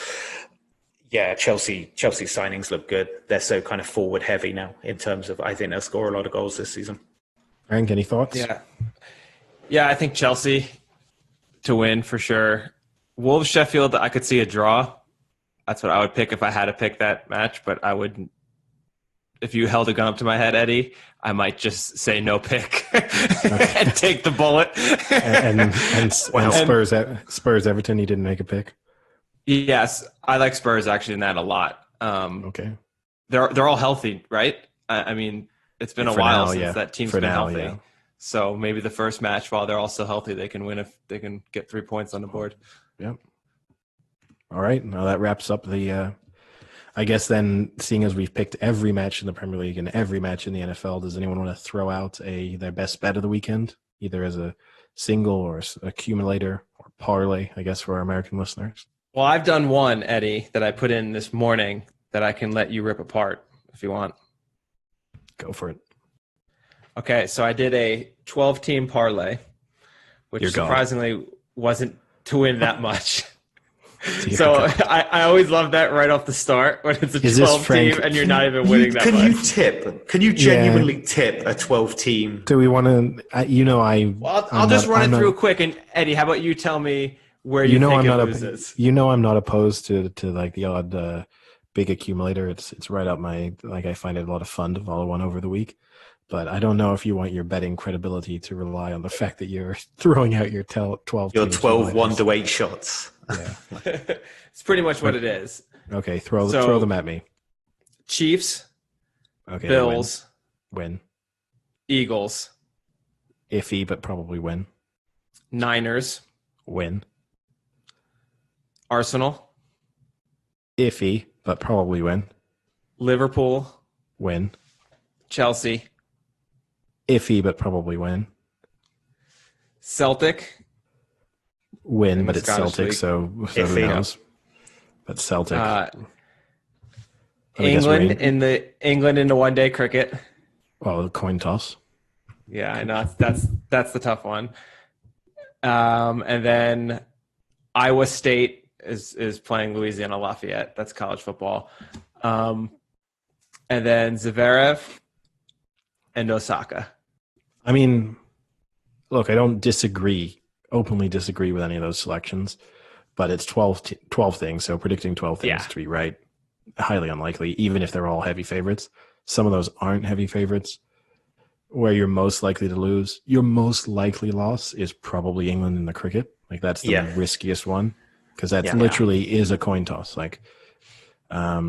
yeah, Chelsea signings look good. They're so kind of forward heavy now in terms of, I think they'll score a lot of goals this season. Frank, any thoughts? Yeah, I think Chelsea to win for sure. Wolves, Sheffield, I could see a draw. That's what I would pick if I had to pick that match, but I wouldn't. If you held a gun up to my head, Eddie, I might just say no pick and take the bullet. and Spurs Everton, you didn't make a pick? Yes, I like Spurs actually in that a lot. Okay. They're all healthy, right? I mean, it's been a while since that team's been healthy. Yeah. So maybe the first match, while they're all still healthy, they can win if they can get 3 points on the board. Yep. All right. Now that wraps up the I guess then, seeing as we've picked every match in the Premier League and every match in the NFL, does anyone want to throw out their best bet of the weekend, either as a single or accumulator or parlay, I guess, for our American listeners? Well, I've done one, Eddie, that I put in this morning that I can let you rip apart if you want. Go for it. Okay, so I did a 12-team parlay, which surprisingly wasn't to win that much. So I always love that right off the start when it's a 12-team and you're not even winning that much. Can you genuinely tip a 12-team? Do we want to? I'll just run it through quick. And Eddie, how about you tell me where you think it loses? I'm not opposed to like the odd big accumulator. It's right up my, like, I find it a lot of fun to follow one over the week. But I don't know if you want your betting credibility to rely on the fact that you're throwing out your 12 your 12 1-8 shots. Yeah. It's pretty much what it is. Okay, throw them at me. Chiefs, okay, Bills, win. Eagles, iffy but probably win. Niners, win. Arsenal, iffy but probably win. Liverpool, win. Chelsea, iffy but probably win. Celtic, win, but it's Celtic, so who knows? But Celtic. England in the one-day cricket. Well, coin toss. Yeah, I know that's the tough one. And then Iowa State is playing Louisiana Lafayette. That's college football. And then Zverev and Osaka. I mean, look, I don't openly disagree with any of those selections, but it's 12 things, so predicting 12 things to be right, highly unlikely, even if they're all heavy favorites. Some of those aren't heavy favorites. where you're most likely to lose. Your most likely loss is probably England in the cricket. Like that's the riskiest one because that's literally is a coin toss. Like, I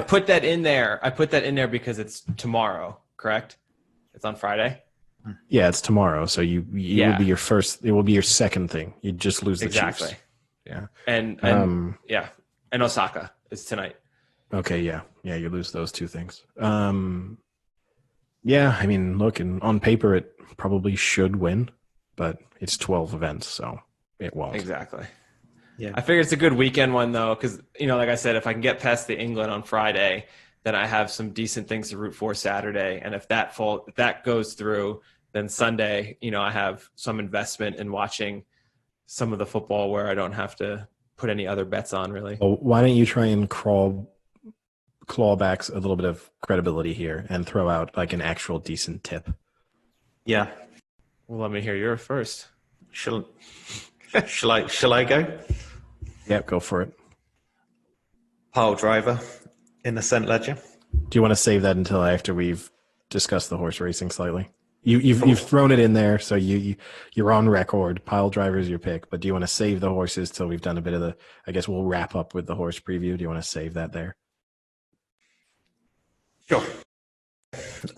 put that in there. I put that in there because it's tomorrow, correct? It's on Friday. Yeah, it's tomorrow. So it will be your first. It will be your second thing. You just lose the Chiefs. Yeah, and Osaka is tonight. Okay, yeah, you lose those two things. Yeah, I mean, look, on paper it probably should win, but it's 12 events, so it won't. Exactly. Yeah, I figure it's a good weekend one though, because like I said, if I can get past the England on Friday, then I have some decent things to root for Saturday, and if that goes through, then Sunday, I have some investment in watching some of the football where I don't have to put any other bets on really. Well, why don't you try and claw back a little bit of credibility here and throw out like an actual decent tip? Yeah. Well, let me hear yours first. Shall I go? Yeah, go for it. Pile driver in the St. Ledger. Do you want to save that until after we've discussed the horse racing slightly? You've thrown it in there, so you're on record. Pile driver is your pick, but do you want to save the horses till we've done a bit of I guess we'll wrap up with the horse preview. Do you want to save that there? Sure.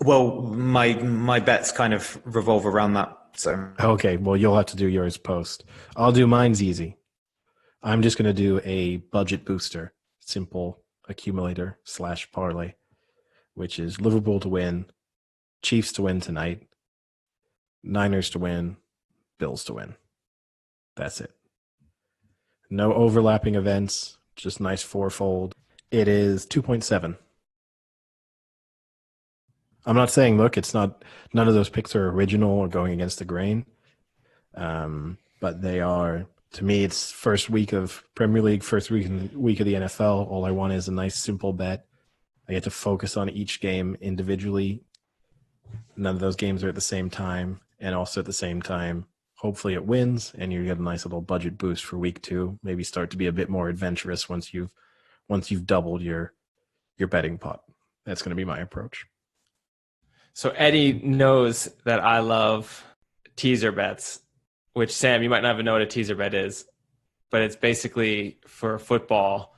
Well, my bets kind of revolve around that. So okay, well you'll have to do yours post. I'll do mine's easy. I'm just going to do a budget booster, simple accumulator / parlay, which is Liverpool to win, Chiefs to win tonight, Niners to win, Bills to win. That's it. No overlapping events, just nice fourfold. It is 2.7. I'm not saying, look, it's not, none of those picks are original or going against the grain. But they are, to me, it's first week of Premier League, first week of the NFL. All I want is a nice, simple bet. I get to focus on each game individually. None of those games are at the same time. And also at the same time, hopefully it wins and you get a nice little budget boost for week 2. Maybe start to be a bit more adventurous once you've doubled your betting pot. That's going to be my approach. So Eddie knows that I love teaser bets, which Sam, you might not even know what a teaser bet is, but it's basically for football.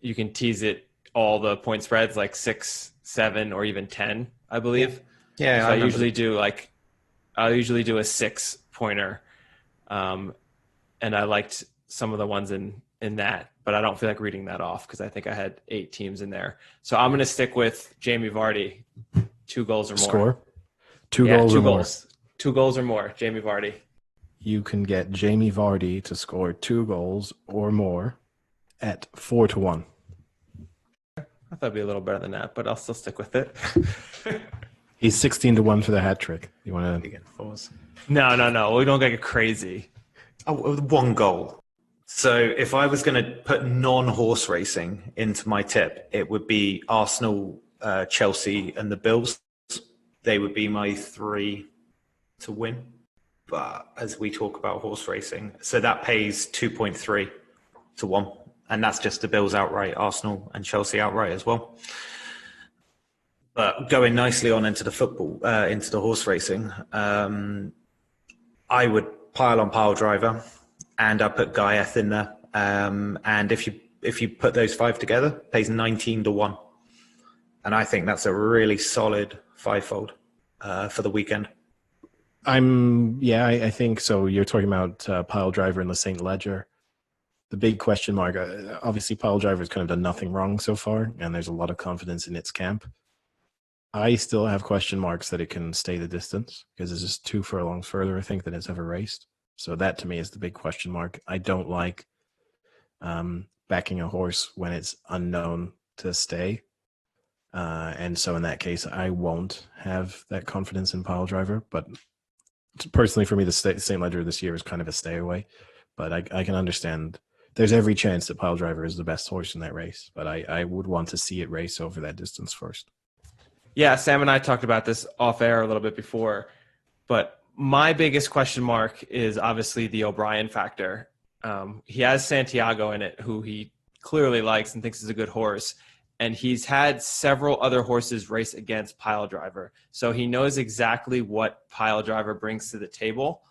You can tease it all the point spreads like 6, 7, or even 10, I believe. Yeah. So I usually do a 6-pointer. And I liked some of the ones in that, but I don't feel like reading that off because I think I had 8 teams in there. So I'm going to stick with Jamie Vardy. 2 goals or more. Score? 2 goals or more. 2 goals or more, Jamie Vardy. You can get Jamie Vardy to score 2 goals or more at 4-1. I thought it'd be a little better than that, but I'll still stick with it. He's 16-1 for the hat trick. You want to get 4s? No. We don't get crazy. Oh, 1 goal. So if I was going to put non-horse racing into my tip, it would be Arsenal, Chelsea and the Bills. They would be my 3 to win. But as we talk about horse racing, so that pays 2.3 to 1. And that's just the Bills outright, Arsenal and Chelsea outright as well. But going nicely on into the football, into the horse racing, I would pile on Pile Driver and I put Guyeth in there. And if you put those 5 together, it pays 19 to 1. And I think that's a really solid 5-fold for the weekend. I think so. You're talking about Pile Driver in the St. Ledger. The big question mark, obviously Pile Driver has kind of done nothing wrong so far, and there's a lot of confidence in its camp. I still have question marks that it can stay the distance because it's just 2 furlongs further, I think, than it's ever raced. So that to me is the big question mark. I don't like backing a horse when it's unknown to stay. And so in that case, I won't have that confidence in Pile Driver. But personally, for me, the St. Ledger this year is kind of a stay away. But I can understand there's every chance that Pile Driver is the best horse in that race. But I would want to see it race over that distance first. Yeah, Sam and I talked about this off air a little bit before. But my biggest question mark is obviously the O'Brien factor. He has Santiago in it, who he clearly likes and thinks is a good horse. and he's had several other horses race against Pile Driver. So he knows exactly what Pile Driver brings to the table.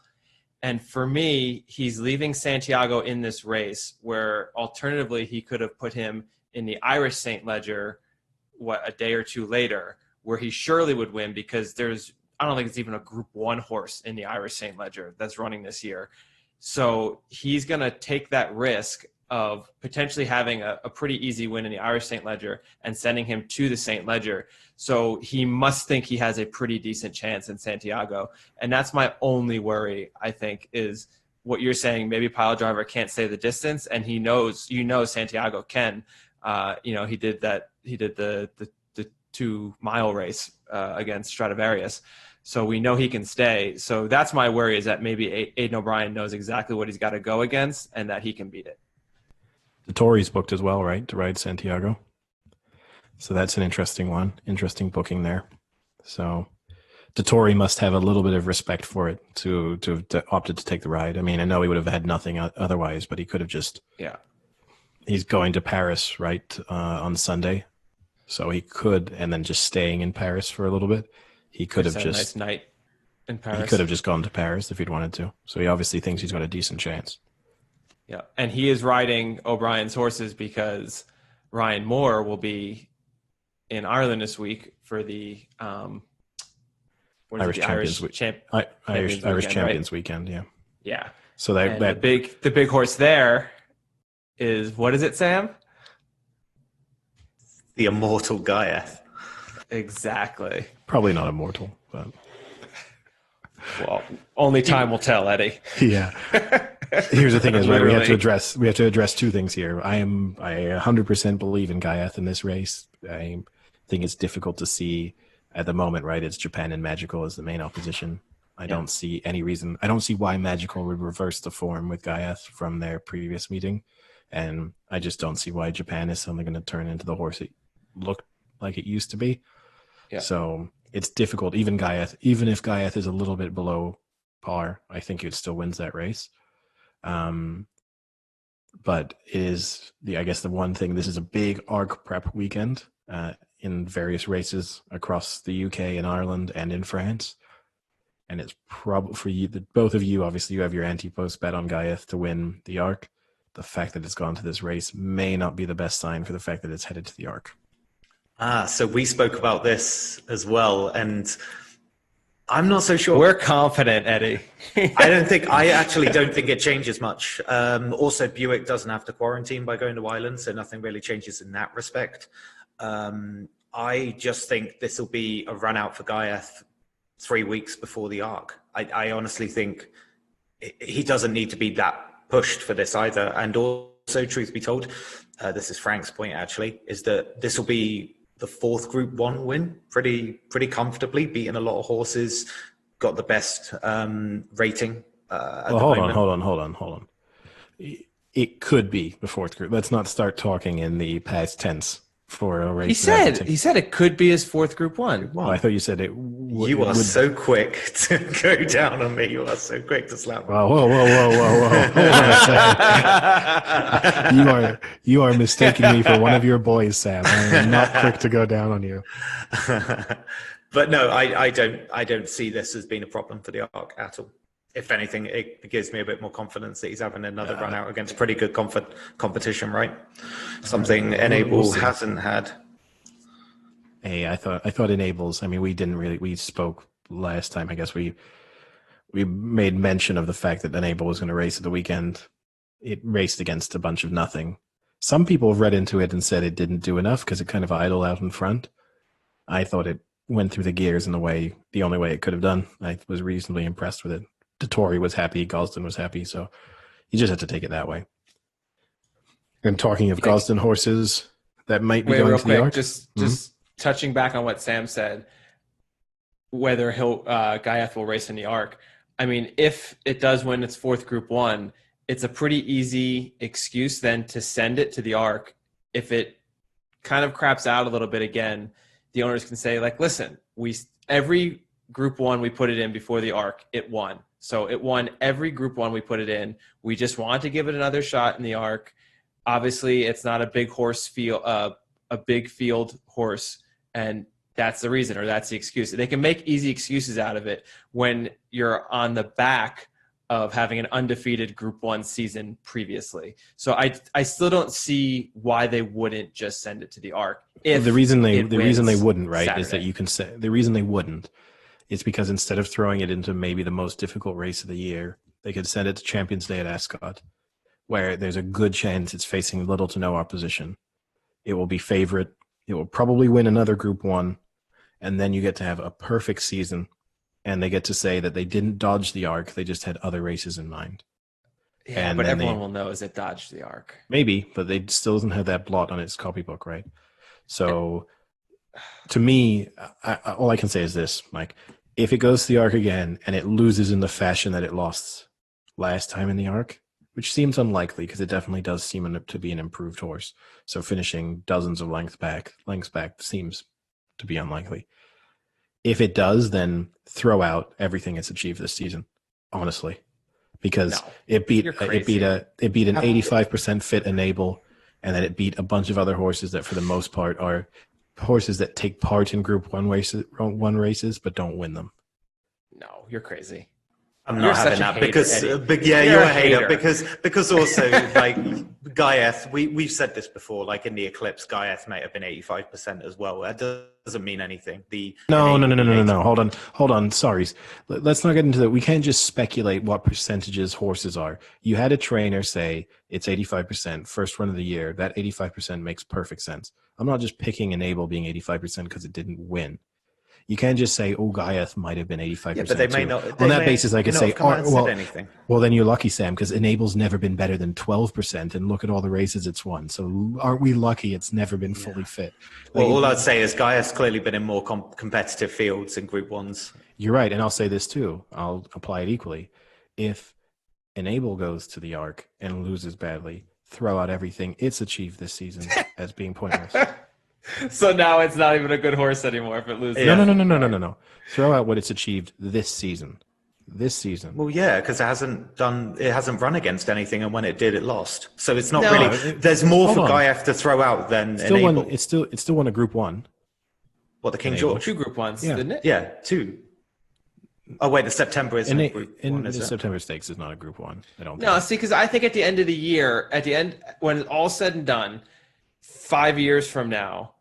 And for me, he's leaving Santiago in this race where alternatively he could have put him in the Irish St. Leger, a day or two later, where he surely would win because I don't think it's even a Group 1 horse in the Irish St. Leger that's running this year. So he's going to take that risk of potentially having a pretty easy win in the Irish St. Leger and sending him to the St. Leger. So he must think he has a pretty decent chance in Santiago. And that's my only worry, I think, is what you're saying. Maybe Pile Driver can't stay the distance, and he knows, Santiago can. He did the 2-mile race against Stradivarius. So we know he can stay. So that's my worry, is that maybe Aidan O'Brien knows exactly what he's got to go against and that he can beat it. The Tories booked as well, right, to ride Santiago. So that's an interesting one. Interesting booking there. So Dettori must have a little bit of respect for it to have opted to take the ride. I mean, I know he would have had nothing otherwise, but he could have just... Yeah. He's going to Paris, right, on Sunday. So he could, and then just staying in Paris for a little bit. He could have just... a nice night in Paris. He could have just gone to Paris if he'd wanted to. So he obviously thinks he's got a decent chance. Yeah, and he is riding O'Brien's horses because Ryan Moore will be in Ireland this week for the Irish Champions Weekend. Yeah. Yeah. So that the big horse there is, what is it, Sam? The immortal Gaiath. Exactly. Probably not immortal, but well, only time will tell, Eddie. Yeah. Here's the thing: is we have to address two things here. I 100% believe in Gaiath in this race. I think it's difficult to see at the moment. Right, it's Japan and Magical as the main opposition. I don't see any reason. I don't see why Magical would reverse the form with Gaiath from their previous meeting, and I just don't see why Japan is suddenly going to turn into the horse it looked like it used to be. Yeah. So it's difficult. Even if Gaiath is a little bit below par, I think it still wins that race. But it is I guess the one thing, this is a big ARC prep weekend in various races across the UK and Ireland and in France. And it's probably for you, both of you, obviously you have your anti-post bet on Gaiath to win the ARC. The fact that it's gone to this race may not be the best sign for the fact that it's headed to the ARC. So we spoke about this as well, and I'm not so sure. We're confident, Eddie. I actually don't think it changes much. Also, Buick doesn't have to quarantine by going to Ireland, so nothing really changes in that respect. I just think this will be a run out for Gaiath 3 weeks before the ARC. I honestly think he doesn't need to be that pushed for this either. And also, truth be told, this is Frank's point actually, is that this will be the fourth Group 1 win pretty comfortably, beating a lot of horses, got the best rating. Hold on. It could be the fourth group. Let's not start talking in the past tense for a race. He said it could be his fourth Group 1. Well, I thought you said it. You are so quick to go down on me. You are so quick to slap me. Whoa. Hold on a second. You are mistaking me for one of your boys, Sam. I am not quick to go down on you. But no, I don't see this as being a problem for the ARC at all. If anything, it gives me a bit more confidence that he's having another run out against pretty good competition, right? Something Enable hasn't had. Hey, I thought Enables. I mean, we spoke last time. I guess we made mention of the fact that Enable was going to race at the weekend. It raced against a bunch of nothing. Some people have read into it and said it didn't do enough because it kind of idled out in front. I thought it went through the gears in the only way it could have done. I was reasonably impressed with it. Dettori was happy, Gosden was happy, so you just have to take it that way. And talking of Gosden horses that might be going to the ARC. Just touching back on what Sam said, whether Gaiath will race in the ARC. I mean, if it does win its fourth Group 1, it's a pretty easy excuse then to send it to the ARC. If it kind of craps out a little bit again, the owners can say, like, listen, every Group 1 we put it in before the ARC, it won. So it won every Group 1 we put it in. We just want to give it another shot in the ARC. Obviously, it's not a big horse field, a big field horse, and that's the reason, or that's the excuse. They can make easy excuses out of it when you're on the back of having an undefeated Group 1 season previously. So I still don't see why they wouldn't just send it to the ARC. If the reason they wouldn't, right, Saturday. is that you can say the reason they wouldn't is because instead of throwing it into maybe the most difficult race of the year, they could send it to Champions Day at Ascot, where there's a good chance it's facing little to no opposition. It will be favorite. It will probably win another Group 1, and then you get to have a perfect season, and they get to say that they didn't dodge the ARC, they just had other races in mind. Yeah, And but then everyone will know is it dodged the ARC. Maybe, but they still doesn't have that blot on its copybook, right? So, to me, all I can say is this, Mike. If it goes to the ARC again and it loses in the fashion that it lost last time in the ARC, which seems unlikely because it definitely does seem to be an improved horse. So finishing dozens of lengths back seems to be unlikely. If it does, then throw out everything it's achieved this season, honestly, because it beat an 85% fit Enable, and then it beat a bunch of other horses that for the most part are horses that take part in Group 1 races but don't win them. No, you're crazy. I'm not having that because, you're a hater because also like Guyeth, we've said this before, like in the Eclipse, Guyeth might have been 85% as well. That doesn't mean anything. No. Hold on. Sorry. Let's not get into that. We can't just speculate what percentages horses are. You had a trainer say it's 85%, first run of the year. That 85% makes perfect sense. I'm not just picking Enable being 85% because it didn't win. You can't just say, "Oh, Guyeth might have been 85%." Yeah, but they may not. On that basis, I could say, anything. Well, then you're lucky, Sam, because Enable's never been better than 12%, and look at all the races it's won. So aren't we lucky it's never been fully fit? Well, all I'd say is Guyeth's clearly been in more competitive fields in Group 1s. You're right, and I'll say this too. I'll apply it equally. If Enable goes to the ARC and loses badly, throw out everything it's achieved this season as being pointless. So now it's not even a good horse anymore if it loses. No. Throw out what it's achieved this season. Well, yeah, because it hasn't run against anything, and when it did, it lost. So it's not really. There's more for Guyeth to throw out than Enable. It still won a Group 1. What, the King Enable. George? 2 Group 1s, Yeah. didn't it? Yeah, 2. Oh wait, the September isn't a Group 1, is the it? September Stakes is not a Group 1. I don't. No, see, because I think at the end of the year, when it's all said and done, 5 years from now,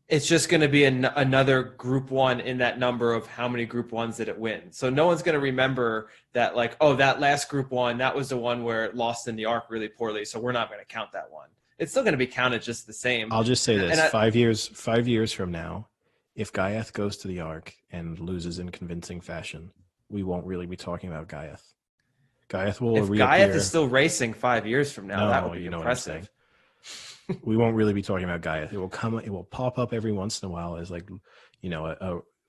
it's just going to be another Group 1 in that number of how many Group 1s did it win. So no one's going to remember that, like, oh, that last Group 1, that was the one where it lost in the ARC really poorly, so we're not going to count that one. It's still going to be counted just the same. I'll just say this: 5 years from now, if Guyeth goes to the ARC and loses in convincing fashion, we won't really be talking about Guyeth. Guyeth will reappear. If Guyeth is still racing 5 years from now, that would be impressive. We won't really be talking about Guyeth. It will pop up every once in a while as, like,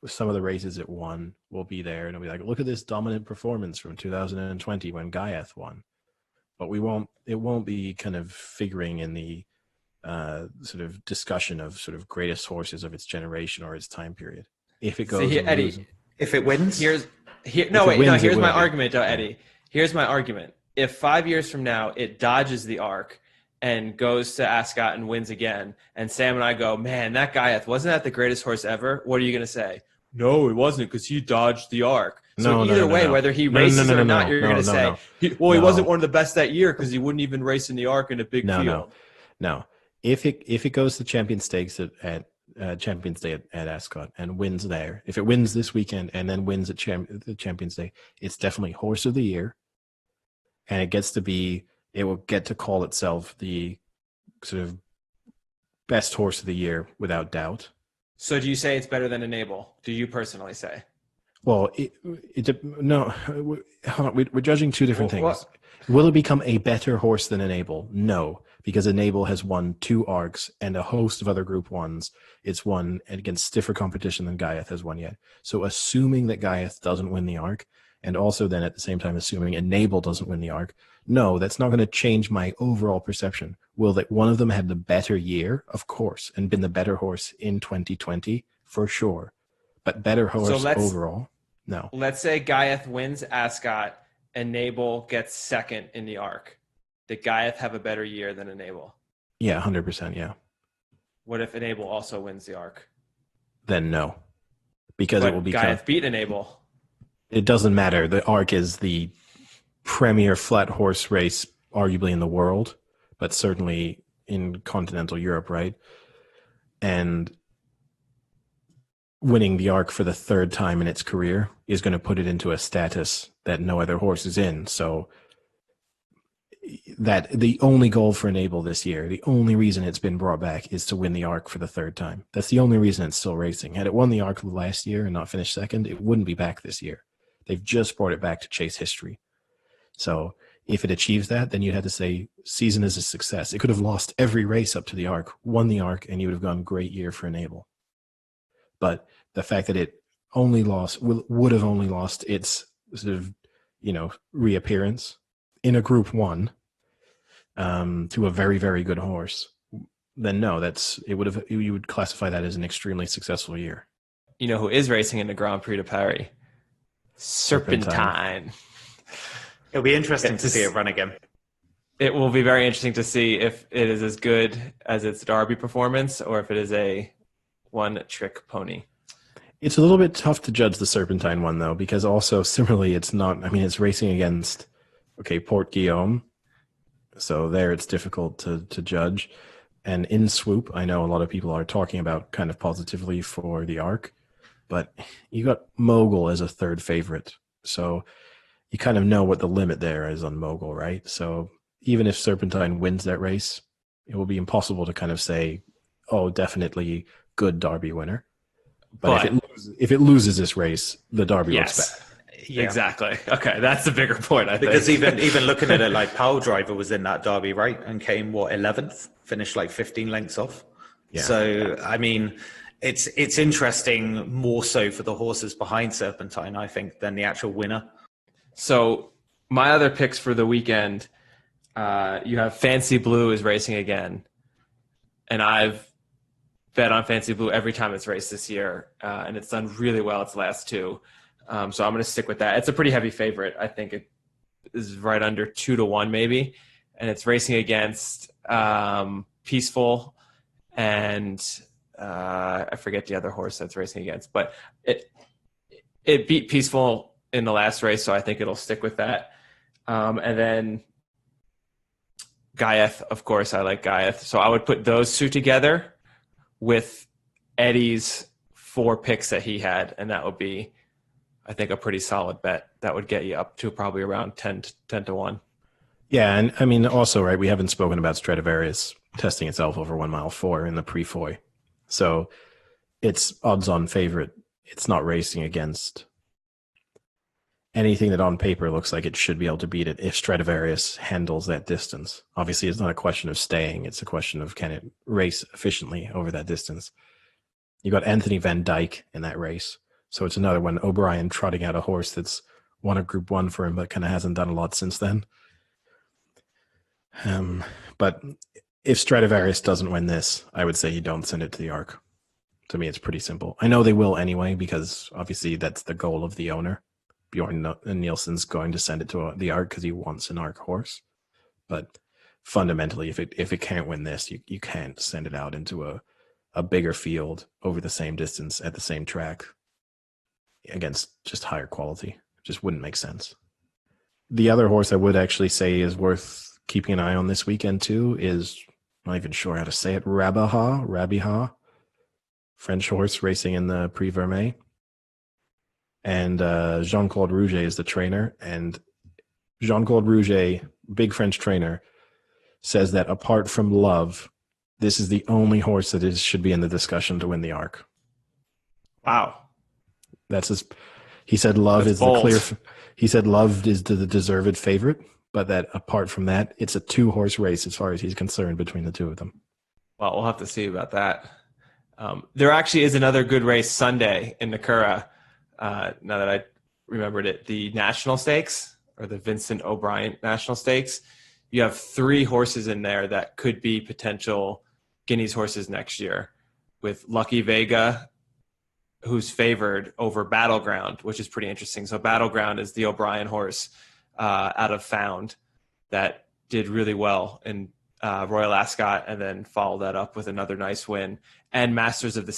some of the races it won will be there, and it'll be like, look at this dominant performance from 2020 when Guyeth won. But it won't be kind of figuring in the sort of discussion of sort of greatest horses of its generation or its time period. If it goes, Eddie, if it wins, here's my argument, though, Eddie. Here's my argument. If 5 years from now it dodges the ARC and goes to Ascot and wins again, and Sam and I go, man, that Guyeth, wasn't that the greatest horse ever? What are you going to say? No, it wasn't, because he dodged the ARC. So either way, whether he races or not, you're going to say, he wasn't one of the best that year because he wouldn't even race in the ARC in a big field. No. If it goes to Champion Stakes at Champions Day at Ascot and wins there, if it wins this weekend and then wins at the Champions Day, it's definitely Horse of the Year, and it will get to call itself the sort of best horse of the year without doubt. So do you say it's better than Enable? Do you personally say? Well, no. Hold on, we're judging two different things. Will it become a better horse than Enable? No, because Enable has won 2 ARCs and a host of other Group 1s. It's won against stiffer competition than Guyeth has won yet. So assuming that Guyeth doesn't win the ARC, and also then at the same time assuming Enable doesn't win the ARC, no, that's not going to change my overall perception. Will that one of them have the better year? Of course, and been the better horse in 2020? For sure. But better horse overall? No. Let's say Guyeth wins Ascot, Enable gets second in the ARC. Did Guyeth have a better year than Enable? Yeah, 100%, yeah. What if Enable also wins the Arc? Then no, because But it will be Guyeth beat Enable. It doesn't matter. The Arc is the premier flat horse race, arguably in the world, but certainly in continental Europe, right? And winning the Arc for the third time in its career is going to put it into a status that no other horse is in. So that the only goal for Enable this year, the only reason it's been brought back is to win the Arc for the third time. That's the only reason it's still racing. Had it won the Arc last year and not finished second, it wouldn't be back this year. They've just brought it back to chase history. So if it achieves that, then you'd have to say season is a success. It could have lost every race up to the Arc, won the Arc, and you would have gone great year for Enable. But the fact that it only lost, would have only lost its sort of, reappearance in a Group 1 to a very, very good horse, then no, you would classify that as an extremely successful year. You know who is racing in the Grand Prix de Paris? Serpentine. It'll be interesting to see it run again. It will be very interesting to see if it is as good as its Derby performance or if it is a one-trick pony. It's a little bit tough to judge the Serpentine one, though, because also similarly, it's racing against, Port Guillaume. So there it's difficult to judge. And in Swoop, I know a lot of people are talking about kind of positively for the Arc, but you got Mogul as a third favorite. So you kind of know what the limit there is on Mogul, right? So even if Serpentine wins that race, it will be impossible to kind of say, oh, definitely good Derby winner. But if it loses this race, the Derby looks bad. Yeah. Exactly. Okay, that's the bigger point, I think. Because even looking at it, like Pile Driver was in that Derby, right? And came, 11th? Finished like 15 lengths off. Yeah. So, I mean, it's interesting more so for the horses behind Serpentine, I think, than the actual winner. So my other picks for the weekend, you have Fancy Blue is racing again. And I've bet on Fancy Blue every time it's raced this year. And it's done really well its last two. So I'm going to stick with that. It's a pretty heavy favorite. I think it is right under 2-1 maybe. And it's racing against Peaceful and I forget the other horse that's racing against. But it beat Peaceful in the last race, so I think it'll stick with that. And then Guyeth, of course, I like Guyeth. So I would put those two together with Eddie's 4 picks that he had, and that would be, I think, a pretty solid bet. That would get you up to probably around 10-1. Yeah, and I mean, also, right, we haven't spoken about Stradivarius testing itself over 1 mile 4 in the pre-Foy. So it's odds-on favorite. It's not racing against anything that on paper looks like it should be able to beat it if Stradivarius handles that distance. Obviously, it's not a question of staying. It's a question of can it race efficiently over that distance. You got Anthony Van Dyke in that race. So it's another one. O'Brien trotting out a horse that's won a Group 1 for him, but kind of hasn't done a lot since then. But if Stradivarius doesn't win this, I would say you don't send it to the Arc. To me, it's pretty simple. I know they will anyway, because obviously that's the goal of the owner. Bjorn Nielsen's going to send it to the Arc because he wants an Arc horse. But fundamentally, if it can't win this, you can't send it out into a bigger field over the same distance at the same track against just higher quality. It just wouldn't make sense. The other horse I would actually say is worth keeping an eye on this weekend too is, I'm not even sure how to say it, Rabiha, French horse racing in the Prix Vermeil. And Jean-Claude Rouget is the trainer. And Jean-Claude Rouget, big French trainer, says that apart from Love, this is the only horse that should be in the discussion to win the Arc. Wow. He said Love That's is bold. the clear. He said Love is the deserved favorite, but that apart from that, it's a 2-horse race as far as he's concerned between the two of them. Well, we'll have to see about that. There actually is another good race Sunday in Nakura. Now that I remembered it, the National Stakes, or the Vincent O'Brien National Stakes. You have 3 horses in there that could be potential Guineas horses next year, with Lucky Vega, who's favored over Battleground, which is pretty interesting. So Battleground is the O'Brien horse out of Found that did really well in Royal Ascot, and then follow that up with another nice win. And Master of the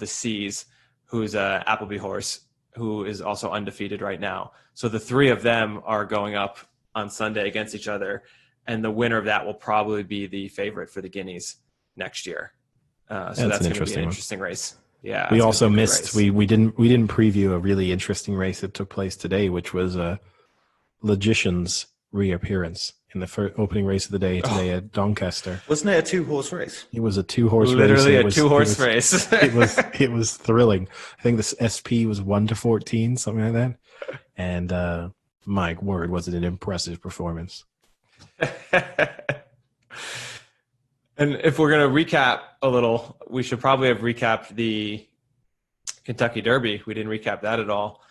Seas, who's a Appleby horse, who is also undefeated right now. So the three of them are going up on Sunday against each other, and the winner of that will probably be the favorite for the Guineas next year. So that's going to be an interesting race. Yeah. We also missed. We didn't preview a really interesting race that took place today, which was Logician's reappearance in the opening race of the day today at Doncaster. Wasn't it a 2-horse race? It was a 2-horse race. Literally a 2-horse race. it was thrilling. I think the SP was 1-14, something like that. And my word, was it an impressive performance. And if we're going to recap a little, we should probably have recapped the Kentucky Derby. We didn't recap that at all.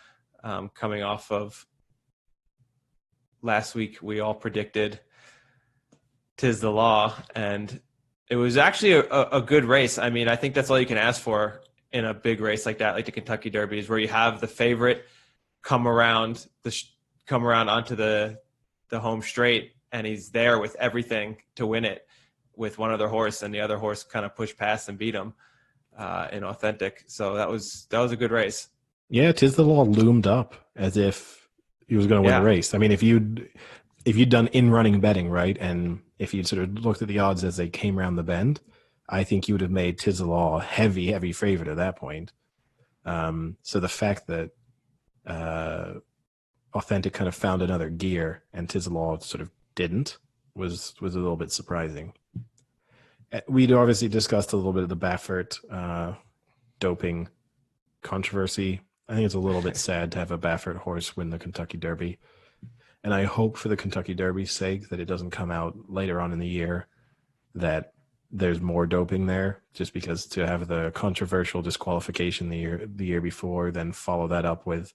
Coming off of last week, we all predicted 'Tis the Law, and it was actually a good race. I mean, I think that's all you can ask for in a big race like that, like the Kentucky Derby, is where you have the favorite come around onto the home straight, and he's there with everything to win it with one other horse, and the other horse kind of pushed past and beat him in Authentic. So that was a good race. Yeah, 'Tis the Law loomed up as if he was going to win the race. I mean, if you'd done in-running betting, right, and if you'd sort of looked at the odds as they came around the bend, I think you would have made 'Tis the Law a heavy, heavy favorite at that point. So the fact that Authentic kind of found another gear and 'Tis the Law sort of didn't was a little bit surprising. We'd obviously discussed a little bit of the Baffert doping controversy. I think it's a little bit sad to have a Baffert horse win the Kentucky Derby. And I hope for the Kentucky Derby's sake that it doesn't come out later on in the year that there's more doping there, just because to have the controversial disqualification the year before, then follow that up with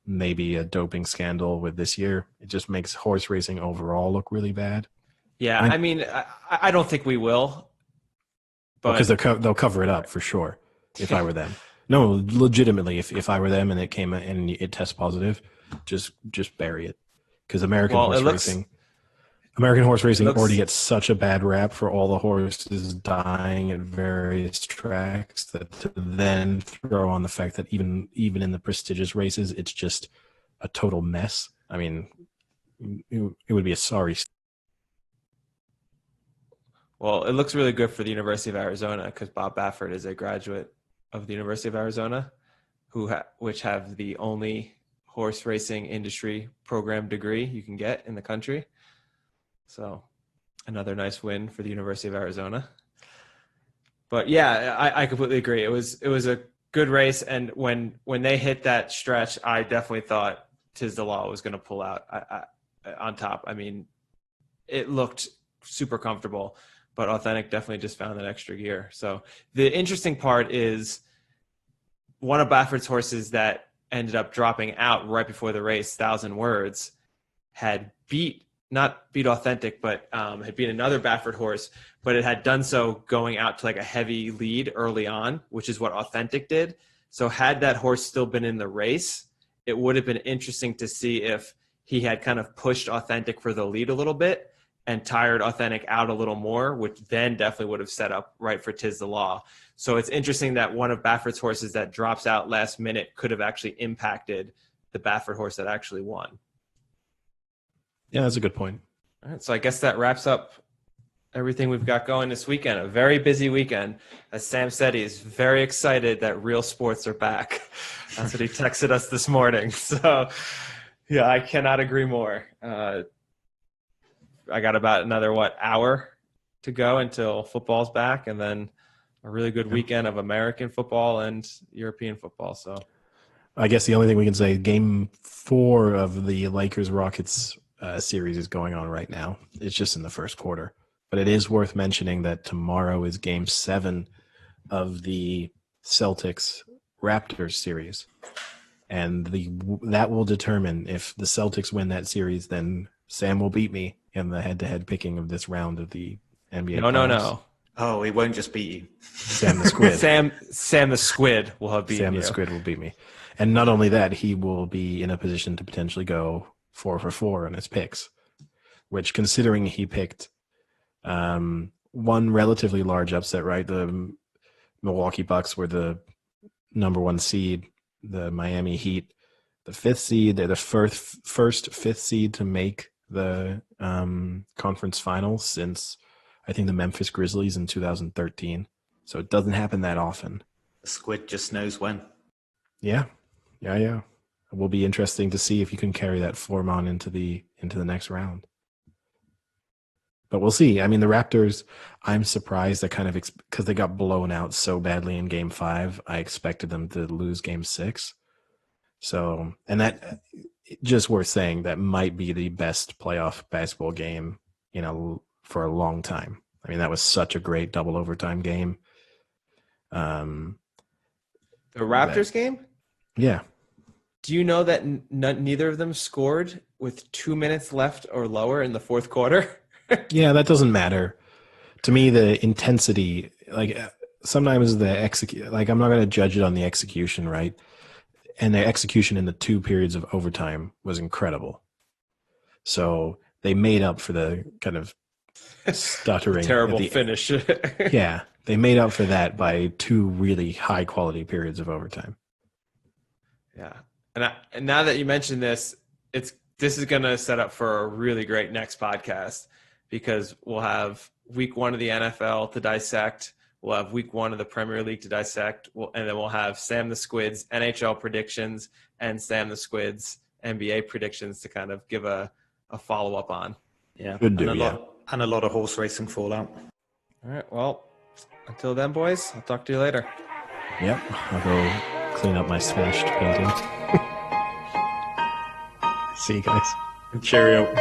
maybe a doping scandal with this year, it just makes horse racing overall look really bad. Yeah, I mean, I don't think we will. Because they'll cover it up for sure if I were them. No, legitimately, if I were them and it came and it tests positive, just bury it. Because American horse racing already gets such a bad rap for all the horses dying at various tracks, that to then throw on the fact that even in the prestigious races, it's just a total mess. I mean, it would be a sorry. Well, it looks really good for the University of Arizona because Bob Baffert is a graduate of the University of Arizona, which have the only horse racing industry program degree you can get in the country. So another nice win for the University of Arizona. But yeah, I completely agree. It was a good race, and when they hit that stretch, I definitely thought 'Tis the Law was going to pull out on top. I mean, it looked super comfortable, but Authentic definitely just found that extra gear. So the interesting part is one of Baffert's horses that ended up dropping out right before the race, 1,000 Words, had not beat Authentic, but had beat another Baffert horse, but it had done so going out to like a heavy lead early on, which is what Authentic did. So had that horse still been in the race, it would have been interesting to see if he had kind of pushed Authentic for the lead a little bit and tired Authentic out a little more, which then definitely would have set up right for 'Tis the Law. So it's interesting that one of Baffert's horses that drops out last minute could have actually impacted the Baffert horse that actually won. Yeah, that's a good point. All right, so I guess that wraps up everything we've got going this weekend. A very busy weekend. As Sam said, he's very excited that real sports are back. That's what he texted us this morning. So, yeah, I cannot agree more. I got about another, hour to go until football's back, and then a really good weekend of American football and European football. So I guess the only thing we can say, game 4 of the Lakers-Rockets series is going on right now. It's just in the first quarter. But it is worth mentioning that tomorrow is game 7 of the Celtics-Raptors series. And that will determine if the Celtics win that series, then Sam will beat me in the head-to-head picking of this round of the NBA. No. Oh, he won't just beat you. Sam the Squid. Sam the Squid will have beaten Sam you. the Squid will beat me. And not only that, he will be in a position to potentially go 4 for 4 on his picks, which, considering he picked one relatively large upset, right? The Milwaukee Bucks were the number 1 seed, the Miami Heat, the 5th seed. They're the first 5th seed to make the conference finals since, I think, the Memphis Grizzlies in 2013. So it doesn't happen that often. The squid just knows when. Yeah. It will be interesting to see if you can carry that form on into the next round. But we'll see. I mean, the Raptors, I'm surprised. I kind of, because they got blown out so badly in Game 5, I expected them to lose Game 6. So, and that, just worth saying, that might be the best playoff basketball game, for a long time. I mean, that was such a great double overtime game. The Raptors game? Yeah. Do you know that neither of them scored with 2 minutes left or lower in the fourth quarter? Yeah, that doesn't matter. To me, the intensity, sometimes the I'm not going to judge it on the execution, right? And the execution in the 2 periods of overtime was incredible. So they made up for the kind of stuttering. Terrible finish. Yeah, they made up for that by 2 really high quality periods of overtime. Yeah. And now that you mentioned this, this is going to set up for a really great next podcast, because we'll have week 1 of the NFL to dissect. We'll have week 1 of the Premier League to dissect. And then we'll have Sam the Squid's NHL predictions and Sam the Squid's NBA predictions to kind of give a follow-up on. Yeah. Could do, and a lot of horse racing fallout. All right. Well, until then, boys, I'll talk to you later. Yep. I'll go clean up my smashed painting. See you guys. Cheerio.